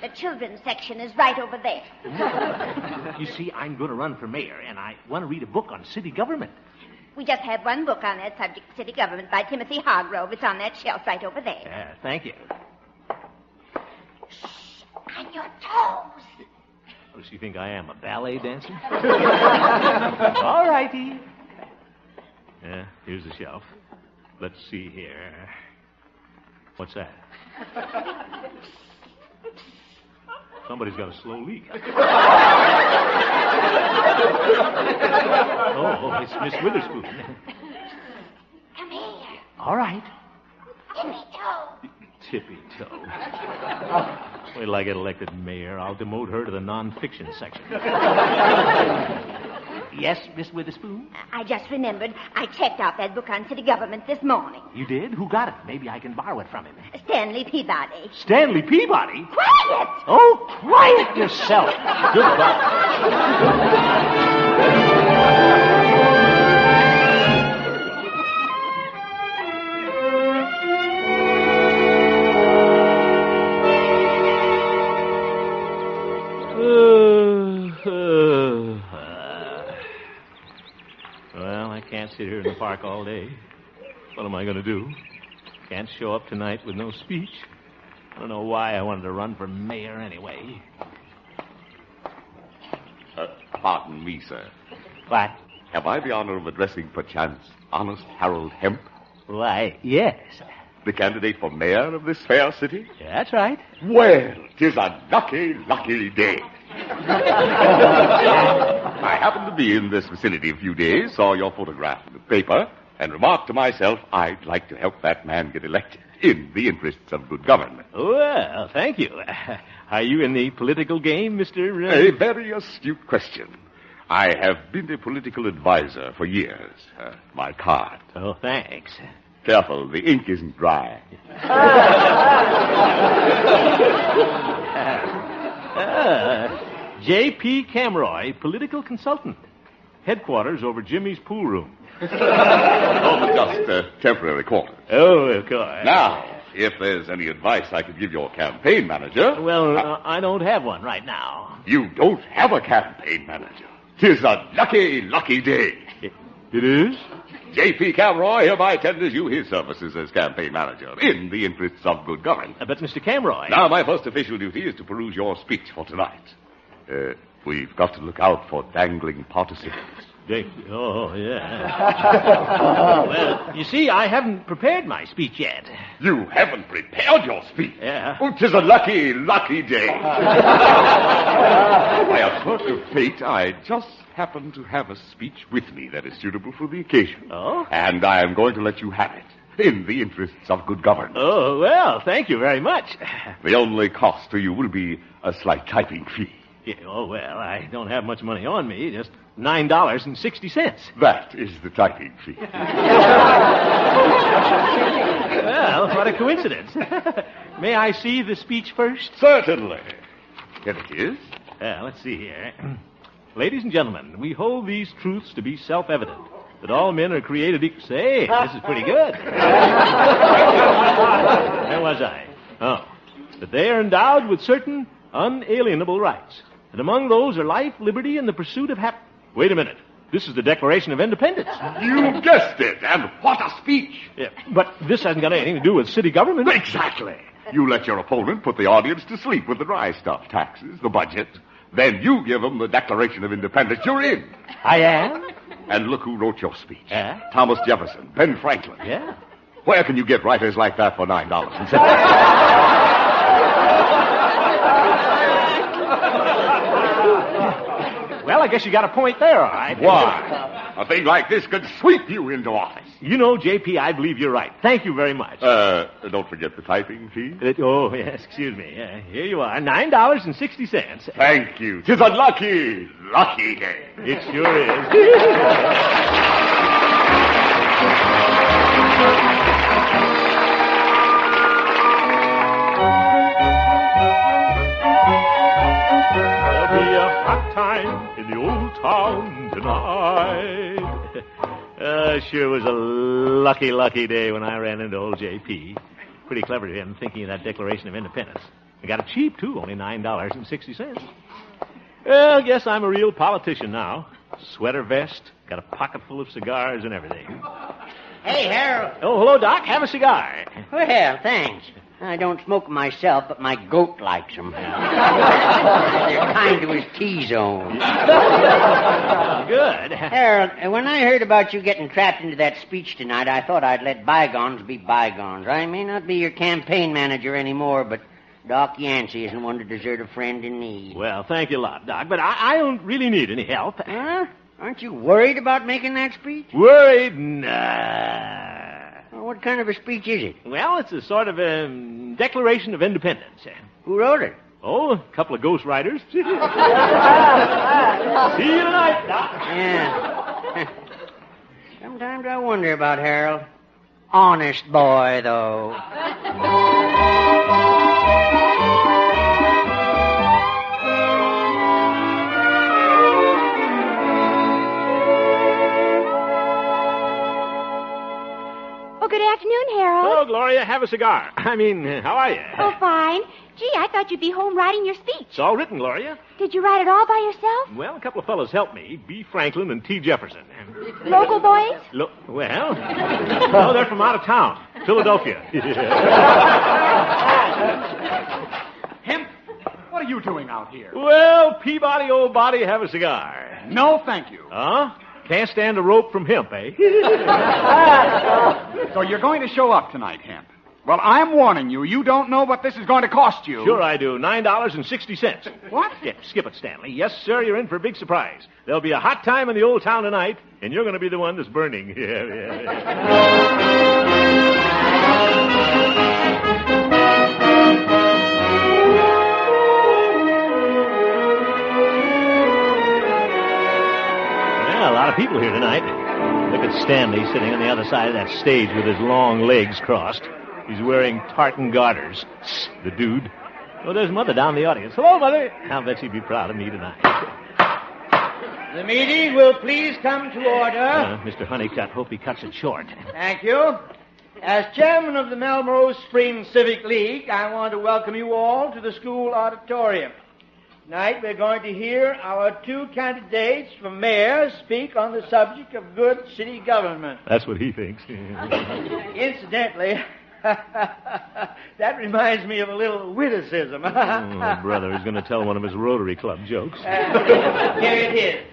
The children's section is right over there. You see, I'm going to run for mayor, and I want to read a book on city government. We just have one book on that subject, City Government, by Timothy Hargrove. It's on that shelf right over there. Yeah, thank you. On your toes. What does she think I am, a ballet dancer? All righty. Yeah, here's the shelf. Let's see here. What's that? Somebody's got a slow leak. Oh, it's Miss Witherspoon. Come here. All right. Tippy-toe. Tippy-toe. Wait till I get elected mayor. I'll demote her to the non-fiction section. Yes, Miss Witherspoon? I just remembered I checked out that book on city government this morning. You did? Who got it? Maybe I can borrow it from him. Stanley Peabody. Stanley Peabody? Quiet! Oh, quiet yourself. Goodbye. Well, I can't sit here in the park all day. What am I going to do? Can't show up tonight with no speech. I don't know why I wanted to run for mayor anyway. Pardon me, sir. What? Have I the honor of addressing, perchance, honest Harold Hemp? Why, yes. The candidate for mayor of this fair city? That's right. Well, 'tis a lucky, lucky day. I happened to be in this vicinity a few days, saw your photograph in the paper, and remarked to myself, I'd like to help that man get elected in the interests of good government. Well, thank you. Are you in the political game, Mr. A very astute question. I have been a political advisor for years. My card. Oh, thanks. Careful, the ink isn't dry. J.P. Camroy, political consultant. Headquarters over Jimmy's pool room. Just temporary quarters. Oh, of course. Now, if there's any advice I could give your campaign manager... Well, I don't have one right now. You don't have a campaign manager. 'Tis a lucky, lucky day. It is? J.P. Camroy hereby tenders you his services as campaign manager in the interests of good government. But, Mr. Camroy... Now, my first official duty is to peruse your speech for tonight. We've got to look out for dangling participants. Oh, yeah. Well, you see, I haven't prepared my speech yet. You haven't prepared your speech? Yeah. Oh, 'tis a lucky, lucky day. By a quirk of fate, I just happen to have a speech with me that is suitable for the occasion. Oh? And I am going to let you have it in the interests of good government. Oh, well, thank you very much. The only cost to you will be a slight typing fee. Yeah, oh, well, I don't have much money on me, just $9.60. That is the typing fee. Well, what a coincidence. May I see the speech first? Certainly. Here it is. Let's see here. Ladies and gentlemen, we hold these truths to be self-evident, that all men are created equal. Say, this is pretty good. Where was I? Oh, that they are endowed with certain unalienable rights. And among those are life, liberty, and the pursuit of happiness. Wait a minute. This is the Declaration of Independence. You guessed it, and what a speech. Yeah, but this hasn't got anything to do with city government. Exactly. You let your opponent put the audience to sleep with the dry stuff, taxes, the budget. Then you give them the Declaration of Independence. You're in. I am? And look who wrote your speech. Thomas Jefferson, Ben Franklin. Yeah. Where can you get writers like that for $9.60? Well, I guess you got a point there, all right. Why? A thing like this could sweep you into office. You know, J.P., I believe you're right. Thank you very much. Don't forget the typing fee. Oh, yes, excuse me. Here you are, $9.60. Thank you. 'Tis a lucky, lucky day. It sure is. Time in the old town tonight. Sure was a lucky, lucky day when I ran into old J.P. Pretty clever of him thinking of that Declaration of Independence. I got it cheap, too, only $9.60. Well, guess I'm a real politician now. Sweater vest, got a pocket full of cigars and everything. Hey, Harold. Oh, hello, Doc. Have a cigar. Well, thanks. I don't smoke myself, but my goat likes them. They're kind to his T-zone. Good. Harold, when I heard about you getting trapped into that speech tonight, I thought I'd let bygones be bygones. I may not be your campaign manager anymore, but Doc Yancey isn't one to desert a friend in need. Well, thank you a lot, Doc, but I don't really need any help. Huh? Aren't you worried about making that speech? Worried? Nah. Well, what kind of a speech is it? Well, it's a sort of a Declaration of Independence. Who wrote it? Oh, a couple of ghostwriters. See you tonight, Doc. Yeah. Sometimes I wonder about Harold. Honest boy, though. Oh, good afternoon, Harold. Hello, Gloria. Have a cigar. I mean, how are you? Oh, fine. Gee, I thought you'd be home writing your speech. It's all written, Gloria. Did you write it all by yourself? Well, a couple of fellows helped me. B. Franklin and T. Jefferson. Local boys? Well, no, they're from out of town. Philadelphia. Hemp, what are you doing out here? Well, Peabody, old body, have a cigar. No, thank you. Huh? Can't stand a rope from Hemp, eh? So you're going to show up tonight, Hemp. Well, I'm warning you, you don't know what this is going to cost you. Sure I do. $9.60. What? Yeah, skip it, Stanley. Yes, sir, you're in for a big surprise. There'll be a hot time in the old town tonight, and you're going to be the one that's burning. Well, a lot of people here tonight. Look at Stanley sitting on the other side of that stage with his long legs crossed. He's wearing tartan garters. The dude. Oh, there's Mother down in the audience. Hello, Mother. I'll bet she'd be proud of me tonight. The meeting will please come to order. Mr. Honeycutt, hope he cuts it short. Thank you. As chairman of the Melrose Spring Civic League, I want to welcome you all to the school auditorium. Tonight we're going to hear our two candidates for mayor speak on the subject of good city government. That's what he thinks. Incidentally, that reminds me of a little witticism. Oh, brother, he's going to tell one of his Rotary Club jokes. Here it is.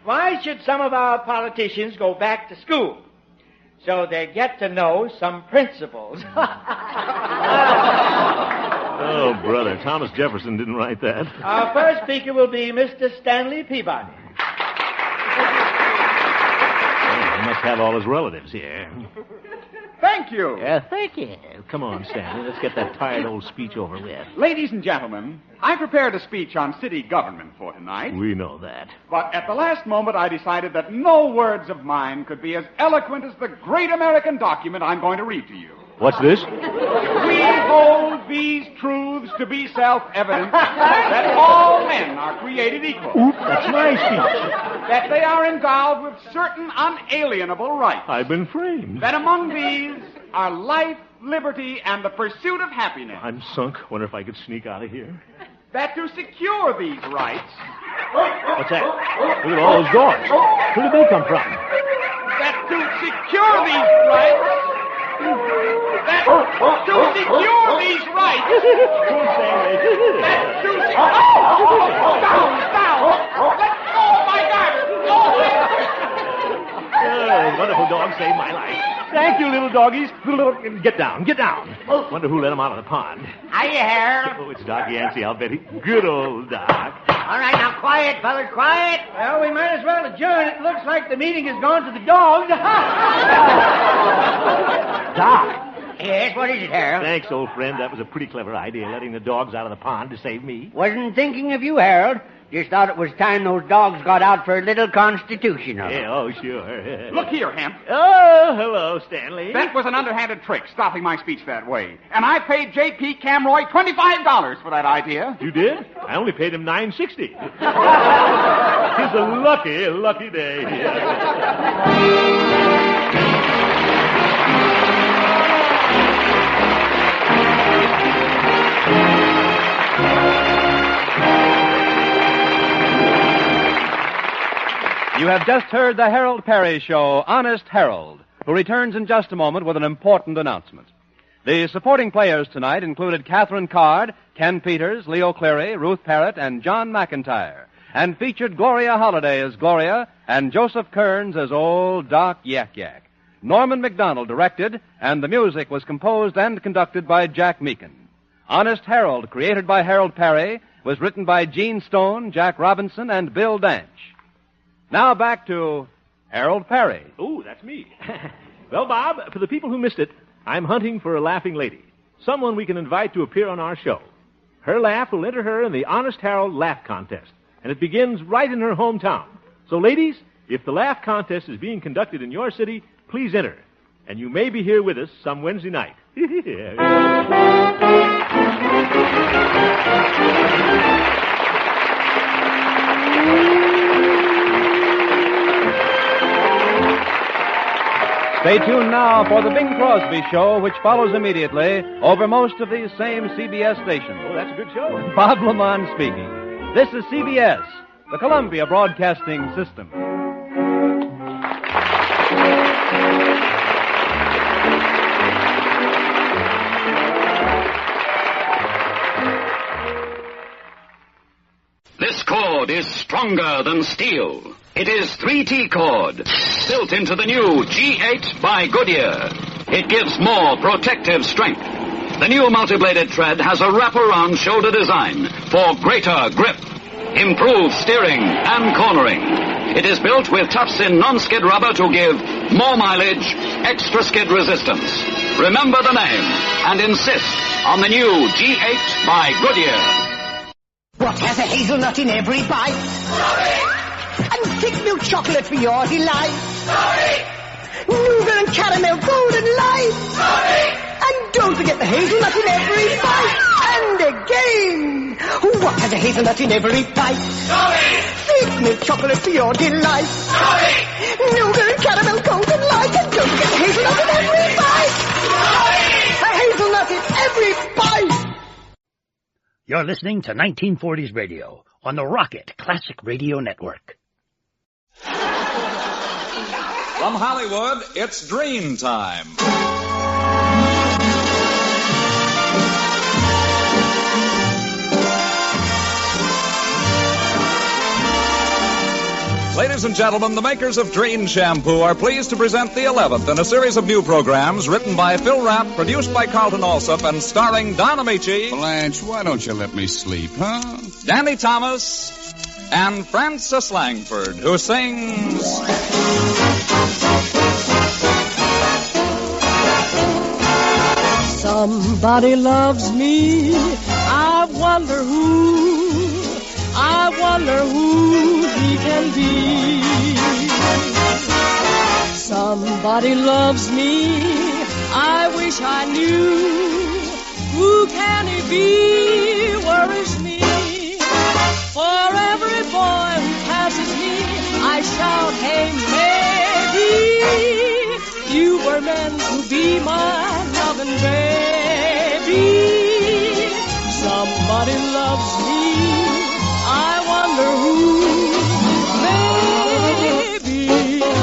Why should some of our politicians go back to school? So they get to know some principles. Oh, brother, Thomas Jefferson didn't write that. Our first speaker will be Mr. Stanley Peabody. He must have all his relatives here. Thank you. Thank you. Come on, Stanley. Let's get that tired old speech over with. Ladies and gentlemen, I prepared a speech on city government for tonight. We know that. But at the last moment, I decided that no words of mine could be as eloquent as the great American document I'm going to read to you. What's this? We hold these truths to be self-evident that all men are created equal. Oop, that's my speech. That they are endowed with certain unalienable rights. I've been framed. That among these are life, liberty, and the pursuit of happiness. I'm sunk. Wonder if I could sneak out of here. That to secure these rights... What's that? Look at all those doors. Where did they come from? That to secure these rights... That to secure these rights... That to secure... Down! Let go of my garter! Wonderful dog saved my life. Thank you, little doggies. Get down. Wonder who let him out of the pond. Hiya, Harold. Oh, it's Doc Yancey, I'll bet he. Good old Doc. All right, now, quiet, fellas, quiet. Well, we might as well adjourn. It looks like the meeting has gone to the dogs. Doc. Yes, what is it, Harold? Thanks, old friend. That was a pretty clever idea, letting the dogs out of the pond to save me. Wasn't thinking of you, Harold. Just thought it was time those dogs got out for a little constitutional. Yeah, oh, sure. Look here, Hemp. Oh, hello, Stanley. That was an underhanded trick, stopping my speech that way. And I paid J.P. Camroy $25 for that idea. You did? I only paid him $9.60. It's a lucky day. You have just heard the Harold Perry Show, Honest Harold, who returns in just a moment with an important announcement. The supporting players tonight included Catherine Card, Ken Peters, Leo Cleary, Ruth Parrott, and John McIntyre, and featured Gloria Holliday as Gloria and Joseph Kearns as old Doc Yak Yak. Norman MacDonald directed, and the music was composed and conducted by Jack Meakin. Honest Harold, created by Harold Perry, was written by Gene Stone, Jack Robinson, and Bill Danch. Now back to Harold Perry. Oh, that's me. Well, Bob, for the people who missed it, I'm hunting for a laughing lady. Someone we can invite to appear on our show. Her laugh will enter her in the Honest Harold Laugh Contest, and it begins right in her hometown. So, ladies, if the Laugh Contest is being conducted in your city, please enter. And you may be here with us some Wednesday night. Stay tuned now for the Bing Crosby Show, which follows immediately over most of these same CBS stations. Oh, that's a good show. Bob Lamont speaking. This is CBS, the Columbia Broadcasting System. This cord is stronger than steel. It is 3T cord, built into the new G8 by Goodyear. It gives more protective strength. The new multi-bladed tread has a wraparound shoulder design for greater grip, improved steering and cornering. It is built with tough-in non-skid rubber to give more mileage, extra skid resistance. Remember the name and insist on the new G8 by Goodyear. What has a hazelnut in every bite? Sorry. And thick milk chocolate for your delight. Sorry. Nougat and caramel golden light. Sorry. And don't forget the hazelnut in every bite. And again. What has a hazelnut in every bite? Sorry. Thick milk chocolate for your delight. Sorry. Nougat and caramel golden light. And don't forget the hazelnut in every bite. Sorry. A hazelnut in every bite. You're listening to 1940s radio on the Rocket Classic Radio Network. From Hollywood, it's Dream Time. Ladies and gentlemen, the makers of Dream Shampoo are pleased to present the 11th in a series of new programs written by Phil Rapp, produced by Carlton Alsop, and starring Don Amici. Blanche, why don't you let me sleep, huh? Danny Thomas, and Frances Langford, who sings... Somebody loves me, I wonder who he can be. Somebody loves me, I wish I knew. Who can he be, worries me. For every boy who passes me, I shout, hey, maybe. You were meant to be my loving baby. Somebody loves me, I wonder who, maybe you.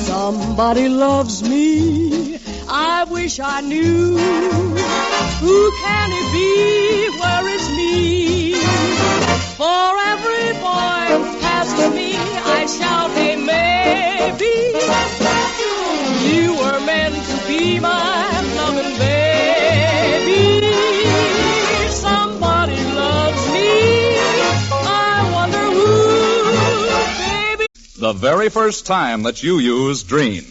Somebody loves me, I wish I knew. Who can it be, worries me? For every boy who passes me, I shout, hey, maybe. You were meant to be my loving baby. Somebody loves me, I wonder who, baby. The very first time that you use Dream.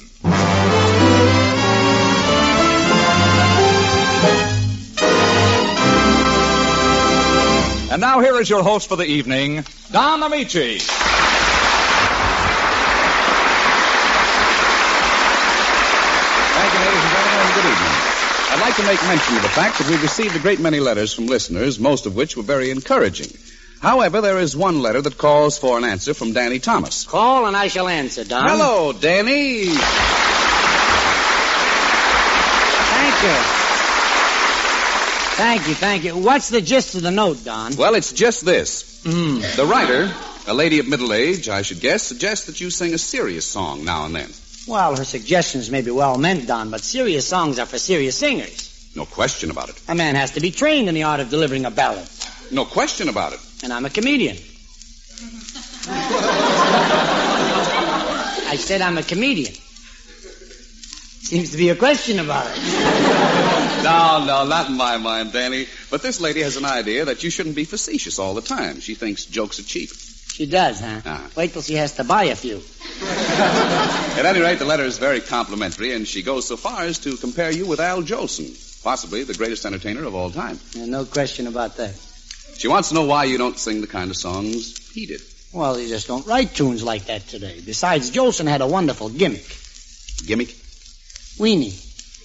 And now here is your host for the evening, Don Amici. Thank you, ladies and gentlemen. Good evening. I'd like to make mention of the fact that we've received a great many letters from listeners, most of which were very encouraging. However, there is one letter that calls for an answer from Danny Thomas. Call and I shall answer, Don. Hello, Danny. Thank you. What's the gist of the note, Don? Well, it's just this. The writer, a lady of middle age, I should guess, suggests that you sing a serious song now and then. Well, her suggestions may be well meant, Don, but serious songs are for serious singers. No question about it. A man has to be trained in the art of delivering a ballad. No question about it. And I'm a comedian. I said I'm a comedian. Seems to be a question about it. No, not in my mind, Danny. But this lady has an idea that you shouldn't be facetious all the time. She thinks jokes are cheap. She does, huh? Wait till she has to buy a few. At any rate, the letter is very complimentary, and she goes so far as to compare you with Al Jolson, possibly the greatest entertainer of all time. Yeah, no question about that. She wants to know why you don't sing the kind of songs he did. Well, you just don't write tunes like that today. Besides, Jolson had a wonderful gimmick. Gimmick? Weenie.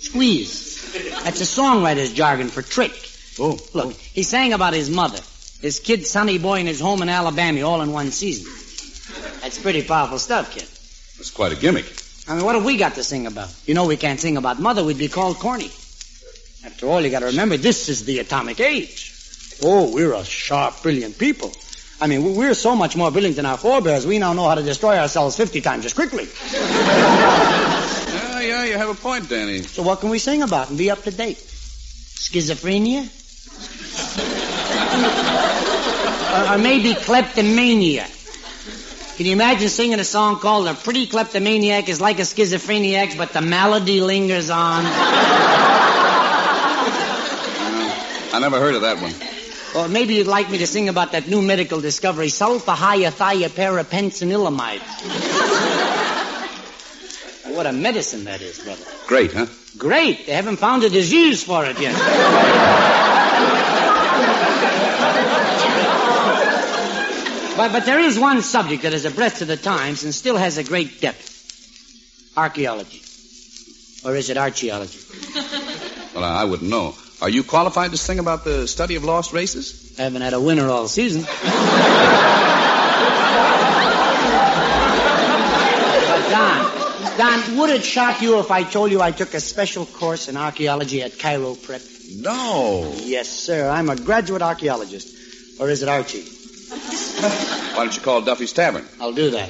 Squeeze. That's a songwriter's jargon for trick. Oh. Look, he sang about his mother, his kid Sonny Boy, and his home in Alabama all in one season. That's pretty powerful stuff, kid. That's quite a gimmick. I mean, what have we got to sing about? You know we can't sing about mother. We'd be called corny. After all, you got to remember, this is the atomic age. Oh, we're a sharp, brilliant people. I mean, we're so much more brilliant than our forebears, we now know how to destroy ourselves 50 times as quickly. Yeah, you have a point, Danny. So what can we sing about and be up to date? Schizophrenia? or maybe kleptomania? Can you imagine singing a song called A Pretty Kleptomaniac is Like a Schizophreniac, but the malady lingers on? I never heard of that one. Or maybe you'd like me to sing about that new medical discovery, sulfa-hydroxyaparapenicillamide. What a medicine that is, brother. Great, huh? Great. They haven't found a disease for it yet. But there is one subject that is abreast of the times and still has a great depth. Archaeology. Or is it archaeology? Well, I wouldn't know. Are you qualified to sing about the study of lost races? I haven't had a winner all season. But Don, would it shock you if I told you I took a special course in archaeology at Cairo Prep? No. Yes, sir. I'm a graduate archaeologist. Or is it Archie? Why don't you call Duffy's Tavern? I'll do that.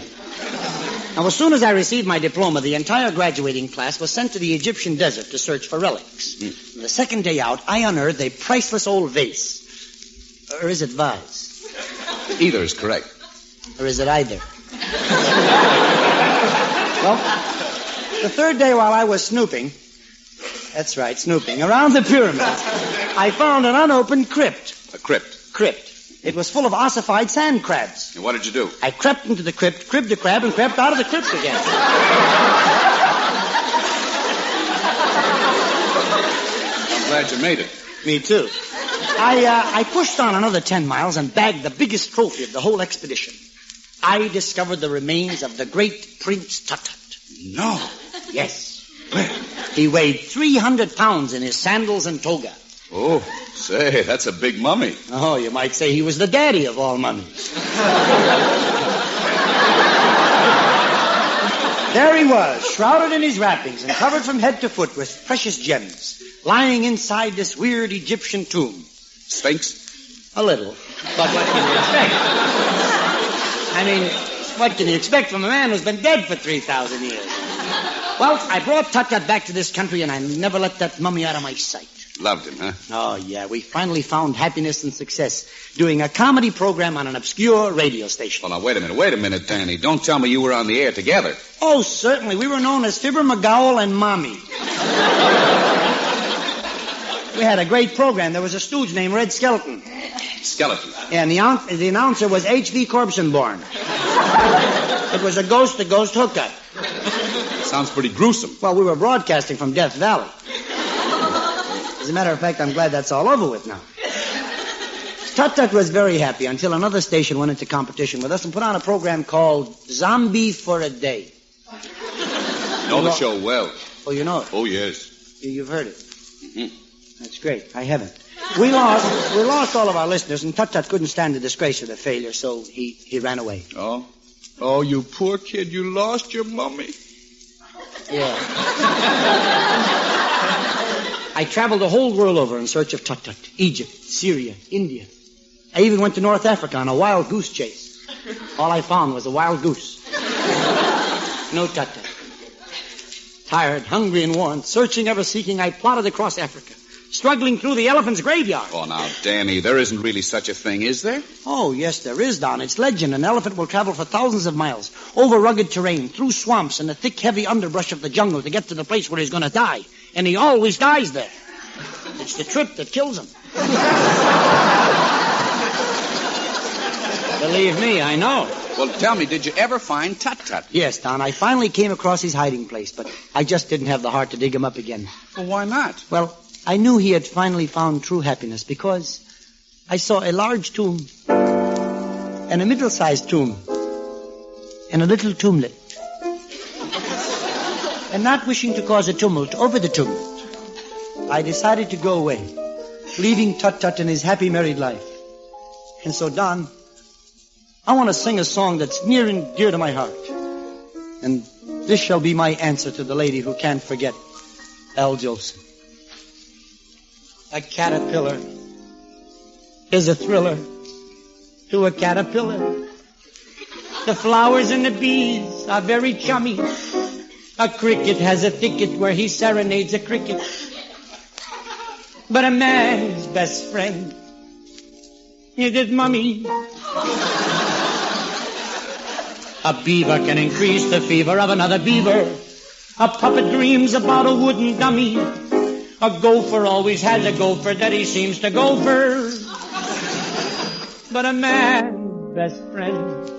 Now, as soon as I received my diploma, the entire graduating class was sent to the Egyptian desert to search for relics. The second day out, I unearthed a priceless old vase. Or is it vase? Either is correct. Or is it either? Well, the third day while I was snooping, that's right, snooping, around the pyramids, I found an unopened crypt. A crypt? Crypt. It was full of ossified sand crabs. And what did you do? I crept into the crypt, cribbed the crab, and crept out of the crypt again. I'm glad you made it. Me too. I pushed on another 10 miles and bagged the biggest trophy of the whole expedition. I discovered the remains of the great Prince Tut. No. Yes. He weighed 300 pounds in his sandals and toga. Oh, say, that's a big mummy. Oh, you might say he was the daddy of all mummies. There he was, shrouded in his wrappings and covered from head to foot with precious gems, lying inside this weird Egyptian tomb. Sphinx? A little. But what can you expect? I mean, what can you expect from a man who's been dead for 3,000 years? Well, I brought Tut-Tut back to this country, and I never let that mummy out of my sight. Loved him, huh? Oh, yeah. We finally found happiness and success doing a comedy program on an obscure radio station. Well, now, wait a minute, Danny. Don't tell me you were on the air together. Oh, certainly. We were known as Fibber, McGowell, and Mommy. We had a great program. There was a stooge named Red Skeleton. Skeleton? Yeah, and the announcer was H.V. Corbsenborn. It was a ghost-to-ghost hookup. Sounds pretty gruesome. Well, we were broadcasting from Death Valley. As a matter of fact, I'm glad that's all over with now. Tut-Tut was very happy until another station went into competition with us and put on a program called Zombie for a Day. Know the show well. Oh, you know it? Oh, yes. You've heard it? Mm-hmm. That's great. I haven't. We lost all of our listeners, and Tut-Tut couldn't stand the disgrace of the failure, so he ran away. Oh? Oh, you poor kid. You lost your mummy. Yeah. I traveled the whole world over in search of Tut-Tut. Egypt, Syria, India. I even went to North Africa on a wild goose chase. All I found was a wild goose. No Tut-Tut. Tired, hungry, and worn, searching, ever seeking, I plodded across Africa, struggling through the elephant's graveyard. Oh, now, Danny, there isn't really such a thing, is there? Oh, yes, there is, Don. It's legend. An elephant will travel for thousands of miles, over rugged terrain, through swamps and the thick, heavy underbrush of the jungle to get to the place where he's going to die. And he always dies there. It's the trip that kills him. Believe me, I know. Well, tell me, did you ever find Tut-Tut? Yes, Don. I finally came across his hiding place, but I just didn't have the heart to dig him up again. Well, why not? Well, I knew he had finally found true happiness because I saw a large tomb and a middle-sized tomb and a little tomblet. And not wishing to cause a tumult over the tumult, I decided to go away, leaving Tut-Tut in his happy married life. And so, Don, I want to sing a song that's near and dear to my heart. And this shall be my answer to the lady who can't forget Al Jolson. A caterpillar is a thriller to a caterpillar. The flowers and the bees are very chummy. A cricket has a thicket where he serenades a cricket. But a man's best friend is his mummy. A beaver can increase the fever of another beaver. A puppet dreams about a wooden dummy. A gopher always has a gopher that he seems to gopher. But a man's best friend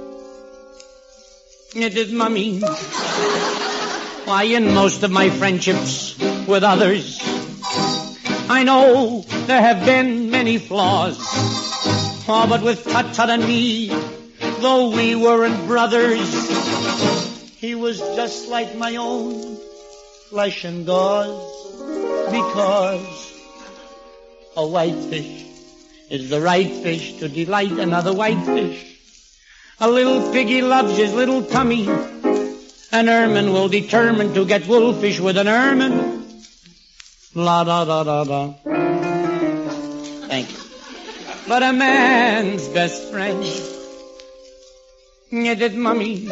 is his mummy. Why, in most of my friendships with others, I know there have been many flaws. Oh, but with Tut-Tut and me, though we weren't brothers, he was just like my own flesh and gauze. Because a whitefish is the right fish to delight another whitefish. A little piggy loves his little tummy. An ermine will determine to get wolfish with an ermine. La da da da da. Thank you. But a man's best friend is his mummy.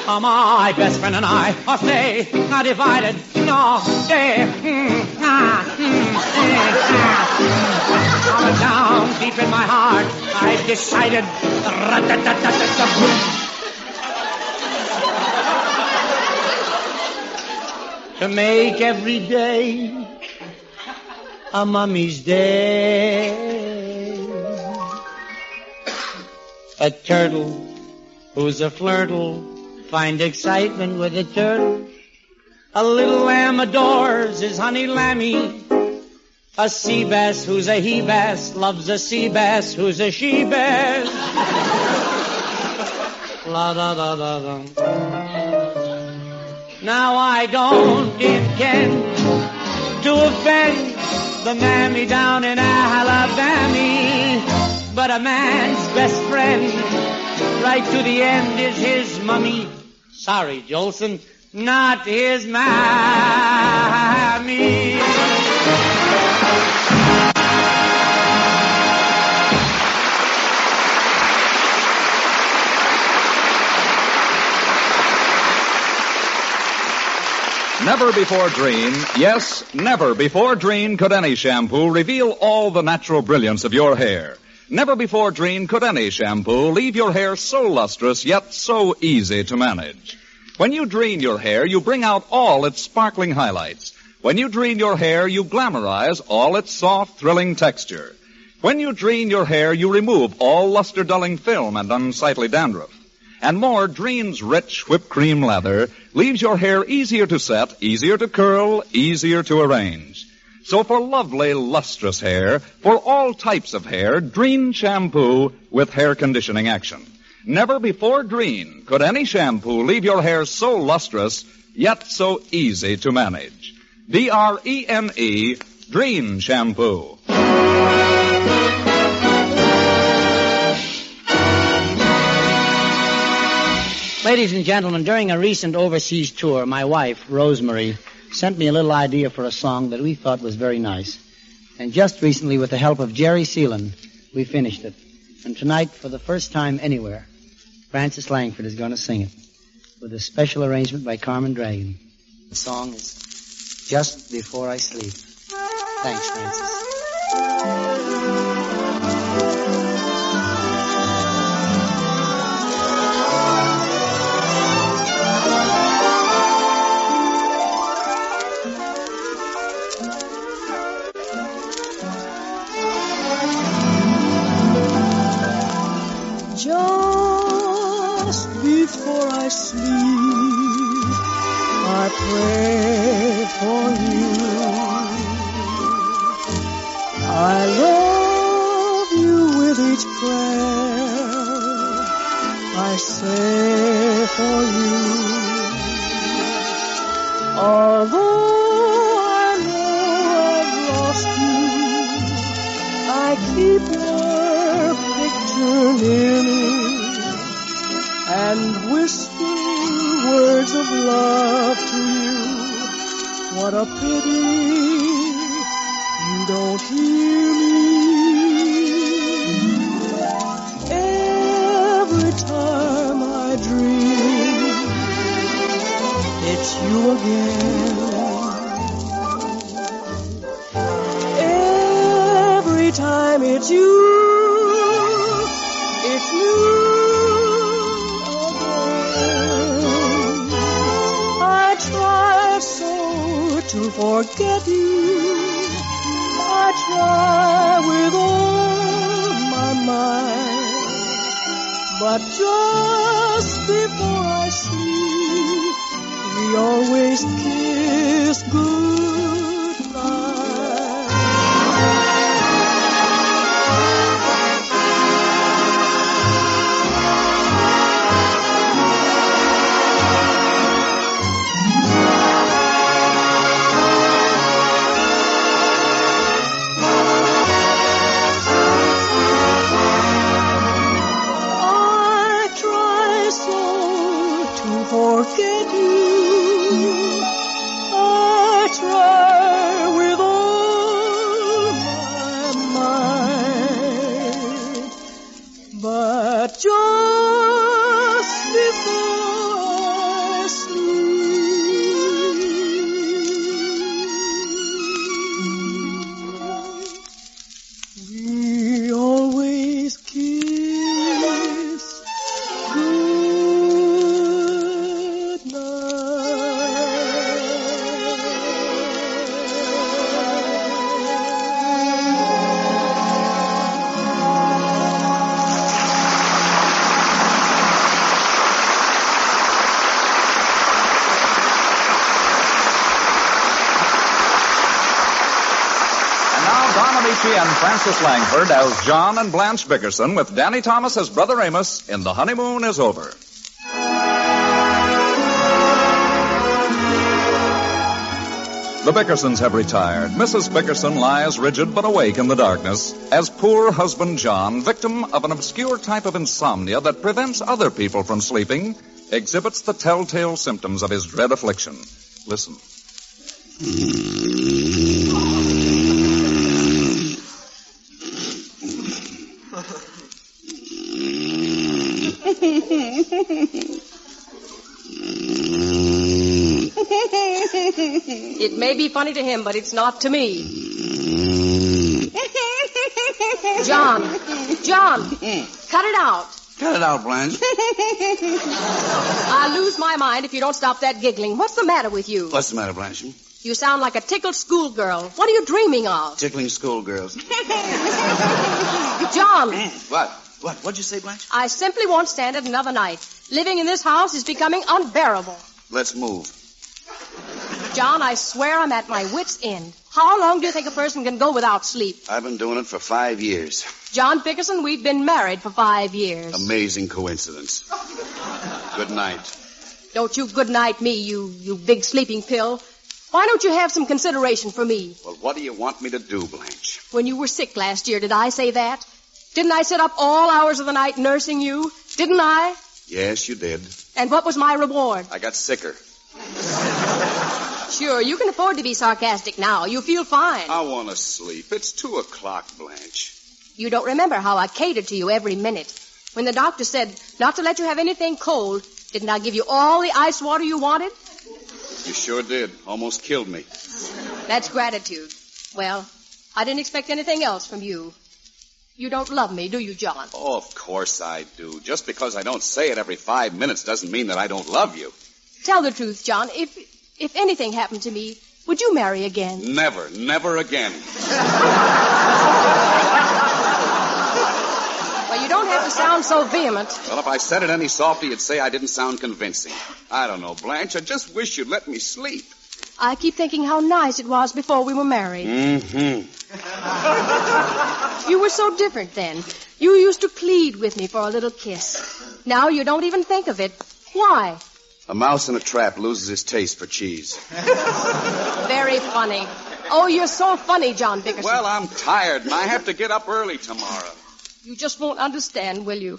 My best friend and I are stay, not divided, no, stay. Down deep in my heart, I've decided. To make every day a mummy's day. A turtle who's a flirtle find excitement with a turtle. A little lamb adores his honey lammy. A sea bass who's a he bass loves a sea bass who's a she bass. La da da da da. Now I don't intend to offend the mammy down in Alabama, but a man's best friend right to the end is his mummy. Sorry, Jolson, not his mammy. Never before Dreen, yes, never before Dreen could any shampoo reveal all the natural brilliance of your hair. Never before Dreen could any shampoo leave your hair so lustrous yet so easy to manage. When you Dreen your hair, you bring out all its sparkling highlights. When you Dreen your hair, you glamorize all its soft, thrilling texture. When you Dreen your hair, you remove all luster-dulling film and unsightly dandruff. And more, Dreen's rich whipped cream lather leaves your hair easier to set, easier to curl, easier to arrange. So for lovely, lustrous hair, for all types of hair, Dreen shampoo with hair conditioning action. Never before Dreen could any shampoo leave your hair so lustrous, yet so easy to manage. D-R-E-N-E, Dreen shampoo. Ladies and gentlemen, during a recent overseas tour, my wife, Rosemary, sent me a little idea for a song that we thought was very nice. And just recently, with the help of Jerry Seelan, we finished it. And tonight, for the first time anywhere, Francis Langford is going to sing it with a special arrangement by Carmen Dragon. The song is Just Before I Sleep. Thanks, Francis. Just before I sleep, I pray for you. I love you with each prayer I say for you. Although I know come near me and whisper words of love to you. What a pity you don't hear me. Every time I dream, it's you again. Every time it's you, it's new again. I try so to forget you. I try with all my might, but just before I sleep, we always kiss goodnight. Forget you. I try with all my might, but just before I sleep, we always kiss and Francis Langford as John and Blanche Bickerson with Danny Thomas as Brother Amos in The Honeymoon is Over. The Bickersons have retired. Mrs. Bickerson lies rigid but awake in the darkness as poor husband John, victim of an obscure type of insomnia that prevents other people from sleeping, exhibits the telltale symptoms of his dread affliction. Listen. It may be funny to him, but it's not to me. John, cut it out. Cut it out, Blanche. I'll lose my mind if you don't stop that giggling. What's the matter with you? What's the matter, Blanche? You sound like a tickled schoolgirl. What are you dreaming of? Tickling schoolgirls. John. What? What'd you say, Blanche? I simply won't stand it another night. Living in this house is becoming unbearable. Let's move. John, I swear I'm at my wit's end. How long do you think a person can go without sleep? I've been doing it for 5 years. John Bickerson, we've been married for 5 years. Amazing coincidence. Good night. Don't you good night me, you big sleeping pill. Why don't you have some consideration for me? Well, what do you want me to do, Blanche? When you were sick last year, did I say that? Didn't I sit up all hours of the night nursing you? Didn't I? Yes, you did. And what was my reward? I got sicker. Sure, you can afford to be sarcastic now. You feel fine. I want to sleep. It's 2:00, Blanche. You don't remember how I catered to you every minute. When the doctor said not to let you have anything cold, didn't I give you all the ice water you wanted? You sure did. Almost killed me. That's gratitude. Well, I didn't expect anything else from you. You don't love me, do you, John? Oh, of course I do. Just because I don't say it every 5 minutes doesn't mean that I don't love you. Tell the truth, John. If anything happened to me, would you marry again? Never again. Well, you don't have to sound so vehement. Well, if I said it any softer, you'd say I didn't sound convincing. I don't know, Blanche. I just wish you'd let me sleep. I keep thinking how nice it was before we were married. Mm-hmm. You were so different then. You used to plead with me for a little kiss. Now you don't even think of it. Why? A mouse in a trap loses his taste for cheese. Very funny. Oh, you're so funny, John Bickerson. Well, I'm tired, and I have to get up early tomorrow. You just won't understand, will you?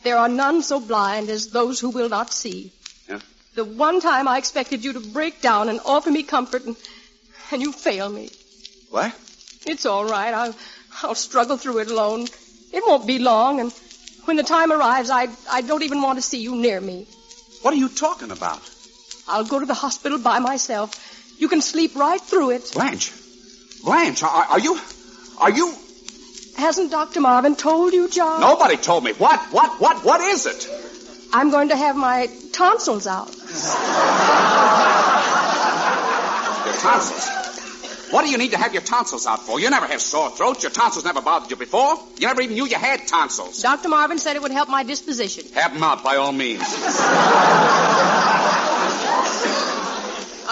There are none so blind as those who will not see. Yeah? The one time I expected you to break down and offer me comfort, and you fail me. What? It's all right. I'll struggle through it alone. It won't be long, and when the time arrives, I don't even want to see you near me. What are you talking about? I'll go to the hospital by myself. You can sleep right through it. Blanche, are you... Hasn't Dr. Marvin told you, John? Nobody told me. What is it? I'm going to have my tonsils out. Your tonsils? What do you need to have your tonsils out for? You never have sore throats. Your tonsils never bothered you before. You never even knew you had tonsils. Dr. Marvin said it would help my disposition. Have them out by all means.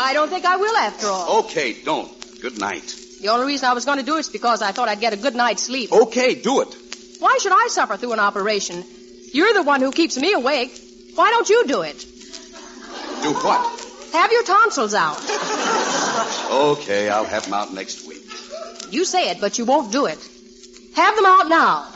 I don't think I will after all. Okay, don't. Good night. The only reason I was going to do it is because I thought I'd get a good night's sleep. Okay, do it. Why should I suffer through an operation? You're the one who keeps me awake. Why don't you do it? Do what? Have your tonsils out. Okay, I'll have them out next week. You say it, but you won't do it. Have them out now.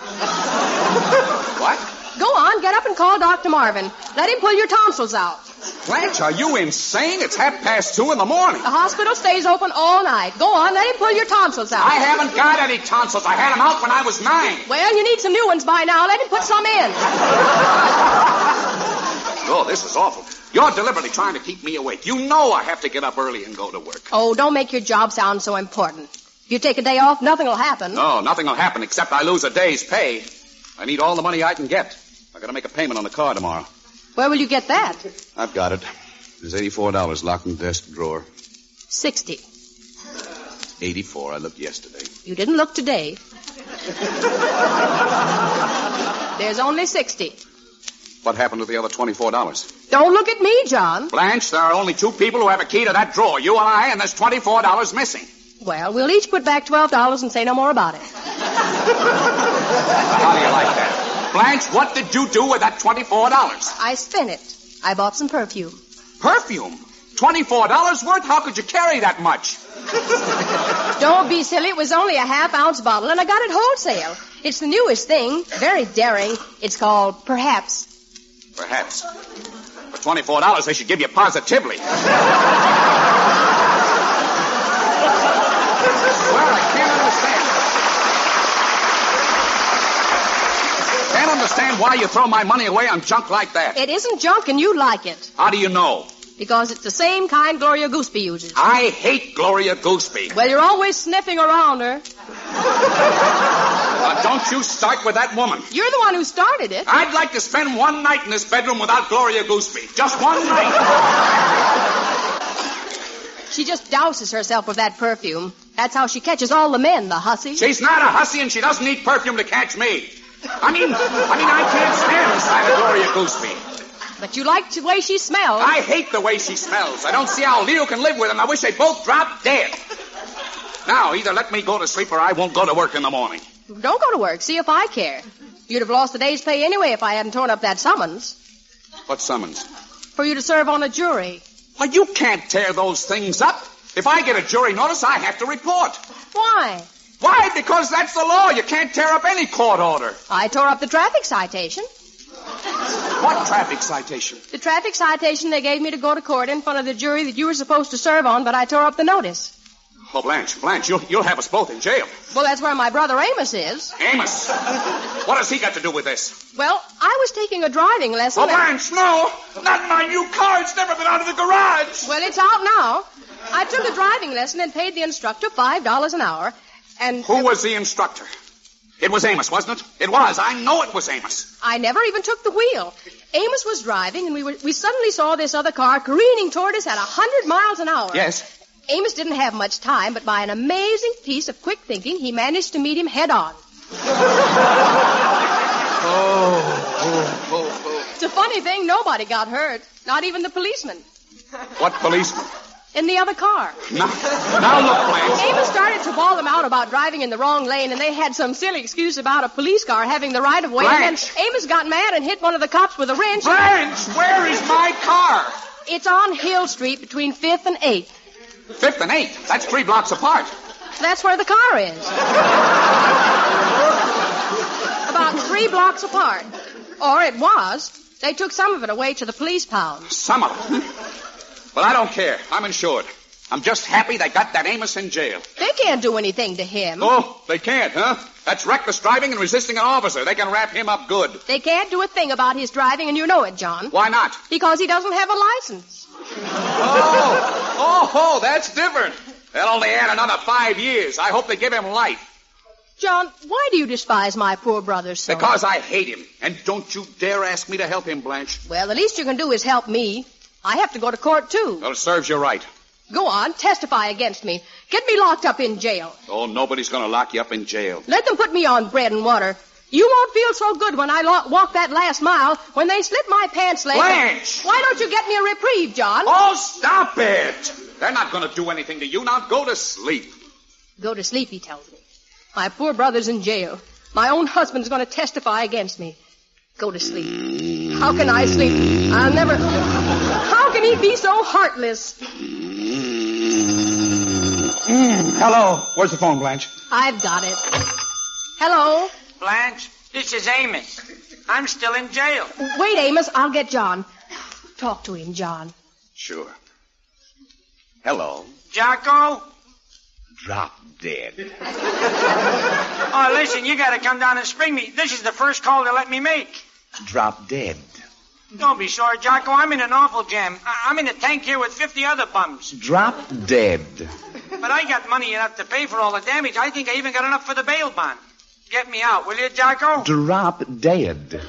What? Go on, get up and call Dr. Marvin. Let him pull your tonsils out. Blanche, are you insane? It's 2:30 in the morning. The hospital stays open all night. Go on, let him pull your tonsils out. I haven't got any tonsils. I had them out when I was 9. Well, you need some new ones by now. Let him put some in. Oh, this is awful. You're deliberately trying to keep me awake. You know I have to get up early and go to work. Oh, don't make your job sound so important. If you take a day off, nothing will happen. No, nothing will happen except I lose a day's pay. I need all the money I can get. I got to make a payment on the car tomorrow. Where will you get that? I've got it. There's $84 locked in the desk drawer. 60. 84. I looked yesterday. You didn't look today. There's only 60. What happened to the other $24? Don't look at me, John. Blanche, there are only 2 people who have a key to that drawer. You and I, and there's $24 missing. Well, we'll each put back $12 and say no more about it. How do you like that? Blanche, what did you do with that $24? I spent it. I bought some perfume. Perfume? $24 worth? How could you carry that much? Don't be silly. It was only a half-ounce bottle, and I got it wholesale. It's the newest thing. Very daring. It's called Perhaps. Perhaps. For $24, they should give you Positively. Well, I can't understand why you throw my money away on junk like that. It isn't junk, and you like it. How do you know? Because it's the same kind Gloria Gooseby uses. I hate Gloria Gooseby. Well, you're always sniffing around her. Don't you start with that woman. You're the one who started it. I'd like to spend one night in this bedroom without Gloria Gooseby. Just one night. She just douses herself with that perfume. That's how she catches all the men, the hussy. She's not a hussy, and she doesn't need perfume to catch me. I mean, I can't stand the sight of Gloria Gooseby. But you like the way she smells. I hate the way she smells. I don't see how Leo can live with him. I wish they both dropped dead. Now, either let me go to sleep or I won't go to work in the morning. Don't go to work. See if I care. You'd have lost the day's pay anyway if I hadn't torn up that summons. What summons? For you to serve on a jury. Well, you can't tear those things up. If I get a jury notice, I have to report. Why? Why? Because that's the law. You can't tear up any court order. I tore up the traffic citation. What traffic citation? The traffic citation they gave me to go to court in front of the jury that you were supposed to serve on, but I tore up the notice. Oh, Blanche, you'll have us both in jail. Well, that's where my brother Amos is. Amos? What has he got to do with this? Well, I was taking a driving lesson. Oh, Blanche, no! Not my new car. It's never been out of the garage. Well, it's out now. I took a driving lesson and paid the instructor $5 an hour, and... Who was the instructor? It was Amos, wasn't it? It was. I know it was Amos. I never even took the wheel. Amos was driving, and we suddenly saw this other car careening toward us at 100 miles an hour. Yes. Amos didn't have much time, but by an amazing piece of quick thinking, he managed to meet him head on. It's a funny thing, nobody got hurt. Not even the policeman. What policeman? In the other car. Now look, Blanche. Amos started to bawl them out about driving in the wrong lane, and they had some silly excuse about a police car having the right of way. Blanche. And then Amos got mad and hit one of the cops with a wrench. Blanche, where is my car? It's on Hill Street between 5th and 8th. 5th and 8th? That's 3 blocks apart. That's where the car is. about 3 blocks apart. Or it was. They took some of it away to the police pound. Some of it? But I don't care. I'm insured. I'm just happy they got that Amos in jail. They can't do anything to him. Oh, they can't, huh? That's reckless driving and resisting an officer. They can wrap him up good. They can't do a thing about his driving, and you know it, John. Why not? Because he doesn't have a license. Oh, that's different. They'll only add another 5 years. I hope they give him life. John, why do you despise my poor brother so? Because I hate him. And don't you dare ask me to help him, Blanche. Well, the least you can do is help me. I have to go to court, too. Well, it serves you right. Go on, testify against me. Get me locked up in jail. Oh, nobody's going to lock you up in jail. Let them put me on bread and water. You won't feel so good when I walk that last mile, when they slit my pants leg. Blanche! Why don't you get me a reprieve, John? Oh, stop it! They're not going to do anything to you. Now go to sleep. Go to sleep, he tells me. My poor brother's in jail. My own husband's going to testify against me. Go to sleep. How can I sleep? I'll never... How can he be so heartless? Hello. Where's the phone, Blanche? I've got it. Hello? Blanche, this is Amos. I'm still in jail. Wait, Amos. I'll get John. Talk to him, John. Sure. Hello. Jocko? Drop dead. Oh, listen, you gotta come down and spring me. This is the first call they let me make. Drop dead. Don't be sorry, Jocko. I'm in an awful jam. I'm in a tank here with 50 other bums. Drop dead. But I got money enough to pay for all the damage. I think I even got enough for the bail bond. Get me out, will you, Jocko? Drop dead.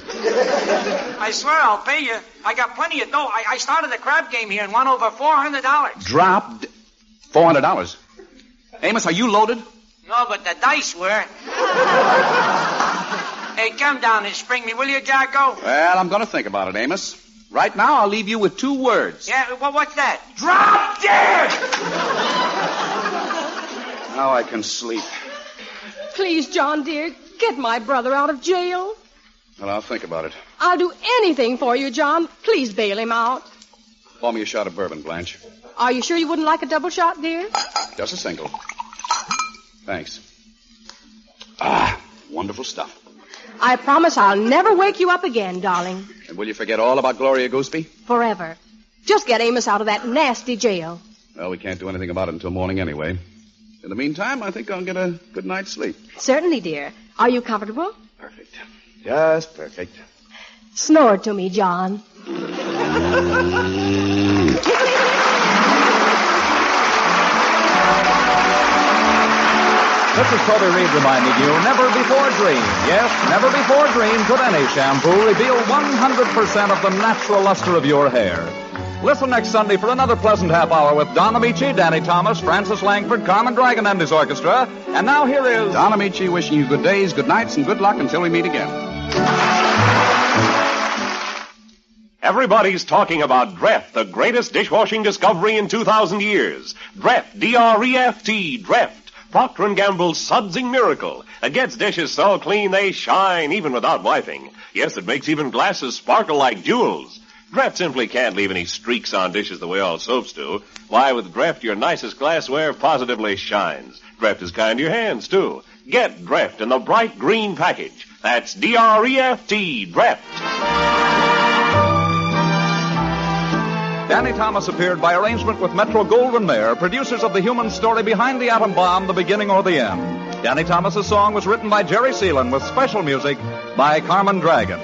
I swear I'll pay you. I got plenty of dough. I started a crab game here and won over $400. Drop $400. Amos, are you loaded? No, but the dice were. Hey, come down and spring me, will you, Jocko? Well, I'm going to think about it, Amos. Right now, I'll leave you with 2 words. Yeah, well, what's that? Drop dead! Now I can sleep. Please, John, dear, get my brother out of jail. Well, I'll think about it. I'll do anything for you, John. Please bail him out. Pour me a shot of bourbon, Blanche. Are you sure you wouldn't like a double shot, dear? Just a single. Thanks. Ah, wonderful stuff. I promise I'll never wake you up again, darling. And will you forget all about Gloria Gooseby? Forever. Just get Amos out of that nasty jail. Well, we can't do anything about it until morning anyway. In the meantime, I think I'll get a good night's sleep. Certainly, dear. Are you comfortable? Perfect. Just perfect. Snore to me, John. This is Toby Reed reminding you, never before dream. Yes, never before dream could any shampoo reveal 100% of the natural luster of your hair. Listen next Sunday for another pleasant half hour with Don Amici, Danny Thomas, Francis Langford, Carmen Dragon and his orchestra. And now here is... Don Amici wishing you good days, good nights, and good luck until we meet again. Everybody's talking about Dreft, the greatest dishwashing discovery in 2,000 years. Dreft, D-R-E-F-T, Dreft. Procter & Gamble's sudsing miracle. It gets dishes so clean they shine even without wiping. Yes, it makes even glasses sparkle like jewels. Dreft simply can't leave any streaks on dishes the way all soaps do. Why, with Dreft, your nicest glassware positively shines. Dreft is kind to your hands, too. Get Dreft in the bright green package. That's D-R-E-F-T, Dreft. Danny Thomas appeared by arrangement with Metro-Goldwyn-Mayer, producers of the human story behind the atom bomb, the beginning or the end. Danny Thomas's song was written by Jerry Seelan with special music by Carmen Dragon.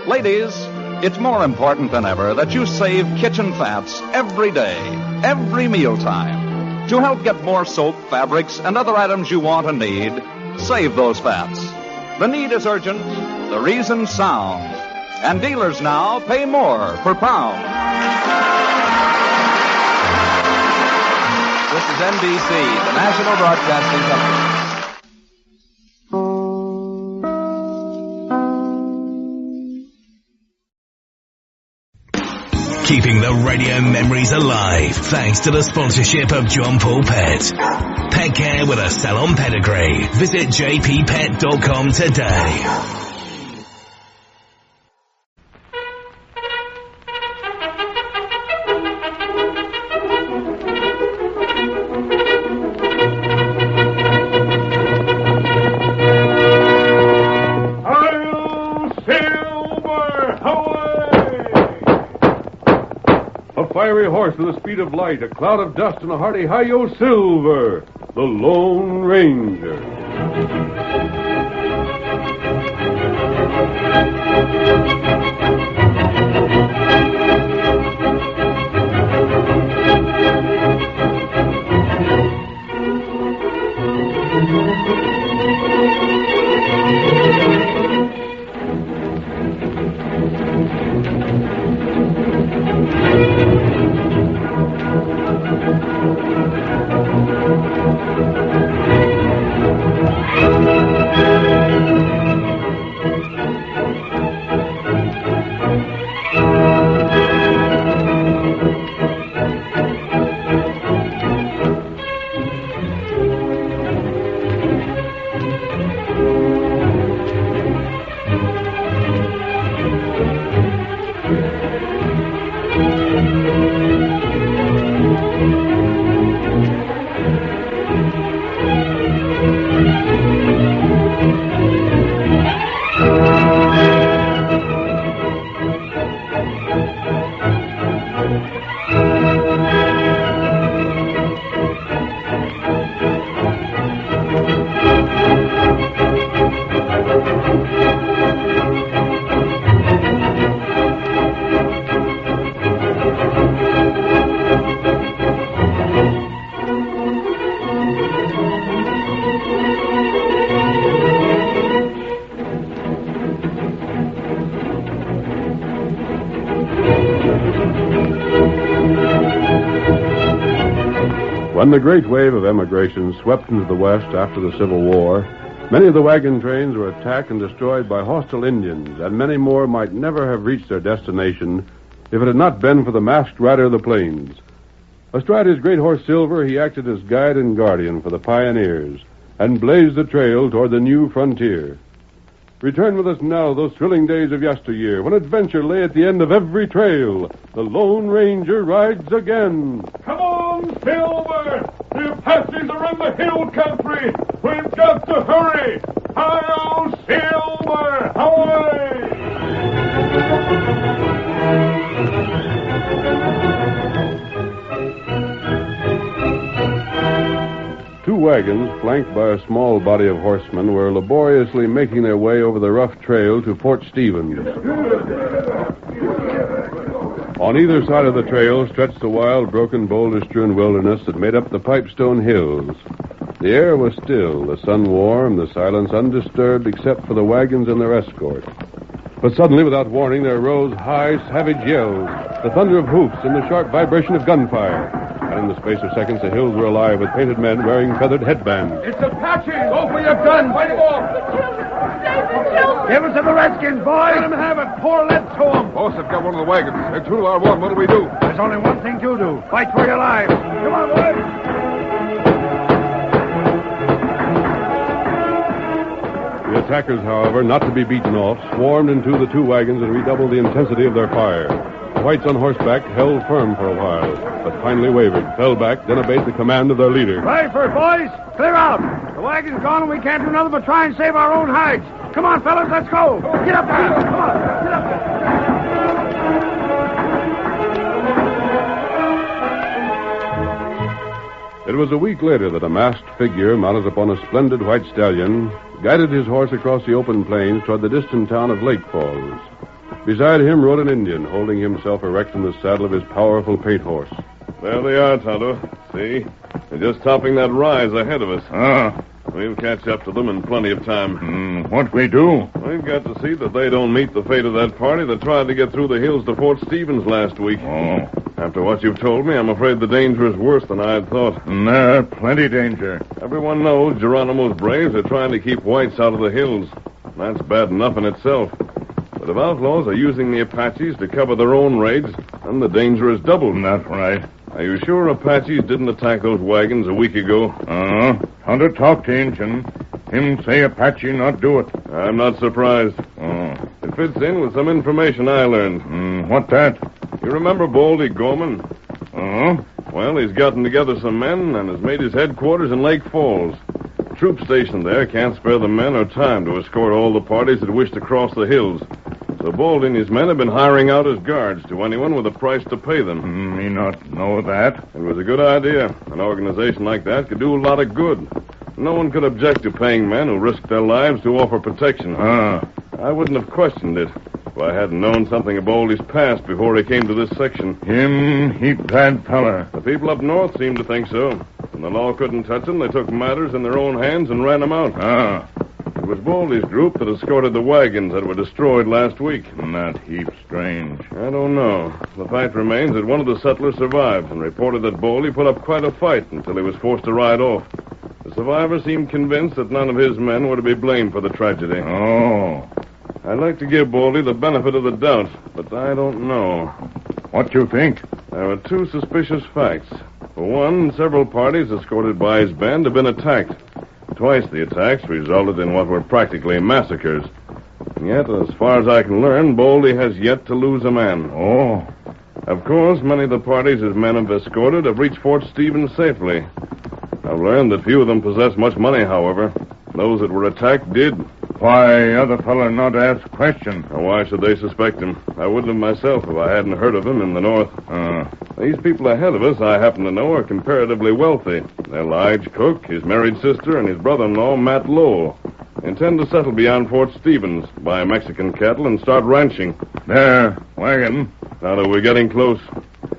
Ladies, it's more important than ever that you save kitchen fats every day, every mealtime. To help get more soap, fabrics, and other items you want and need, save those fats. The need is urgent, the reason sound. And dealers now pay more per pound. This is NBC, the National Broadcasting Company. Keeping the radio memories alive thanks to the sponsorship of John Paul Pet. Pet care with a salon pedigree. Visit jppet.com today. horse with the speed of light, a cloud of dust, and a hearty hi-yo silver, the Lone Ranger. When the great wave of emigration swept into the West after the Civil War, many of the wagon trains were attacked and destroyed by hostile Indians, and many more might never have reached their destination if it had not been for the masked rider of the plains. Astride his great horse Silver, he acted as guide and guardian for the pioneers and blazed the trail toward the new frontier. Return with us now those thrilling days of yesteryear, when adventure lay at the end of every trail. The Lone Ranger rides again. Come on, Silver! The Apaches are in the hill country! We've got to hurry! Hi-yo, Silver! Away! Two wagons, flanked by a small body of horsemen, were laboriously making their way over the rough trail to Port Stevens. On either side of the trail stretched the wild, broken, boulder-strewn wilderness that made up the Pipestone Hills. The air was still, the sun warm, the silence undisturbed except for the wagons and their escort. But suddenly, without warning, there rose high, savage yells, the thunder of hoofs, and the sharp vibration of gunfire. And in the space of seconds, the hills were alive with painted men wearing feathered headbands. It's Apaches! Go for your guns! Fight them off! Give us to the Redskins, boys! Let them have it! Pour lead to them! Boss, I've got one of the wagons. They're true to our one. What do we do? There's only one thing to do. Fight for your lives. Come on, boys! The attackers, however, not to be beaten off, swarmed into the two wagons and redoubled the intensity of their fire. The whites on horseback held firm for a while, but finally wavered, fell back, then obeyed the command of their leader. Right for it, boys! Clear out! The wagon's gone and we can't do nothing but try and save our own hides. Come on, fellas, let's go! Get up there! Come on, get up there! It was a week later that a masked figure mounted upon a splendid white stallion guided his horse across the open plains toward the distant town of Lake Falls. Beside him rode an Indian, holding himself erect in the saddle of his powerful paint horse. There they are, Tonto. See? They're just topping that rise ahead of us. We'll catch up to them in plenty of time. What we do? We've got to see that they don't meet the fate of that party that tried to get through the hills to Fort Stevens last week. After what you've told me, I'm afraid the danger is worse than I had thought. Nah, plenty danger. Everyone knows Geronimo's braves are trying to keep whites out of the hills. That's bad enough in itself. But if outlaws are using the Apaches to cover their own raids, then the danger is doubled. That's right. Are you sure Apaches didn't attack those wagons a week ago? Hunter talked to Injun. Him say Apache not do it. I'm not surprised. It fits in with some information I learned. What that? You remember Baldy Gorman? Well, he's gotten together some men and has made his headquarters in Lake Falls. Troops stationed there can't spare the men or time to escort all the parties that wish to cross the hills. So Baldy and his men have been hiring out as guards to anyone with a price to pay them. Me not know that. It was a good idea. An organization like that could do a lot of good. No one could object to paying men who risked their lives to offer protection. I wouldn't have questioned it if I hadn't known something of Baldy's past before he came to this section. Him, he bad feller. The people up north seem to think so. When the law couldn't touch them, they took matters in their own hands and ran them out. It was Baldy's group that escorted the wagons that were destroyed last week. That heap strange. I don't know. The fact remains that one of the settlers survived and reported that Baldy put up quite a fight until he was forced to ride off. The survivor seemed convinced that none of his men were to be blamed for the tragedy. Oh. I'd like to give Baldy the benefit of the doubt, but I don't know. What you think? There are two suspicious facts. For one, several parties escorted by his band have been attacked. Twice the attacks resulted in what were practically massacres. And yet, as far as I can learn, Baldy has yet to lose a man. Oh. Of course, many of the parties his men have escorted have reached Fort Stevens safely. I've learned that few of them possess much money, however. Those that were attacked did. Why, other fella not ask question? Now, why should they suspect him? I wouldn't have myself if I hadn't heard of him in the north. These people ahead of us, I happen to know, are comparatively wealthy. They're Lige Cook, his married sister, and his brother-in-law, Matt Lowell. They intend to settle beyond Fort Stevens, buy Mexican cattle, and start ranching. There, wagon. Now that we're getting close.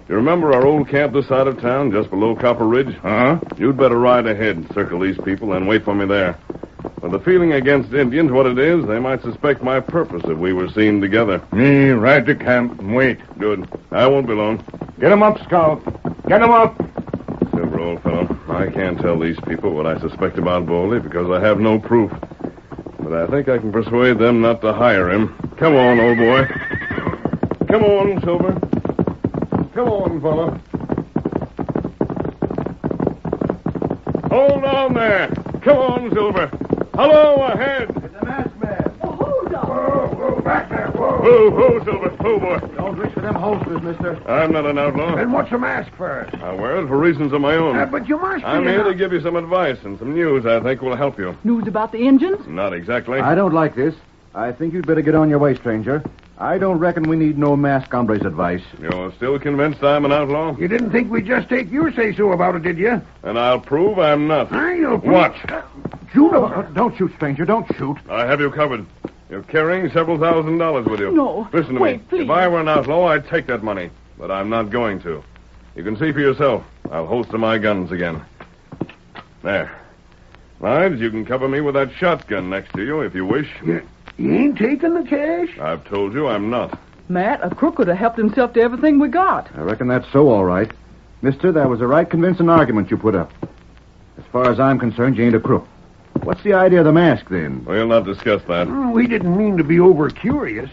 You remember our old camp this side of town, just below Copper Ridge? You'd better ride ahead, circle these people, and wait for me there. With the feeling against Indians what it is, they might suspect my purpose if we were seen together. Me ride to camp and wait. Good. I won't be long. Get 'em up, Scout. Get 'em up. Silver, old fellow, I can't tell these people what I suspect about Baldy because I have no proof. But I think I can persuade them not to hire him. Come on, old boy. Come on, Silver. Come on, fella. Hold on there. Come on, Silver. Hello, ahead. It's a masked man. Hold on. Whoa, back there, whoa. Whoa, Silver. Whoa, boy. Don't reach for them holsters, mister. I'm not an outlaw. Then what's the mask for? I wear it for reasons of my own. But you must be. I'm here to give you some advice and some news I think will help you. News about the Indians? Not exactly. I don't like this. I think you'd better get on your way, stranger. I don't reckon we need no masked hombre's advice. You're still convinced I'm an outlaw? You didn't think we'd just take your say-so about it, did you? And I'll prove I'm not. You'll prove... What? Don't shoot, stranger. Don't shoot. I have you covered. You're carrying several $1,000s with you. No. Listen to Wait, me. please. If I were an outlaw, I'd take that money. But I'm not going to. You can see for yourself. I'll holster my guns again. There. Lige, you can cover me with that shotgun next to you if you wish. You ain't taking the cash? I've told you I'm not. Matt, a crook could have helped himself to everything we got. I reckon that's so, all right. Mister, that was a right convincing argument you put up. As far as I'm concerned, you ain't a crook. What's the idea of the mask, then? We'll not discuss that. We didn't mean to be over-curious.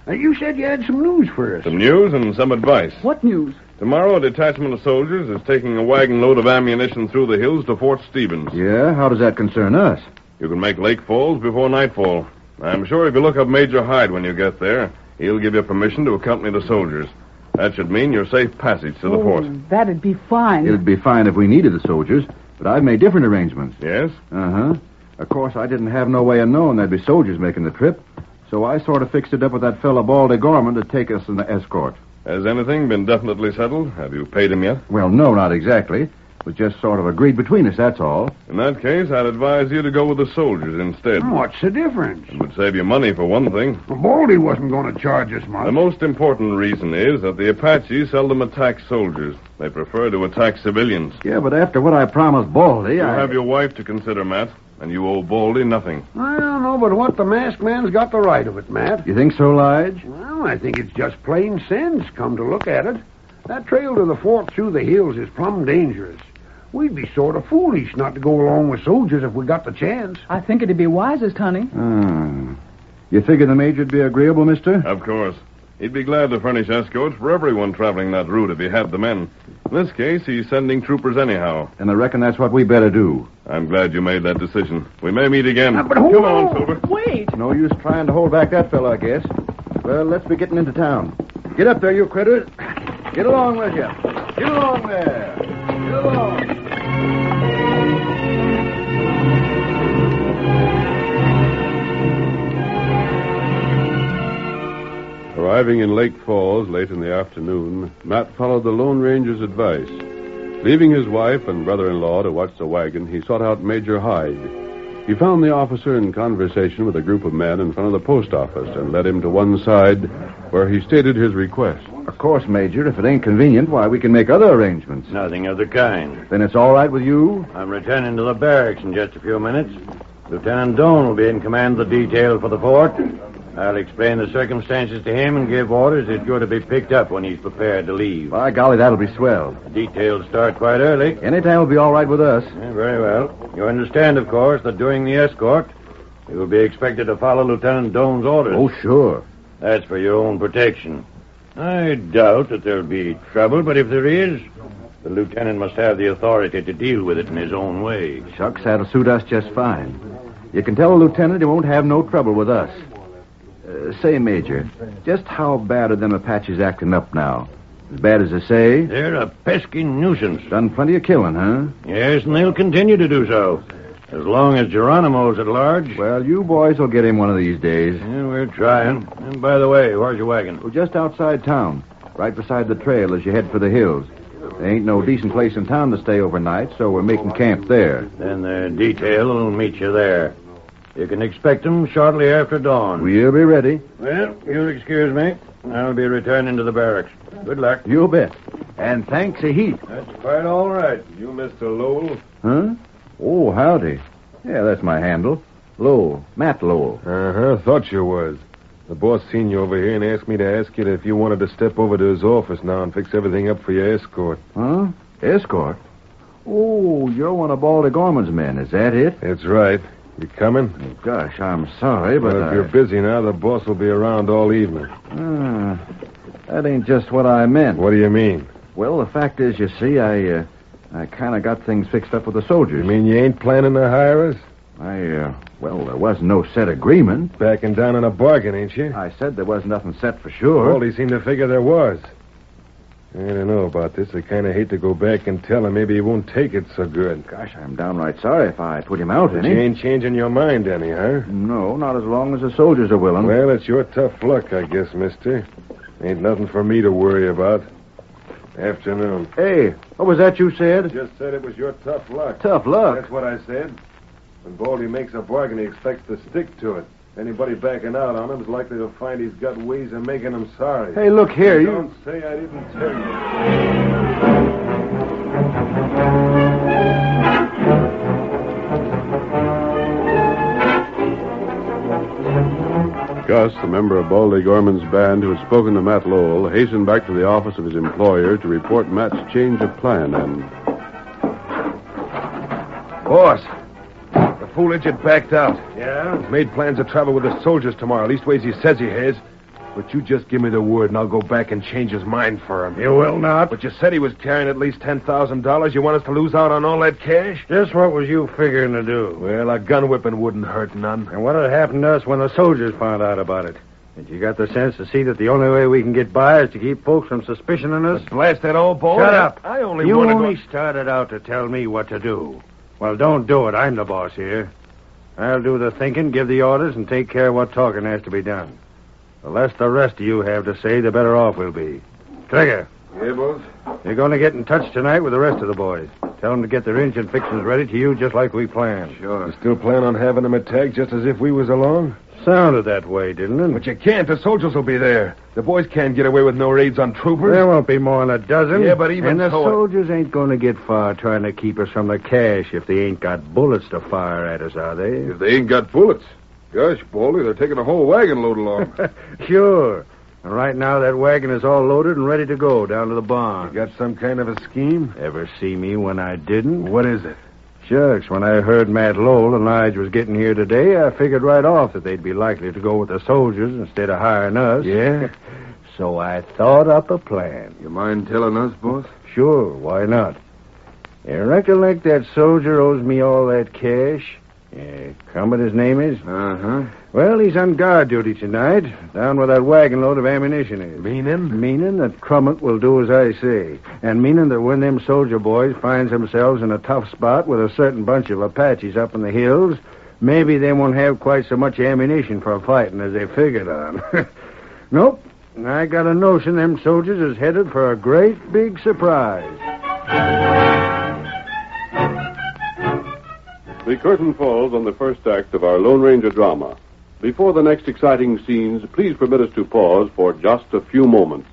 You said you had some news for us. Some news and some advice. What news? Tomorrow, a detachment of soldiers is taking a wagon load of ammunition through the hills to Fort Stevens. Yeah? How does that concern us? You can make Lake Falls before nightfall. I'm sure if you look up Major Hyde when you get there, he'll give you permission to accompany the soldiers. That should mean your safe passage to the fort. That'd be fine. It'd be fine if we needed the soldiers, but I've made different arrangements. Yes? Uh-huh. Of course, I didn't have no way of knowing there'd be soldiers making the trip, so I sort of fixed it up with that fella Baldy Gorman to take us in the escort. Has anything been definitely settled? Have you paid him yet? Well, no, not exactly. It was just sort of agreed between us, that's all. In that case, I'd advise you to go with the soldiers instead. What's the difference? It would save you money, for one thing. Baldy wasn't going to charge us much. The most important reason is that the Apaches seldom attack soldiers. They prefer to attack civilians. Yeah, but after what I promised Baldy, You have your wife to consider, Matt, and you owe Baldy nothing. I don't know, but what the masked man's got the right of it, Matt. You think so, Lige? Well, I think it's just plain sense, come to look at it. That trail to the fort through the hills is plumb dangerous. We'd be sort of foolish not to go along with soldiers if we got the chance. I think it'd be wisest, honey. You figure the major'd be agreeable, mister? Of course. He'd be glad to furnish escorts for everyone traveling that route if he had the men. In this case, he's sending troopers anyhow. And I reckon that's what we better do. I'm glad you made that decision. We may meet again. But hold Come on, Silver. Wait. No use trying to hold back that fellow, I guess. Well, let's be getting into town. Get up there, you critters. Get along with you. Get along there. Get along. Arriving in Lake Falls late in the afternoon, Matt followed the Lone Ranger's advice. Leaving his wife and brother-in-law to watch the wagon, he sought out Major Hyde. He found the officer in conversation with a group of men in front of the post office and led him to one side where he stated his request. Of course, Major. If it ain't convenient, why, we can make other arrangements. Nothing of the kind. Then it's all right with you? I'm returning to the barracks in just a few minutes. Lieutenant Doane will be in command of the detail for the fort. I'll explain the circumstances to him and give orders that you're to be picked up when he's prepared to leave. By golly, that'll be swell. The details start quite early. Anytime will be all right with us. Yeah, very well. You understand, of course, that during the escort, you will be expected to follow Lieutenant Doane's orders. Oh, sure. That's for your own protection. I doubt that there'll be trouble, but if there is, the lieutenant must have the authority to deal with it in his own way. Shucks, that'll suit us just fine. You can tell the lieutenant he won't have no trouble with us. Say, Major, just how bad are them Apaches acting up now? As bad as they say? They're a pesky nuisance. Done plenty of killing, huh? Yes, and they'll continue to do so. As long as Geronimo's at large. Well, you boys will get him one of these days. Yeah, we're trying. And by the way, where's your wagon? Well, just outside town, right beside the trail as you head for the hills. There ain't no decent place in town to stay overnight, so we're making camp there. Then the detail will meet you there. You can expect them shortly after dawn. We'll be ready. Well, you'll excuse me. I'll be returning to the barracks. Good luck. You bet. And thanks a heap. That's quite all right. You, Mr. Lowell? Huh? Oh, howdy. Yeah, that's my handle. Lowell. Matt Lowell. Uh-huh. Thought you was. The boss seen you over here and asked me to ask you if you wanted to step over to his office now and fix everything up for your escort. Huh? Escort? Oh, you're one of Baldy Gorman's men. Is that it? That's right. You coming? Oh, gosh, I'm sorry, but Well, if you're busy now, the boss will be around all evening. That ain't just what I meant. What do you mean? Well, the fact is, you see, I kind of got things fixed up with the soldiers. You mean you ain't planning to hire us? Well, there wasn't no set agreement. Backing down on a bargain, ain't you? I said there wasn't nothing set for sure. Baldy seemed to figure there was. I don't know about this. I kind of hate to go back and tell him. Maybe he won't take it so good. Gosh, I'm downright sorry if I put him out, But you ain't changing your mind any, huh? No, not as long as the soldiers are willing. Well, it's your tough luck, I guess, mister. Ain't nothing for me to worry about. Afternoon. Hey, what was that you said? Just said it was your tough luck. Tough luck? That's what I said. When Baldy makes a bargain, he expects to stick to it. Anybody backing out on him is likely to find he's got ways of making him sorry. Hey, look here, you... Don't say I didn't tell you. Gus, a member of Baldy Gorman's band who had spoken to Matt Lowell, hastened back to the office of his employer to report Matt's change of plan and... Boss, the fool idiot backed out. Yeah? He's made plans to travel with the soldiers tomorrow. Leastways, he says he has. But you just give me the word, and I'll go back and change his mind for him. You will not. But you said he was carrying at least $10,000. You want us to lose out on all that cash? Just what was you figuring to do? Well, a gun whipping wouldn't hurt none. And what'd happen to us when the soldiers found out about it? Did you got the sense to see that the only way we can get by is to keep folks from suspicioning us? But blast that old boy. Shut up. I only You want to only go... started out to tell me what to do. Well, don't do it. I'm the boss here. I'll do the thinking, give the orders, and take care of what talking has to be done. The less the rest of you have to say, the better off we'll be. Trigger. Yeah, boss? You're going to get in touch tonight with the rest of the boys. Tell them to get their engine fixings ready to you just like we planned. Sure. You still plan on having them attack just as if we was along? Sounded that way, didn't it? But you can't. The soldiers will be there. The boys can't get away with no raids on troopers. There won't be more than a dozen. Yeah, but even And the so... soldiers ain't going to get far trying to keep us from the cash if they ain't got bullets to fire at us, are they? If they ain't got bullets. Gosh, Baldy, they're taking a whole wagon load along. Sure. And right now that wagon is all loaded and ready to go down to the barn. You got some kind of a scheme? Ever see me when I didn't? What is it? Shucks, when I heard Matt Lowell and Lige was getting here today, I figured right off that they'd be likely to go with the soldiers instead of hiring us. Yeah? So I thought up a plan. You mind telling us, boss? Sure, why not? You recollect that soldier owes me all that cash? Comet his name is? Uh-huh. Well, he's on guard duty tonight, down where that wagon load of ammunition is. Meaning? Meaning that Crummett will do as I say. And meaning that when them soldier boys finds themselves in a tough spot with a certain bunch of Apaches up in the hills, maybe they won't have quite so much ammunition for fighting as they figured on. Nope. And I got a notion them soldiers is headed for a great big surprise. The curtain falls on the first act of our Lone Ranger drama. Before the next exciting scenes, please permit us to pause for just a few moments.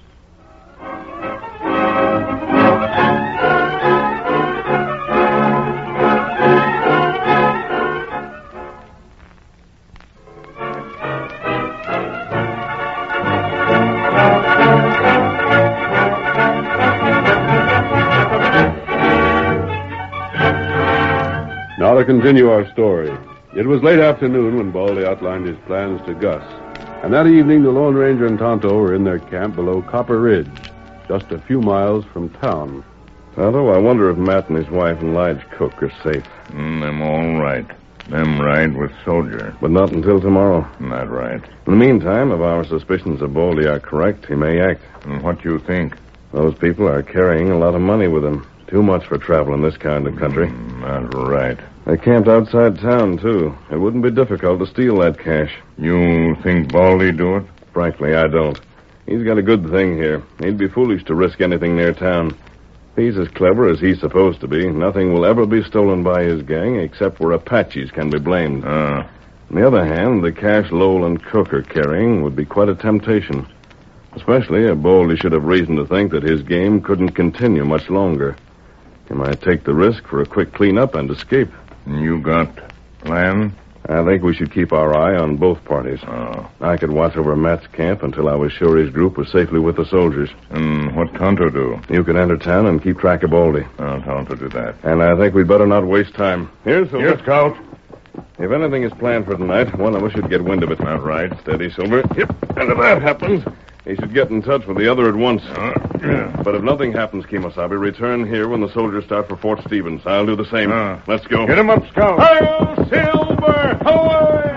Now to continue our story. It was late afternoon when Baldy outlined his plans to Gus. And that evening, the Lone Ranger and Tonto were in their camp below Copper Ridge, just a few miles from town. Tonto, I wonder if Matt and his wife and Lige Cook are safe. Them all right. Them ride with Soldier. But not until tomorrow. Not right. In the meantime, if our suspicions of Baldy are correct, he may act. And what you think? Those people are carrying a lot of money with them. Too much for travel in this kind of country. Not right. They camped outside town, too. It wouldn't be difficult to steal that cash. You think Baldy do it? Frankly, I don't. He's got a good thing here. He'd be foolish to risk anything near town. If he's as clever as he's supposed to be, nothing will ever be stolen by his gang except where Apaches can be blamed. On the other hand, the cash Lowell and Cook are carrying would be quite a temptation. Especially if Baldy should have reason to think that his game couldn't continue much longer. He might take the risk for a quick cleanup and escape. You got plan? I think we should keep our eye on both parties. I could watch over Matt's camp until I was sure his group was safely with the soldiers. And what Tonto do? You could enter town and keep track of Baldy. Tonto do that. And I think we'd better not waste time. Here, Silver. Here, Scout. If anything is planned for tonight, one of us should get wind of it. All right. Steady, Silver. Yep. And if that happens, he should get in touch with the other at once. But if nothing happens, Kemosabe, return here when the soldiers start for Fort Stevens. I'll do the same. Let's go. Get him up, Scout. Hi-yo, Silver! Away!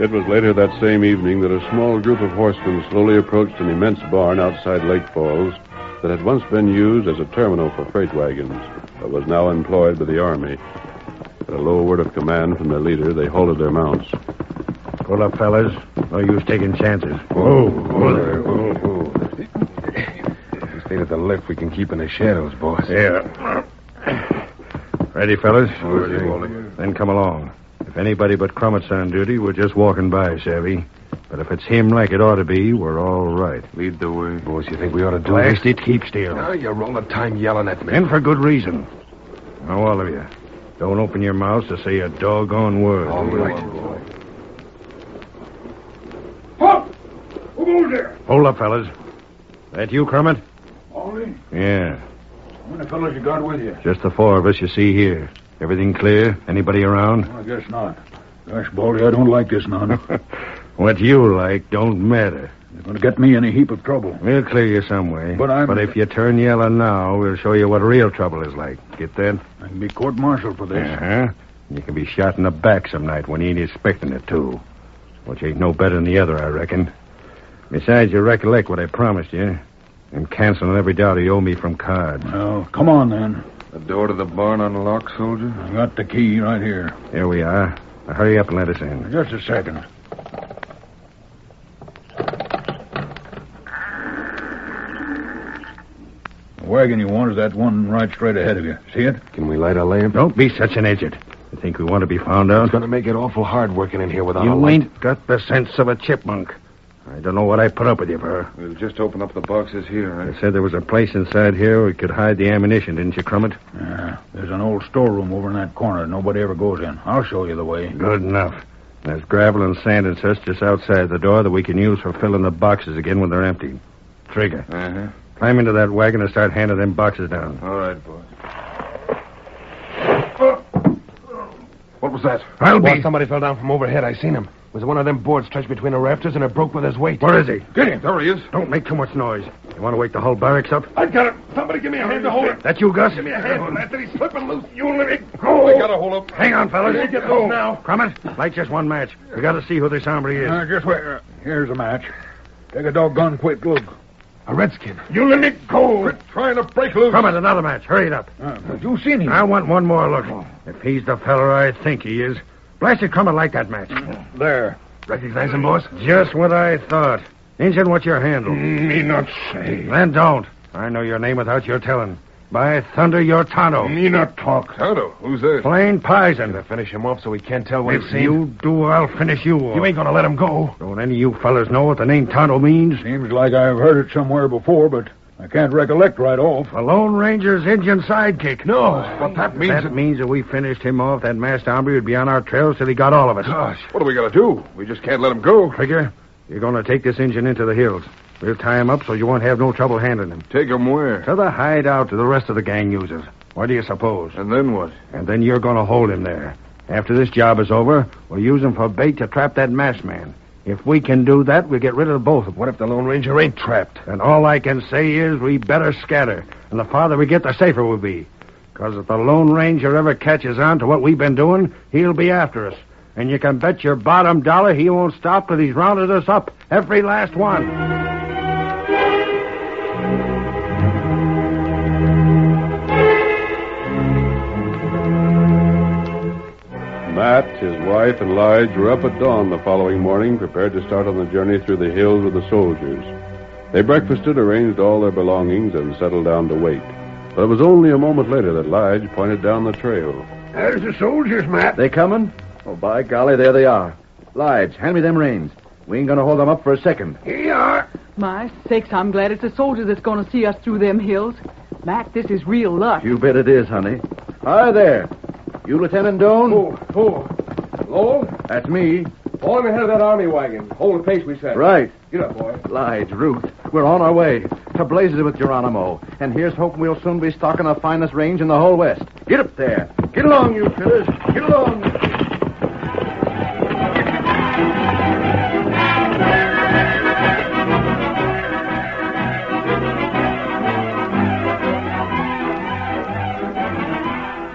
It was later that same evening that a small group of horsemen slowly approached an immense barn outside Lake Falls that had once been used as a terminal for freight wagons, but was now employed by the Army. At a low word of command from their leader, they halted their mounts. Pull up, fellas. No use taking chances. Whoa there. If we stay at the left, we can keep in the shadows, boss. Yeah. Ready, fellas? Ready. Then come along. If anybody but Crummets on duty, we're just walking by, Savvy. But if it's him like it ought to be, we're all right. Lead the way. Boss, you think we ought to do Blast this? it, keep still. Now you're all the time yelling at me. And for good reason. Now, all of you, don't open your mouths to say a doggone word. All right. Halt! Who goes there? Hold up, fellas. That you, Crummett? Only? Yeah. How many fellows you got with you? Just the four of us you see here. Everything clear? Anybody around? I guess not. Gosh, Baldy, I don't like this none. What you like don't matter. You're going to get me in a heap of trouble. We'll clear you some way. But if you turn yellow now, we'll show you what real trouble is like. Get that? I can be court-martialed for this. Uh-huh. You can be shot in the back some night when you ain't expecting it to. Which ain't no better than the other, I reckon. Besides, you recollect what I promised you. And canceling every doubt you owe me from cards. Well, come on, then. The door to the barn unlocked, soldier? I got the key right here. Here we are. Now hurry up and let us in. Just a second. The wagon you want is that one right straight ahead of you. See it? Can we light a lamp? Don't be such an idiot. You think we want to be found out? It's going to make it awful hard working in here without a You light. ain't got the sense of a chipmunk. I don't know what I put up with you for. We'll just open up the boxes here, right? You said there was a place inside here where we could hide the ammunition, didn't you, Crummett? Yeah. There's an old storeroom over in that corner nobody ever goes in. I'll show you the way. Good enough. There's gravel and sand and such just outside the door that we can use for filling the boxes again when they're empty. Trigger. Uh-huh. Climb into that wagon and start handing them boxes down. All right, boss. What was that? Boss, somebody fell down from overhead. I seen him. It was one of them boards stretched between the rafters, and it broke with his weight. Where is he? Get him. There he is. Don't make too much noise. You want to wake the whole barracks up? I got him. Somebody give me a hand to hold it. That you, Gus? Give me a hand. Blasted, he's slipping loose. You let me go. I got to hold him. Hang on, fellas. Get loose now. Crummett, light just one match. We got to see who this hombre is. Just wait. Here's a match. Take a doggone quick look. A redskin. You let me go. Quit trying to break loose. Crummett, another match. Hurry it up. But you seen him. I want one more look. If he's the feller I think he is, Blast it, come and light that match. There. Recognize him, boss? Just what I thought. Injun, what's your handle? Me not say. Then don't. I know your name without your telling. By thunder, you're Tonto. Me not talk. Tonto? Who's that? Plain Pison. Gonna finish him off so he can't tell what If he's seen? you do, I'll finish you off. You ain't gonna let him go. Don't any of you fellas know what the name Tonto means? Seems like I've heard it somewhere before, but I can't recollect right off. The Lone Ranger's Indian sidekick. No, what that means... That means that we finished him off, that masked hombre would be on our trail till he got all of us. Gosh, what do we gotta do? We just can't let him go. Figure, you're going to take this Injun into the hills. We'll tie him up so you won't have no trouble handling him. Take him where? To the hideout the rest of the gang uses. What do you suppose? And then what? And then you're going to hold him there. After this job is over, we'll use him for bait to trap that masked man. If we can do that, we'll get rid of both of them. What if the Lone Ranger ain't trapped? And all I can say is we better scatter. And the farther we get, the safer we'll be. Because if the Lone Ranger ever catches on to what we've been doing, he'll be after us. And you can bet your bottom dollar he won't stop till he's rounded us up, every last one. Matt, his wife, and Lige were up at dawn the following morning, prepared to start on the journey through the hills with the soldiers. They breakfasted, arranged all their belongings, and settled down to wait. But it was only a moment later that Lige pointed down the trail. There's the soldiers, Matt. They coming? Oh, by golly, there they are. Lige, hand me them reins. We ain't gonna hold them up for a second. Here you are. My sakes, I'm glad it's the soldiers that's going to see us through them hills. Matt, this is real luck. You bet it is, honey. Hi there. You Lieutenant Doane? Who? Lowell? That's me. Fall him ahead of that army wagon. Hold the pace, we said. Right. Get up, boy. Lige, Ruth, we're on our way to blazes with Geronimo. And here's hoping we'll soon be stocking the finest range in the whole West. Get up there. Get along, you critters. Get along.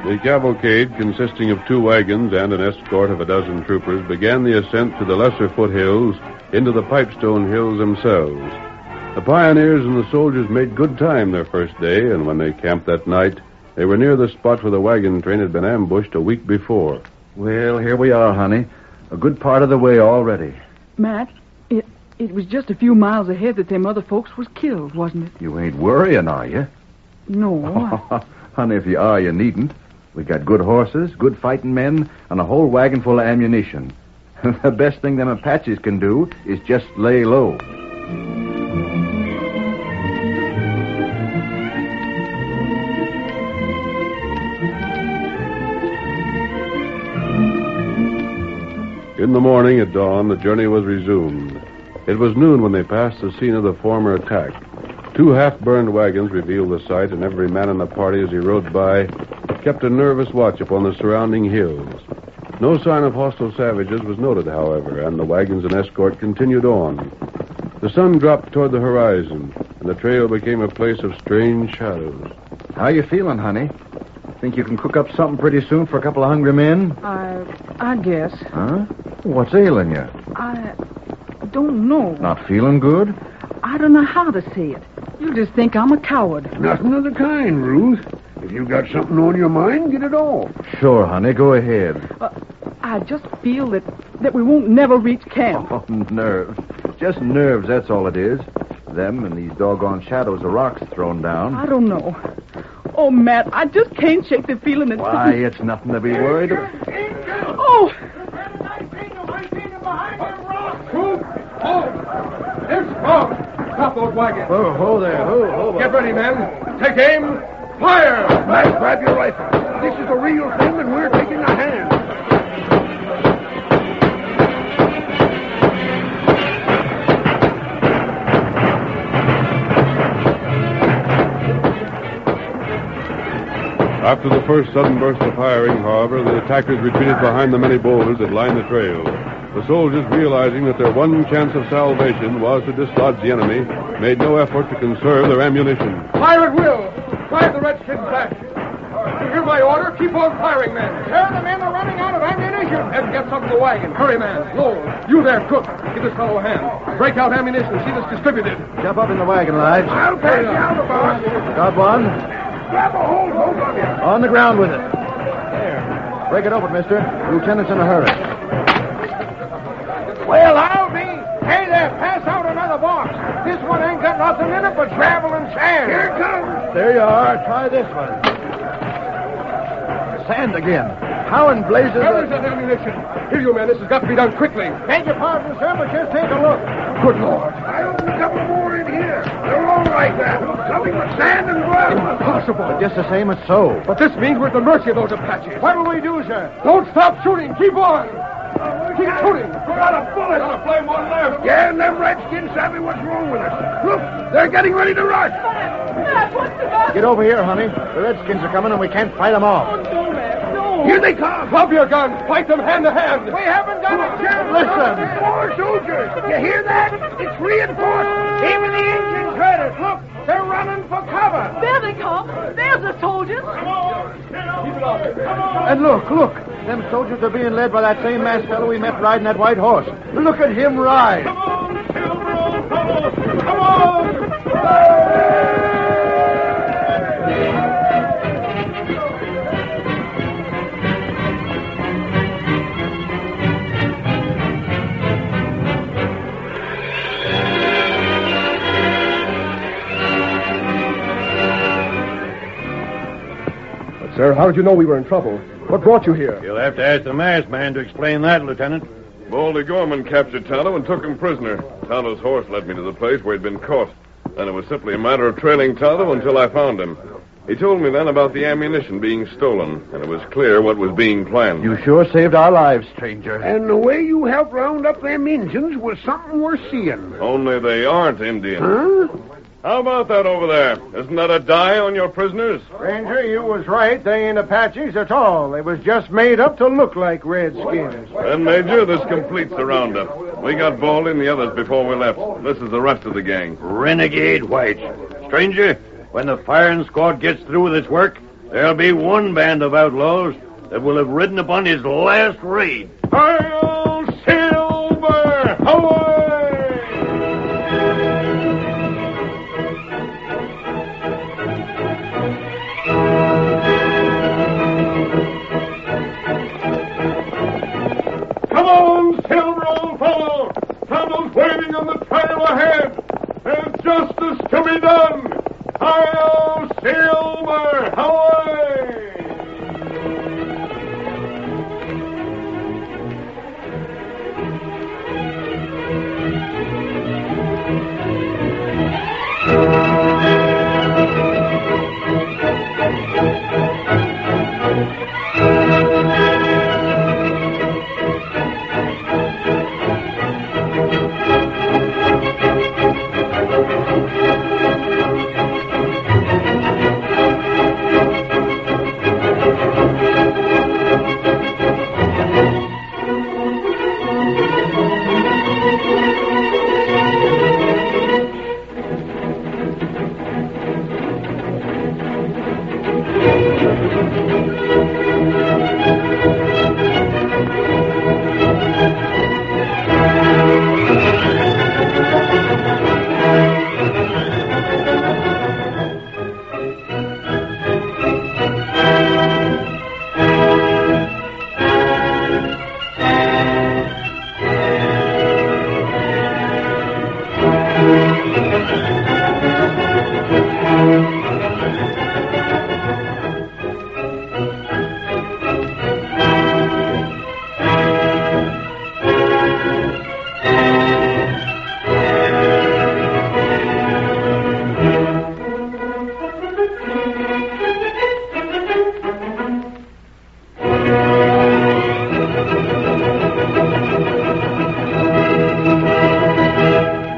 The cavalcade, consisting of 2 wagons and an escort of a dozen troopers, began the ascent to the lesser foothills into the Pipestone Hills themselves. The pioneers and the soldiers made good time their first day, and when they camped that night, they were near the spot where the wagon train had been ambushed a week before. Well, here we are, honey. A good part of the way already. Matt, it was just a few miles ahead that them other folks was killed, wasn't it? You ain't worrying, are you? No. Honey, if you are, you needn't. We got good horses, good fighting men, and a whole wagon full of ammunition. The best thing them Apaches can do is just lay low. In the morning at dawn, the journey was resumed. It was noon when they passed the scene of the former attack. 2 half-burned wagons revealed the sight, and every man in the party as he rode by kept a nervous watch upon the surrounding hills. No sign of hostile savages was noted, however, and the wagons and escort continued on. The sun dropped toward the horizon, and the trail became a place of strange shadows. How you feeling, honey? Think you can cook up something pretty soon for a couple of hungry men? I guess. Huh? What's ailing you? I don't know. Not feeling good? I don't know how to say it. You just think I'm a coward. Nothing of the kind, Ruth. If you got something on your mind, get it off. Sure, honey, go ahead. I just feel that we won't never reach camp. Oh, nerves. Just nerves, that's all it is. Them and these doggone shadows of rocks thrown down. I don't know. Oh, Matt, I just can't shake the feeling that... Why, it's nothing to be worried about. Oh! Stop those wagons. Ho there, ho. Get ready, men. Take aim. Fire! Matt, grab your rifle. This is the real thing, and we're taking a hand. After the first sudden burst of firing, however, the attackers retreated behind the many boulders that lined the trail. The soldiers, realizing that their one chance of salvation was to dislodge the enemy, made no effort to conserve their ammunition. Fire at will. Drive the redskins back. You hear my order? Keep on firing, men. Sir, the men are running out of ammunition. And get some to the wagon. Hurry, man. Lowell, you there, cook. Give this fellow a hand. Break out ammunition. See this distributed. Jump up in the wagon, Lige. I'll pass you out, boss. Got one? Grab a hold, both of you. On the ground with it. There. Break it open, mister. Lieutenant's in a hurry. Well, I'll be. Hey there, pass out another box. This one ain't got nothing in it but gravel and sand. Here it comes. There you are. Try this one. Sand again. How in blazes... There's that ammunition. Here, you men. This has got to be done quickly. Beg your pardon, sir, but just take a look. Good Lord. I opened a couple more in here. They're all like that. Nothing but sand and gravel. Impossible. But just the same, it's so. But this means we're at the mercy of those Apaches. What'll we do, sir? Don't stop shooting. Keep on. Keep shooting. We got a bullet. Got a flame one left. Yeah, and them redskins savvy what's wrong with us. Look, they're getting ready to rush. Matt, what's the matter? Get over here, honey. The Redskins are coming and we can't fight them off. No, Matt, no. Here they come. Drop your gun. Fight them hand to hand. We haven't got a chance. Listen. More soldiers. You hear that? It's reinforced. Even the engines heard it. Look, they're running for cover. There they come. There's the soldiers. And look. Them soldiers are being led by that same masked fellow we met riding that white horse. Look at him ride. Come on. Sir, how did you know we were in trouble? What brought you here? You'll have to ask the masked man to explain that, Lieutenant. Baldy Gorman captured Tonto and took him prisoner. Tonto's horse led me to the place where he'd been caught. Then it was simply a matter of trailing Tonto until I found him. He told me then about the ammunition being stolen, and it was clear what was being planned. You sure saved our lives, stranger. And the way you helped round up them Indians was something worth seeing. Only they aren't Indians. Huh? How about that over there? Isn't that a die on your prisoners? Ranger, you was right. They ain't Apaches at all. They was just made up to look like redskins. Then, Major, this completes the roundup. We got Baldy and the others before we left. This is the rest of the gang. Renegade whites. Stranger, when the firing squad gets through with its work, there'll be one band of outlaws that will have ridden upon his last raid. Hail Silver! Away! Come on, Silver, old fellow! Tonto's waiting on the trail ahead. There's justice to be done. Hail Silver! Away!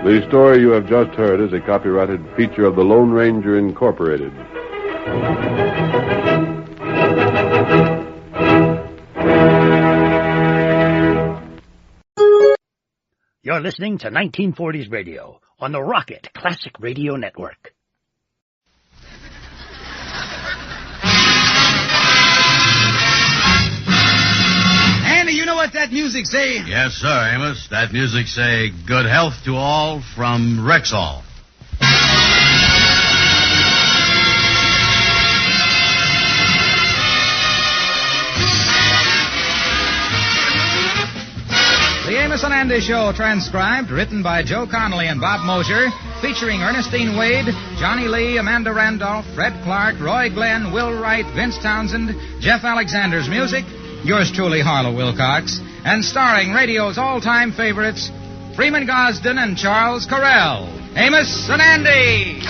The story you have just heard is a copyrighted feature of the Lone Ranger Incorporated. You're listening to 1940s Radio on the Rocket Classic Radio Network. Andy, you know what that music say? Yes, sir, Amos. That music say, good health to all from Rexall. Amos and Andy Show, transcribed, written by Joe Connolly and Bob Mosher, featuring Ernestine Wade, Johnny Lee, Amanda Randolph, Fred Clark, Roy Glenn, Will Wright, Vince Townsend, Jeff Alexander's music, yours truly, Harlow Wilcox, and starring radio's all-time favorites, Freeman Gosden and Charles Correll. Amos and Andy!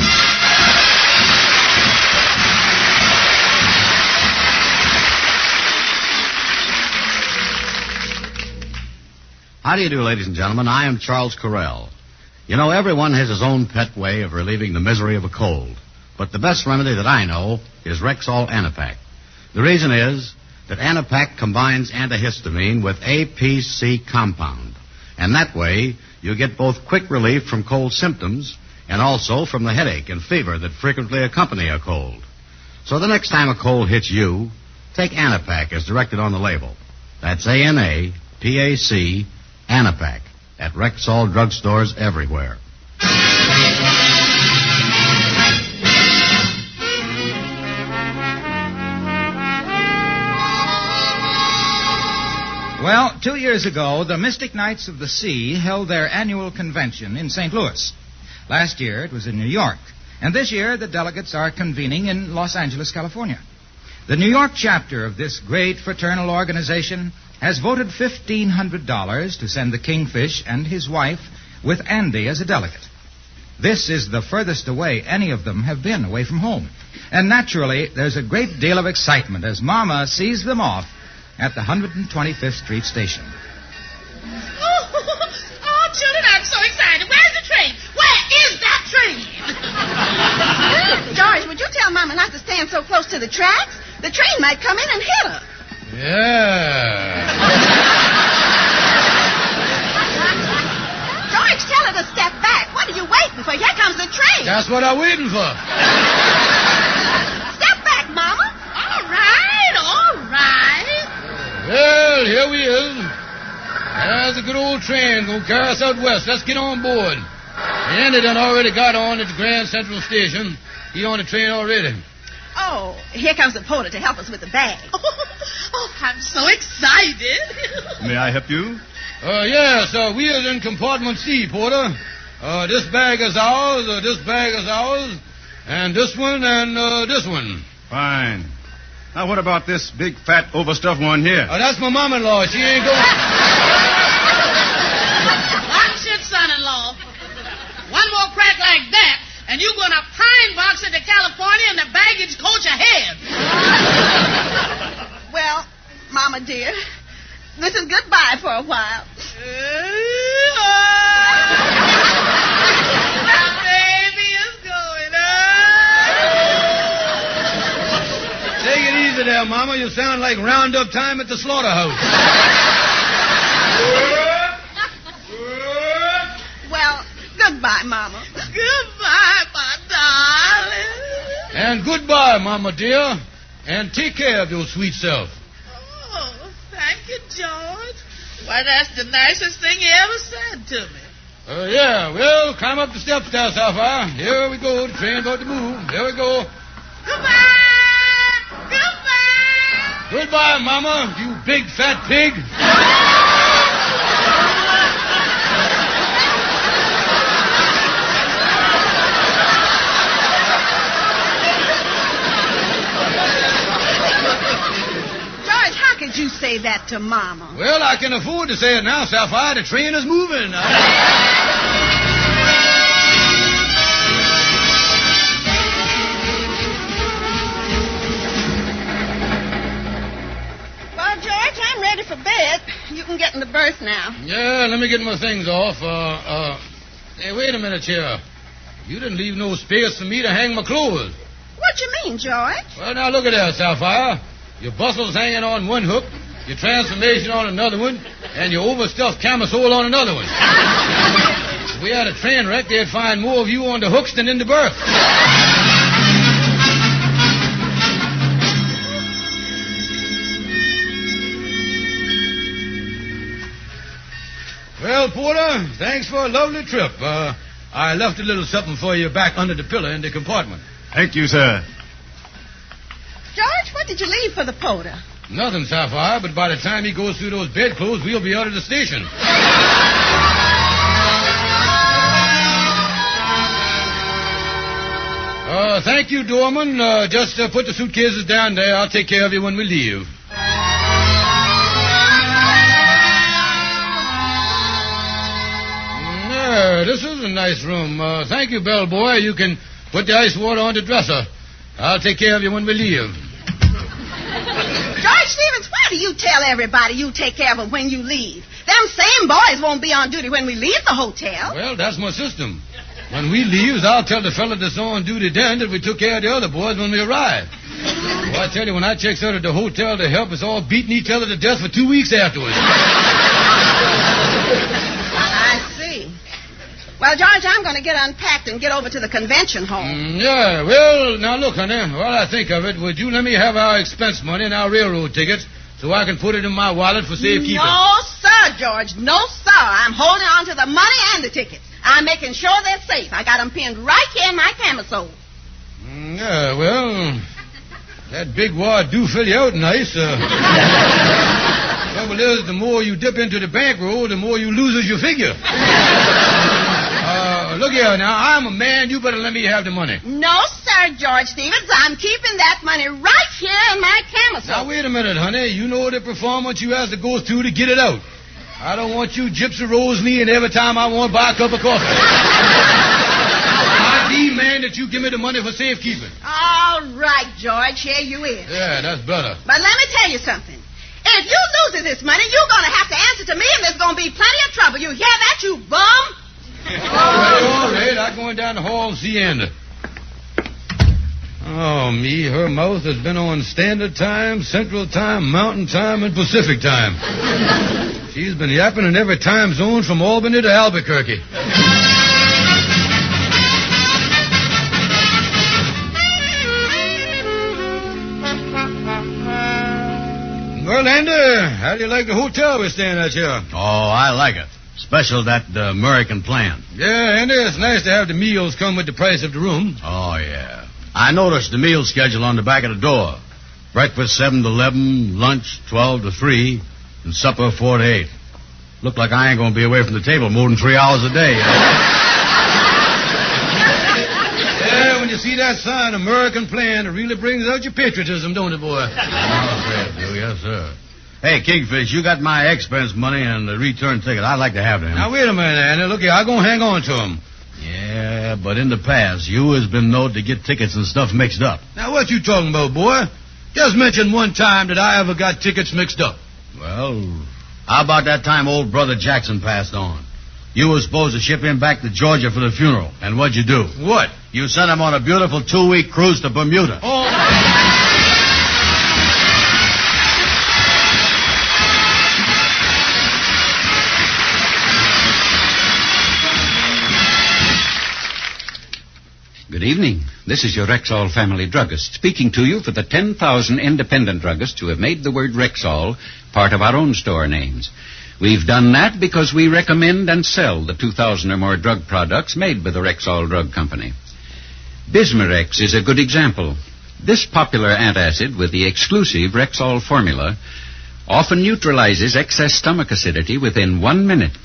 How do you do, ladies and gentlemen? I am Charles Correll. You know, everyone has his own pet way of relieving the misery of a cold. But the best remedy that I know is Rexall Anapac. The reason is that Anapac combines antihistamine with APC compound. And that way, you get both quick relief from cold symptoms and also from the headache and fever that frequently accompany a cold. So the next time a cold hits you, take Anapac as directed on the label. That's ANAPAC, Anapac, at Rexall drugstores everywhere. Well, 2 years ago, the Mystic Knights of the Sea held their annual convention in St. Louis. Last year, it was in New York. And this year, the delegates are convening in Los Angeles, California. The New York chapter of this great fraternal organization has voted $1,500 to send the Kingfish and his wife with Andy as a delegate. This is the furthest away any of them have been away from home. And naturally, there's a great deal of excitement as Mama sees them off at the 125th Street station. Oh, children, I'm so excited. Where's the train? Where is that train? George, would you tell Mama not to stand so close to the tracks? The train might come in and hit her. Yeah. George, tell her to step back. What are you waiting for? Here comes the train. That's what I'm waiting for. Step back, Mama. All right, all right. Well, here we is. There's a good old train going to carry us out west. Let's get on board. Andy done already got on at the Grand Central Station. He on the train already. Oh, here comes the porter to help us with the bag. Oh, I'm so excited. May I help you? Yes, we is in compartment C, porter. This bag is ours, this bag is ours, and this one, and this one. Fine. Now, what about this big, fat, overstuffed one here? That's my mom-in-law. She ain't going... Watch it, son-in-law. One more crack like that, and you're going to pine box it to California in the baggage coach ahead. Well, Mama dear, this is goodbye for a while. My baby is going up. Take it easy there, Mama. You sound like roundup time at the slaughterhouse. Well, goodbye, Mama. Goodbye, my darling. And goodbye, Mama dear. And take care of your sweet self. Oh, thank you, George. Why, that's the nicest thing you ever said to me. Yeah, well, climb up the steps there, Sapphire. Here we go. The train about to move. Here we go. Goodbye. Goodbye. Goodbye, Mama, you big fat pig. How could you say that to Mama? Well, I can afford to say it now, Sapphire. The train is moving. Well, George, I'm ready for bed. You can get in the berth now. Yeah, let me get my things off. Hey, wait a minute here. You didn't leave no space for me to hang my clothes. What you mean, George? Well, now look at that, Sapphire. Your bustle's hanging on one hook, your transformation on another one, and your overstuffed camisole on another one. If we had a train wreck, they'd find more of you on the hooks than in the berth. Well, Porter, thanks for a lovely trip. I left a little something for you back under the pillow in the compartment. Thank you, sir. George, what did you leave for the porter? Nothing, Sapphire, but by the time he goes through those bedclothes, we'll be out of the station. Thank you, doorman. Just put the suitcases down there. I'll take care of you when we leave. Yeah, this is a nice room. Thank you, bellboy. You can put the ice water on the dresser. I'll take care of you when we leave. George Stevens, why do you tell everybody you take care of them when you leave? Them same boys won't be on duty when we leave the hotel. Well, that's my system. When we leave, I'll tell the fella that's on duty then that we took care of the other boys when we arrive. Well, I tell you, when I checks out at the hotel to help us all beating each other to death for 2 weeks afterwards. I see. Well, George, I'm going to get unpacked and get over to the convention hall. Yeah, well, now look, honey, while I think of it, would you let me have our expense money and our railroad tickets so I can put it in my wallet for safekeeping? No, sir, George. No, sir. I'm holding on to the money and the tickets. I'm making sure they're safe. I got them pinned right here in my camisole. Yeah, well, that big wad do fill you out nice. Trouble is, the more you dip into the bankroll, the more you loses your figure. Look here, now, I'm a man. You better let me have the money. No, sir, George Stevens. I'm keeping that money right here in my camisole. Now, wait a minute, honey. You know the performance you have to go through to get it out. I don't want you gypsy rolls me in every time I want to buy a cup of coffee. I demand that you give me the money for safekeeping. All right, George. Here you is. Yeah, that's better. But let me tell you something. If you loses this money, you're going to have to answer to me, and there's going to be plenty of trouble. You hear that, you bum? All right. I'm going down the hall and see Anna. Oh, me, her mouth has been on Standard Time, Central Time, Mountain Time, and Pacific Time. She's been yapping in every time zone from Albany to Albuquerque. Well, Andy, how do you like the hotel we're staying at here? Oh, I like it. Special that American plan. Yeah, Andy, it's nice to have the meals come with the price of the room. Oh, yeah. I noticed the meal schedule on the back of the door. Breakfast 7 to 11, lunch 12 to 3, and supper 4 to 8. Look like I ain't going to be away from the table more than 3 hours a day. Yeah, when you see that sign, American plan, it really brings out your patriotism, don't it, boy? Yes, sir. Hey, Kingfish, you got my expense money and the return ticket. I'd like to have them. Now, wait a minute, Andy. Look here, I'm going to hang on to them. Yeah, but in the past, you has been known to get tickets and stuff mixed up. Now, what you talking about, boy? Just mention one time that I ever got tickets mixed up. Well, how about that time old brother Jackson passed on? You were supposed to ship him back to Georgia for the funeral. And what'd you do? What? You sent him on a beautiful 2-week cruise to Bermuda. Oh. Good evening. This is your Rexall family druggist speaking to you for the 10,000 independent druggists who have made the word Rexall part of our own store names. We've done that because we recommend and sell the 2,000 or more drug products made by the Rexall Drug Company. Bismarex is a good example. This popular antacid with the exclusive Rexall formula often neutralizes excess stomach acidity within 1 minute.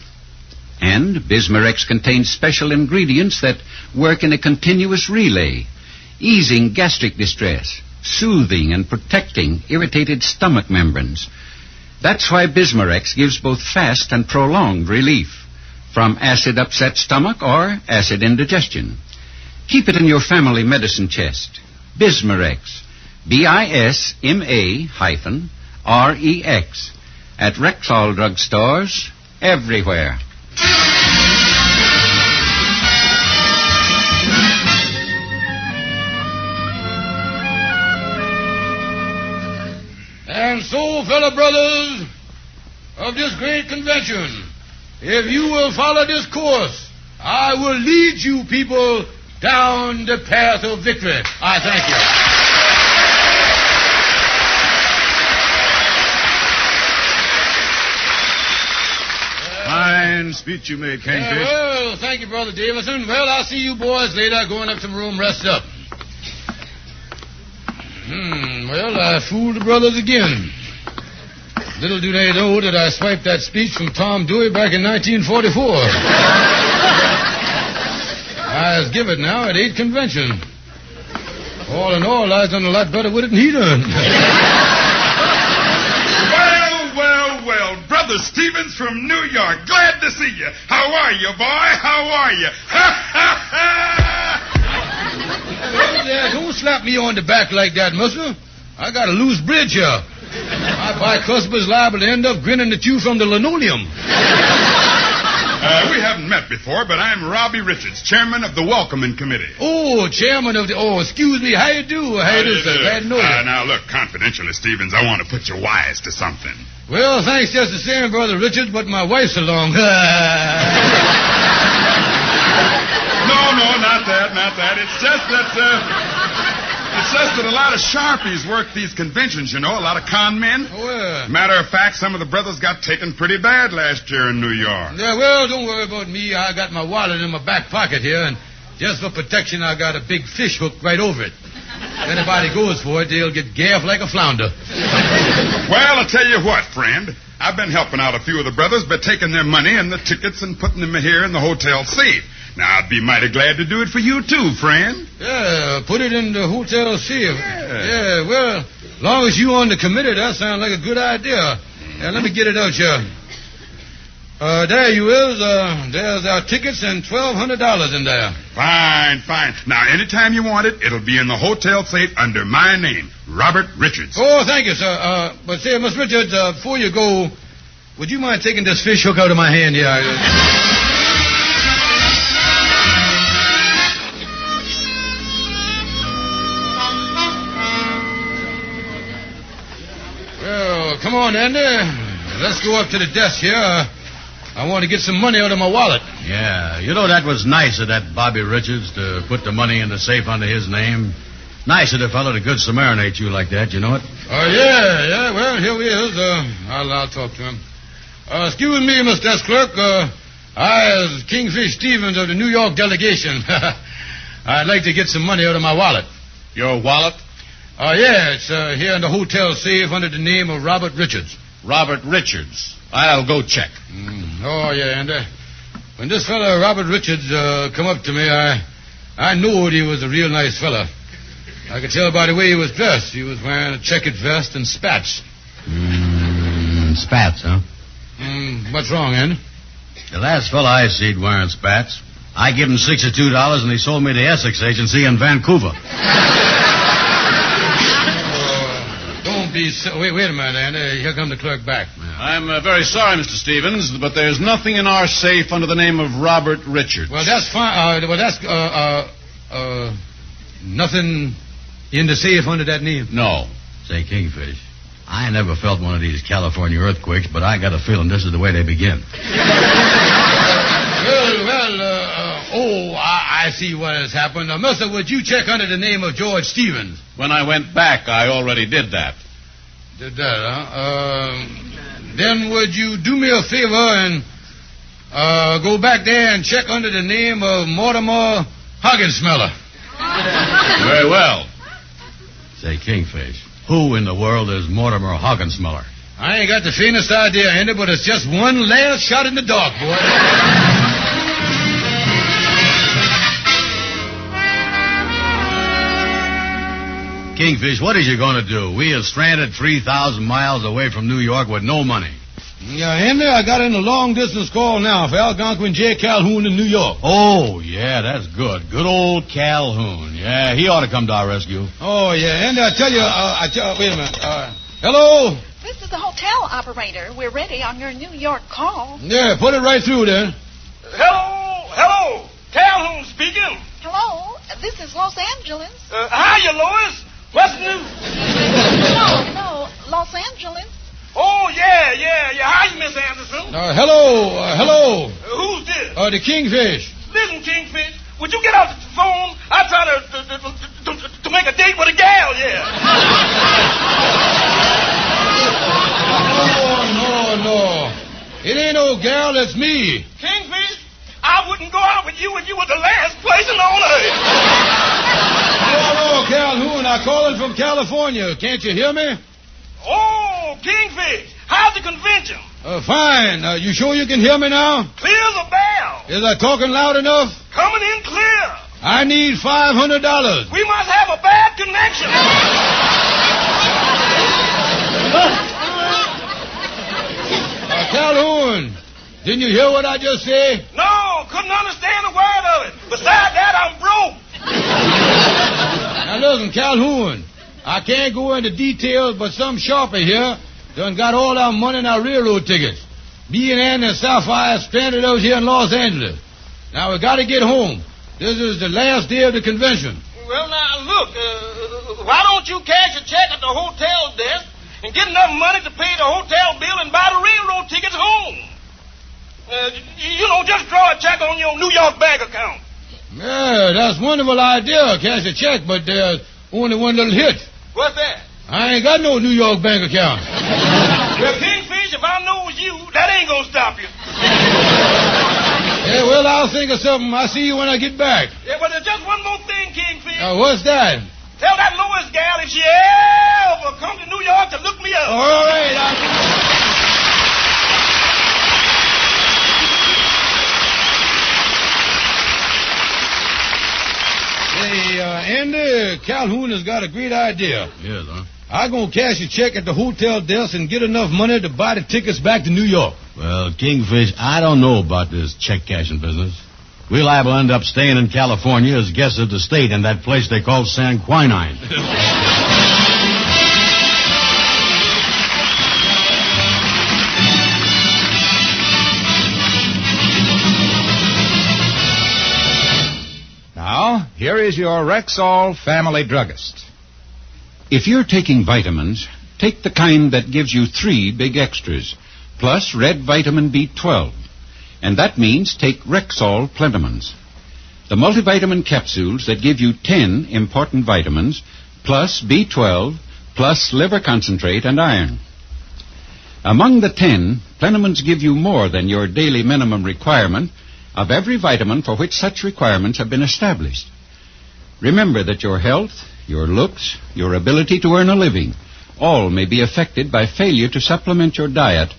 And Bismarex contains special ingredients that work in a continuous relay, easing gastric distress, soothing and protecting irritated stomach membranes. That's why Bismarex gives both fast and prolonged relief from acid-upset stomach or acid indigestion. Keep it in your family medicine chest. Bismarex, BISMA-REX, at Rexall drugstores everywhere. And so, fellow brothers of this great convention, if you will follow this course, I will lead you people down the path of victory. I thank you. Fine speech you made, Kingfish. Well, thank you, Brother Davison. Well, I'll see you boys later. Going up to the room, rest up. Well, I fooled the brothers again. Little do they know that I swiped that speech from Tom Dewey back in 1944. I was give it now at 8 convention. All in all, I've done a lot better with it than he done. Well, Brother Stevens from New York. Glad to see you. How are you, boy? How are you? Well, don't slap me on the back like that, mister. I got a loose bridge here. My bicuspid's liable to end up grinning at you from the linoleum. We haven't met before, but I'm Robbie Richards, chairman of the Welcoming Committee. Oh, chairman of the... Oh, excuse me. How you do? How you do, sir? Glad to know you. Now, look, confidentially, Stevens, I want to put you wise to something. Well, thanks just the same, Brother Richard, but my wife's along. No, not that. It's just that a lot of sharpies work these conventions, you know, a lot of con men. Oh, yeah. Matter of fact, some of the brothers got taken pretty bad last year in New York. Yeah, well, don't worry about me. I got my wallet in my back pocket here, and just for protection, I got a big fish hook right over it. If anybody goes for it, they'll get gaffed like a flounder. Well, I'll tell you what, friend. I've been helping out a few of the brothers by taking their money and the tickets and putting them here in the hotel safe. Now, I'd be mighty glad to do it for you, too, friend. Yeah, put it in the hotel safe. Yeah, well, as long as you on the committee, that sounds like a good idea. Yeah, let me get it out here. There you is. There's our tickets and $1,200 in there. Fine. Now, anytime you want it, it'll be in the hotel safe under my name, Robert Richards. Oh, thank you, sir. But say, Miss Richards, before you go, would you mind taking this fish hook out of my hand here? Well, come on, Andy. Let's go up to the desk here. I want to get some money out of my wallet. Yeah, you know, that was nice of that Bobby Richards to put the money in the safe under his name. Nice of the fellow to good Samarinate you like that, you know it? Oh, yeah. Well, here he is. I'll talk to him. Excuse me, Mr. Desk Clerk. I is Kingfish Stevens of the New York delegation. I'd like to get some money out of my wallet. Your wallet? Yeah, it's here in the hotel safe under the name of Robert Richards. Robert Richards. I'll go check. Oh, yeah, and when this fella, Robert Richards, come up to me, I knew he was a real nice fella. I could tell by the way he was dressed. He was wearing a checkered vest and spats. Spats, huh? What's wrong, Andy? The last fella I seed wearing spats, I give him $62 and he sold me the Essex agency in Vancouver. Wait a minute, Andy. Here come the clerk back. I'm very sorry, Mr. Stevens, but there's nothing in our safe under the name of Robert Richards. Well, that's fine. Nothing in the safe under that name? No. Say, Kingfish, I never felt one of these California earthquakes, but I got a feeling this is the way they begin. I see what has happened. Mister, would you check under the name of George Stevens? When I went back, I already did that. Did that, huh? Then would you do me a favor and go back there and check under the name of Mortimer Hoggensmeller? Very well. Say, Kingfish, who in the world is Mortimer Hoggensmeller? I ain't got the faintest idea, Andy, but it's just one last shot in the dark, boy. Kingfish, what is you going to do? We are stranded 3,000 miles away from New York with no money. Yeah, Andy, I got in a long-distance call now for Algonquin J. Calhoun in New York. Oh, yeah, that's good. Good old Calhoun. Yeah, he ought to come to our rescue. Oh, yeah, Andy, I tell you, wait a minute. Hello? This is the hotel operator. We're ready on your New York call. Yeah, put it right through then. Hello. Calhoun speaking. Hello, this is Los Angeles. Hiya, Lois. What's new? No, Los Angeles. Oh, yeah. Hi, Miss Anderson. Hello. Who's this? The Kingfish. Listen, Kingfish, would you get off the phone? I try to make a date with a gal, yeah. No. It ain't no gal, that's me. Kingfish, I wouldn't go out with you if you were the last person on earth. No, Calhoun, I'm calling from California. Can't you hear me? Oh, Kingfish, how's the convention? Fine. You sure you can hear me now? Clear as a bell. Is I talking loud enough? Coming in clear. I need $500. We must have a bad connection. Calhoun, didn't you hear what I just said? No, couldn't understand a word of it. Besides that, I'm broke. Now listen, Calhoun, I can't go into details, but some sharper here done got all our money and our railroad tickets. Me and Ann and Sapphire stranded out here in Los Angeles. Now we got to get home. This is the last day of the convention. Well, now, look, why don't you cash a check at the hotel desk and get enough money to pay the hotel bill and buy the railroad tickets home? Just draw a check on your New York bank account. Yeah, that's a wonderful idea, cash a check, but there's only one little hit. What's that? I ain't got no New York bank account. Well, Kingfish, if I know it was you, that ain't gonna stop you. Yeah, well, I'll think of something. I'll see you when I get back. Yeah, but there's just one more thing, Kingfish. What's that? Tell that Lois gal if she ever come to New York to look me up. All right, Hey, Andy, Calhoun has got a great idea. Yes, huh? I'm going to cash a check at the hotel desk and get enough money to buy the tickets back to New York. Well, Kingfish, I don't know about this check cashing business. We're liable to end up staying in California as guests of the state in that place they call San Quinine. Now, here is your Rexall family druggist. If you're taking vitamins, take the kind that gives you 3 big extras, plus red vitamin B12. And that means take Rexall Plentimins. The multivitamin capsules that give you 10 important vitamins, plus B12, plus liver concentrate and iron. Among the 10, Plentimins give you more than your daily minimum requirement of every vitamin for which such requirements have been established. Remember that your health, your looks, your ability to earn a living, all may be affected by failure to supplement your diet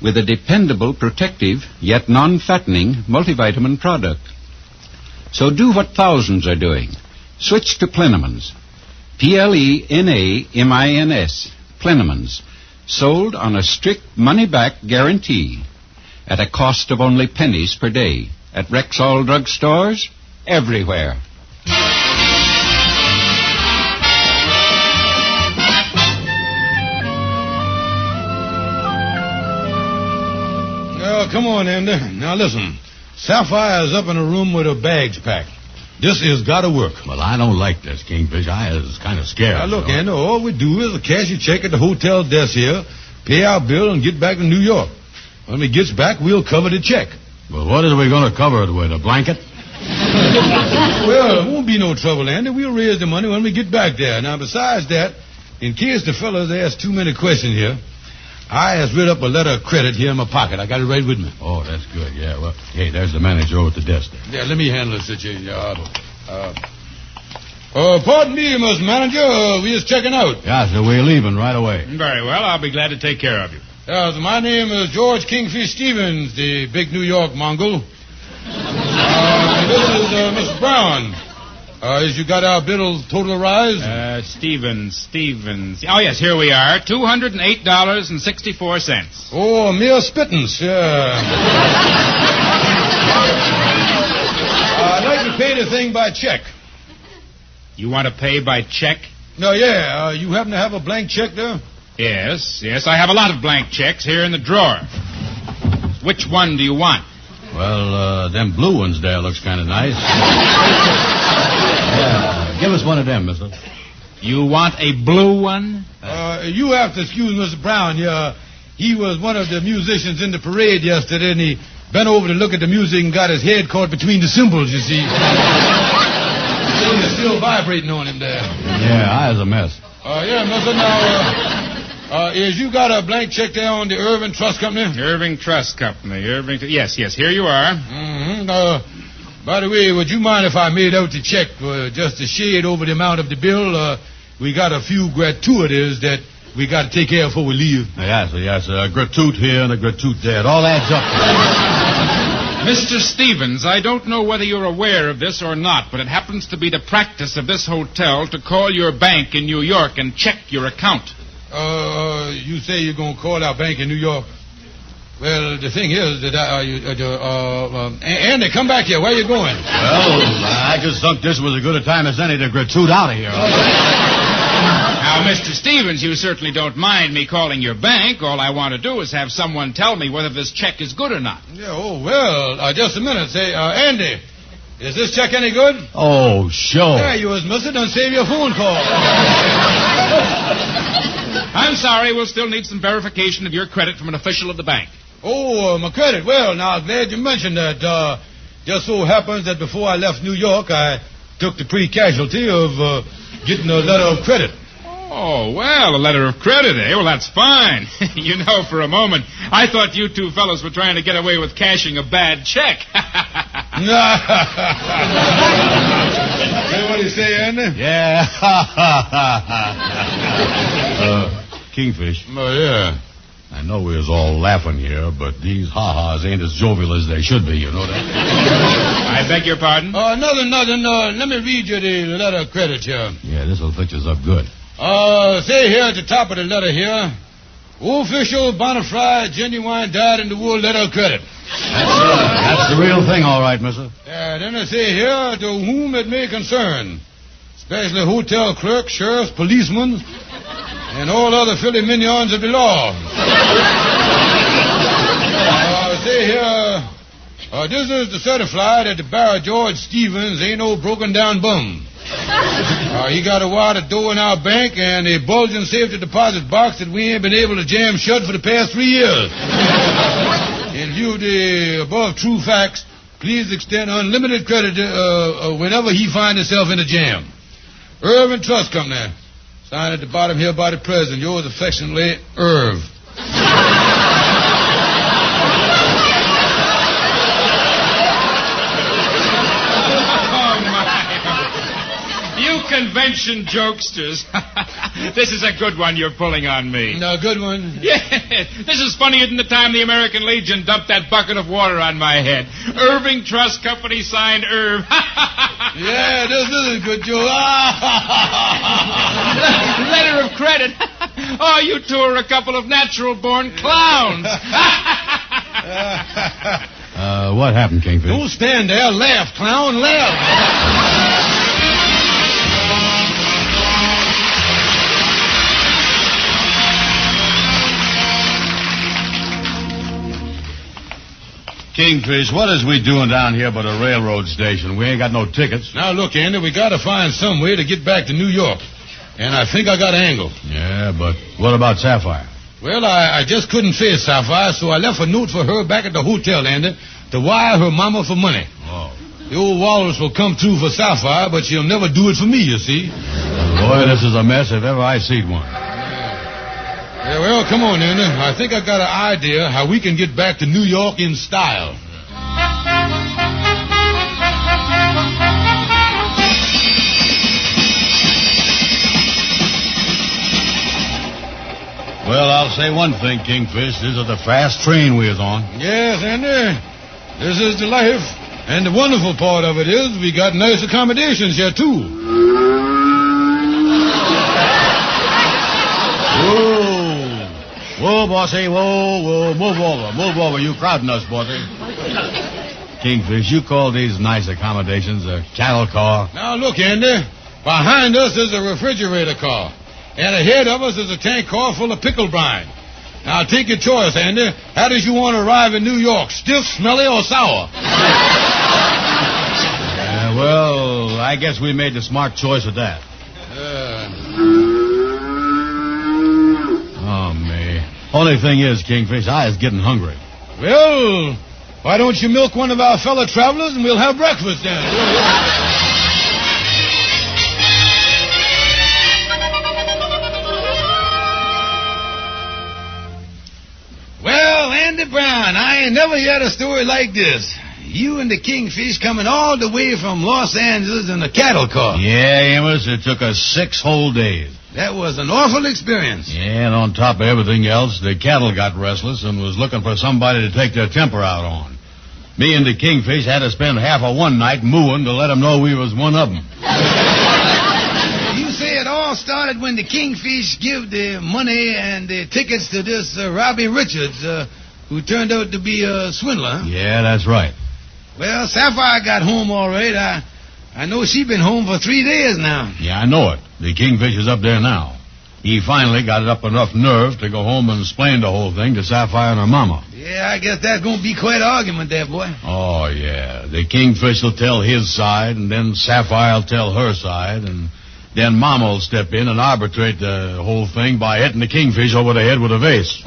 with a dependable, protective, yet non-fattening multivitamin product. So do what thousands are doing. Switch to Plentimins. Plenamins. Plentimins. Sold on a strict money-back guarantee at a cost of only pennies per day at Rexall drugstores everywhere. Oh, come on, Andy. Now, listen. Sapphire's up in a room with her bags packed. This has got to work. Well, I don't like this, Kingfish. I is kind of scared. Now, look, Andy, all we do is cash a check at the hotel desk here, pay our bill, and get back to New York. When we gets back, we'll cover the check. Well, what are we going to cover it with, a blanket? Well, it won't be no trouble, Andy. We'll raise the money when we get back there. Now, besides that, in case the fellas ask too many questions here, I has writ up a letter of credit here in my pocket. I got it right with me. Oh, that's good, yeah. Well, hey, there's the manager over at the desk there. Yeah, let me handle the situation. Pardon me, Mr. Manager. We just checking out. Yeah, so we're leaving right away. Very well. I'll be glad to take care of you. So my name is George Kingfish Stevens, the big New York Mongol. This is Mr. Brown. As you got our bill totalized? Stevens. Oh, yes, here we are. $208.64. Oh, a mere spittance. I'd like to pay the thing by check. You want to pay by check? No, yeah. You happen to have a blank check there? Yes. I have a lot of blank checks here in the drawer. Which one do you want? Well, them blue ones there looks kind of nice. Give us one of them, mister. You want a blue one? You have to excuse Mr. Brown. He was one of the musicians in the parade yesterday, and he bent over to look at the music and got his head caught between the cymbals, you see. It's still vibrating on him there. Yeah, I was a mess. Yeah, mister, now, is you got a blank check there on the Irving Trust Company? Irving Trust Company. Yes, here you are. Mm-hmm. By the way, would you mind if I made out the check just a shade over the amount of the bill? We got a few gratuities that we got to take care of before we leave. Yes. A gratuit here and a gratuit there. It all adds up. Mr. Stevens, I don't know whether you're aware of this or not, but it happens to be the practice of this hotel to call your bank in New York and check your account. You say you're going to call our bank in New York? Well, the thing is that Andy, come back here. Where you going? Well, I just thought this was as good a time as any to gratuit out of here. Now, Mr. Stevens, you certainly don't mind me calling your bank. All I want to do is have someone tell me whether this check is good or not. Yeah, just a minute. Say, Andy, is this check any good? Oh, sure. Yeah, you was missing and save your phone call. I'm sorry, we'll still need some verification of your credit from an official of the bank. Oh, my credit. Well, now, glad you mentioned that. Just so happens that before I left New York, I took the pre-casualty of getting a letter of credit. Oh, well, a letter of credit, eh? Well, that's fine. You know, for a moment, I thought you two fellows were trying to get away with cashing a bad check. What do you say, Andy? Yeah. Kingfish. Oh, yeah. I know we was all laughing here, but these ha-has ain't as jovial as they should be, you know that? I beg your pardon? Nothing. Let me read you the letter of credit here. Yeah, this'll fix us up good. Say here at the top of the letter here, official, bona fide, genuine, dyed-in-the-wool letter of credit. That's the real thing, all right, mister. Then I say here, to whom it may concern, especially hotel clerks, sheriffs, policemen, and all other filthy minions of the law. Say here, this is to certify that the Barry George Stevens ain't no broken-down bum. He got a wire to door in our bank and a bulging safety deposit box that we ain't been able to jam shut for the past 3 years. In view of the above true facts, please extend unlimited credit whenever he finds himself in a jam. Irv and Trust Company. Signed at the bottom here by the president. Yours affectionately, Irv. Convention jokesters. This is a good one you're pulling on me. No, good one? Yeah. This is funnier than the time the American Legion dumped that bucket of water on my head. Irving Trust Company signed Irv. Yeah, this is a good joke. Letter of credit. Oh, you two are a couple of natural-born clowns. What happened, Kingfish? Don't stand there. Laugh, clown, laugh. Kingfish, what is we doing down here but a railroad station? We ain't got no tickets. Now, look, Andy, we got to find some way to get back to New York. And I think I got an angle. Yeah, but what about Sapphire? Well, I just couldn't face Sapphire, so I left a note for her back at the hotel, Andy, to wire her mama for money. Oh. The old walrus will come through for Sapphire, but she'll never do it for me, you see. Boy, this is a mess if ever I seen one. Yeah, well, come on, Andy. I think I got an idea how we can get back to New York in style. Well, I'll say one thing, Kingfish. This is the fast train we was on. Yes, Andy. This is the life. And the wonderful part of it is we got nice accommodations here, too. Whoa, bossy, whoa, move over, you crowding us, bossy. Kingfish, you call these nice accommodations a cattle car? Now, look, Andy, behind us is a refrigerator car, and ahead of us is a tank car full of pickle brine. Now, take your choice, Andy. How does you want to arrive in New York, stiff, smelly, or sour? Well, I guess we made the smart choice of that. Oh, me. Only thing is, Kingfish, I is getting hungry. Well, why don't you milk one of our fellow travelers and we'll have breakfast then? Well, Andy Brown, I ain't never heard a story like this. You and the Kingfish coming all the way from Los Angeles in a cattle car. Yeah, Amos, it took us 6 whole days. That was an awful experience. Yeah, and on top of everything else, the cattle got restless and was looking for somebody to take their temper out on. Me and the Kingfish had to spend half of one night mooing to let them know we was one of them. You say it all started when the Kingfish give the money and the tickets to this Robbie Richards, who turned out to be a swindler. Huh? Yeah, that's right. Well, Sapphire got home all right. I know she been home for 3 days now. Yeah, I know it. The Kingfish is up there now. He finally got up enough nerve to go home and explain the whole thing to Sapphire and her mama. Yeah, I guess that's going to be quite an argument there, boy. Oh, yeah. The Kingfish will tell his side, and then Sapphire will tell her side, and then Mama will step in and arbitrate the whole thing by hitting the Kingfish over the head with a vase.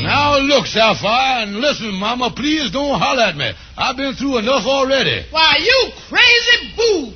Now look, Sapphire, and listen, Mama, please don't holler at me. I've been through enough already. Why, you crazy boo!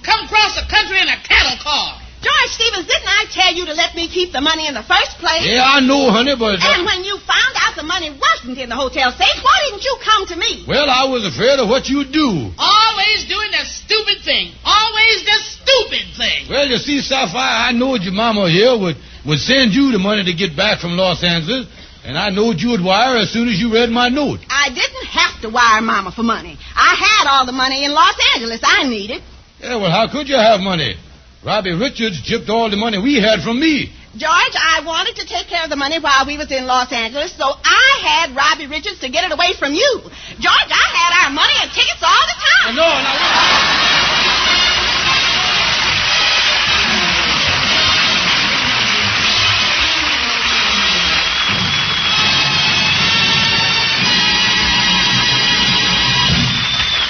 Come across the country in a cattle car. George Stevens, didn't I tell you to let me keep the money in the first place? Yeah, I know, honey, but... And when you found out the money wasn't in the hotel safe, why didn't you come to me? Well, I was afraid of what you'd do. Always doing the stupid thing. Always the stupid thing. Well, you see, Sapphire, I knowed your mama here would send you the money to get back from Los Angeles, and I knowed you would wire as soon as you read my note. I didn't have to wire Mama for money. I had all the money in Los Angeles I needed. Yeah, well, how could you have money? Robbie Richards chipped all the money we had from me. George, I wanted to take care of the money while we was in Los Angeles, so I had Robbie Richards to get it away from you. George, I had our money and tickets all the time.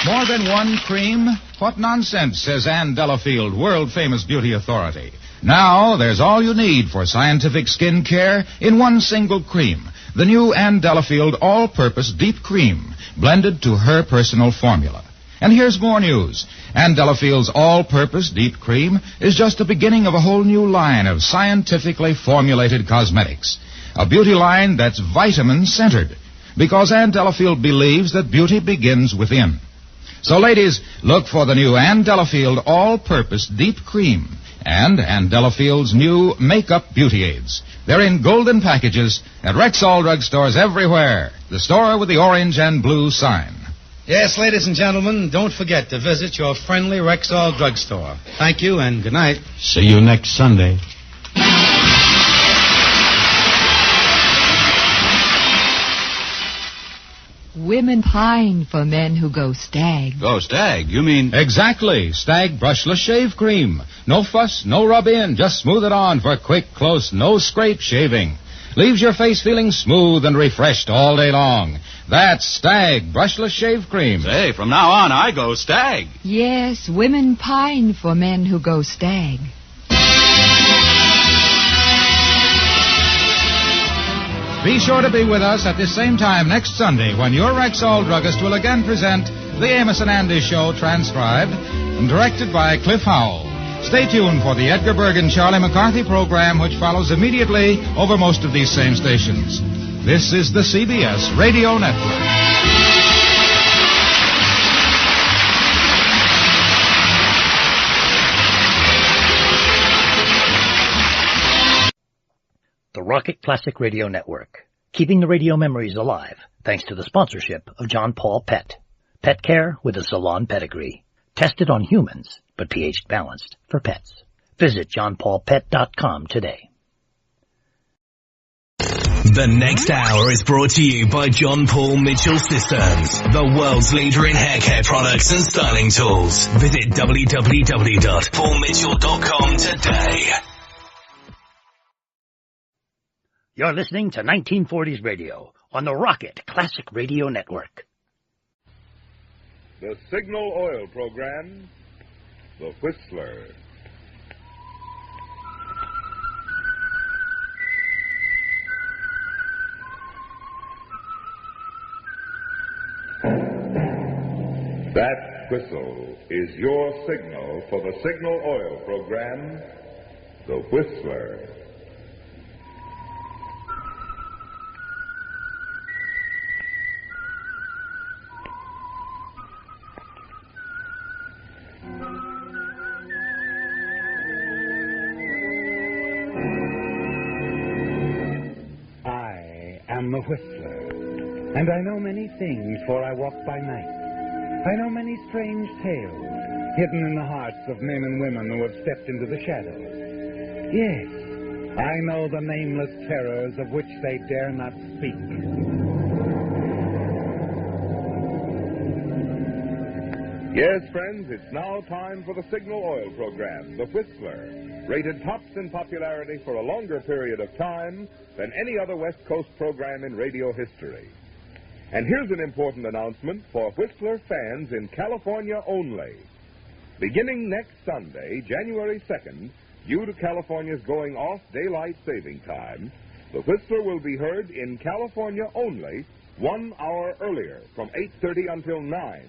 More than one cream? What nonsense, says Ann Delafield, world-famous beauty authority. Now, there's all you need for scientific skin care in one single cream. The new Ann Delafield All-Purpose Deep Cream, blended to her personal formula. And here's more news. Ann Delafield's All-Purpose Deep Cream is just the beginning of a whole new line of scientifically formulated cosmetics. A beauty line that's vitamin-centered. Because Ann Delafield believes that beauty begins within. So, ladies, look for the new Ann Delafield All-Purpose Deep Cream and Ann Delafield's new Makeup Beauty Aids. They're in golden packages at Rexall drugstores everywhere. The store with the orange and blue sign. Yes, ladies and gentlemen, don't forget to visit your friendly Rexall drugstore. Thank you and good night. See you next Sunday. Women pine for men who go stag. Go stag? You mean... Exactly. Stag brushless shave cream. No fuss, no rub-in. Just smooth it on for quick, close, no-scrape shaving. Leaves your face feeling smooth and refreshed all day long. That's Stag brushless shave cream. Say, from now on, I go stag. Yes, women pine for men who go stag. Be sure to be with us at the same time next Sunday when your Rexall druggist will again present The Amos and Andy Show, transcribed and directed by Cliff Howell. Stay tuned for the Edgar Berg and Charlie McCarthy program, which follows immediately over most of these same stations. This is the CBS Radio Network. The Rocket Classic Radio Network, keeping the radio memories alive thanks to the sponsorship of John Paul Pet. Pet care with a salon pedigree. Tested on humans, but pH balanced for pets. Visit johnpaulpet.com today. The next hour is brought to you by John Paul Mitchell Systems, the world's leader in hair care products and styling tools. Visit www.paulmitchell.com today. You're listening to 1940s Radio on the Rocket Classic Radio Network. The Signal Oil Program, The Whistler. That whistle is your signal for the Signal Oil Program, The Whistler. Whistler, and I know many things, for I walk by night. I know many strange tales, hidden in the hearts of men and women who have stepped into the shadows. Yes, I know the nameless terrors of which they dare not speak. Yes, friends, it's now time for the Signal Oil program, The Whistler, rated tops in popularity for a longer period of time than any other West Coast program in radio history. And here's an important announcement for Whistler fans in California only. Beginning next Sunday, January 2nd, due to California's going off daylight saving time, The Whistler will be heard in California only 1 hour earlier, from 8:30 until 9.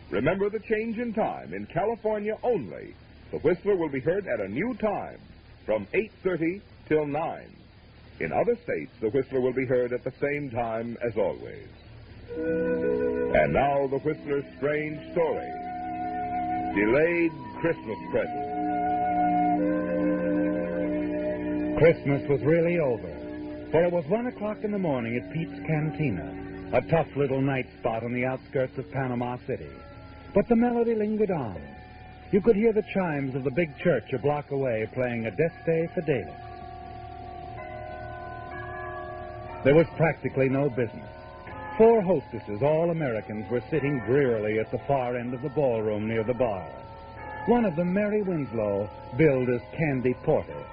Remember the change in time. In California only, The Whistler will be heard at a new time, from 8:30 till 9. In other states, The Whistler will be heard at the same time as always. And now, The Whistler's strange story. Delayed Christmas present. Christmas was really over, for it was 1 o'clock in the morning at Pete's Cantina, a tough little night spot on the outskirts of Panama City. But the melody lingered on. You could hear the chimes of the big church a block away playing Adeste Fidelis. There was practically no business. 4 hostesses, all Americans, were sitting drearily at the far end of the ballroom near the bar. One of them, Mary Winslow, billed as Candy Porter,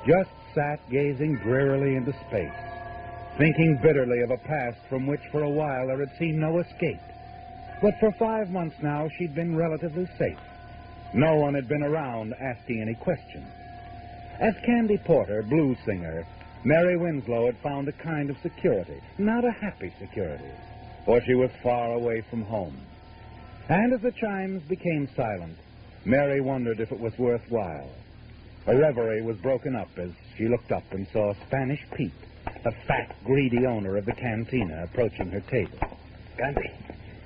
just sat gazing drearily into space, thinking bitterly of a past from which for a while there had seemed no escape. But for 5 months now, she'd been relatively safe. No one had been around asking any questions. As Candy Porter, blues singer, Mary Winslow had found a kind of security, not a happy security, for she was far away from home. And as the chimes became silent, Mary wondered if it was worthwhile. Her reverie was broken up as she looked up and saw Spanish Pete, the fat, greedy owner of the cantina, approaching her table.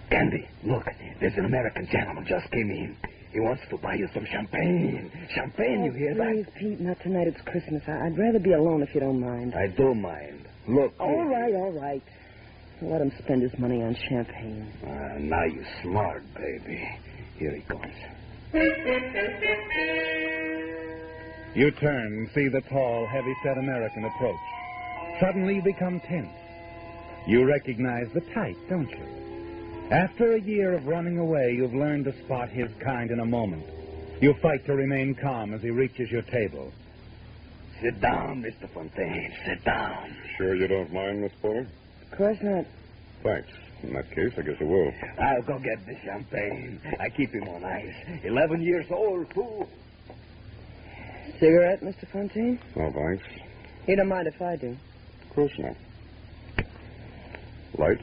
Candy, look, there's an American gentleman just came in. He wants to buy you some champagne. Champagne, you hear that? Please, Pete, not tonight. It's Christmas. I'd rather be alone if you don't mind. I do mind. Look. All right. Let him spend his money on champagne. Now you're smart, baby. Here he comes. You turn and see the tall, heavy-set American approach. Suddenly you become tense. You recognize the type, don't you? After a year of running away, you've learned to spot his kind in a moment. You fight to remain calm as he reaches your table. Sit down, Mr. Fontaine. Sit down. Sure you don't mind, Miss Porter? Of course not. Thanks. In that case, I guess I will. I'll go get the champagne. I keep him on ice. 11 years old, too. Cigarette, Mr. Fontaine? No, thanks. You don't mind if I do? Of course not. Light?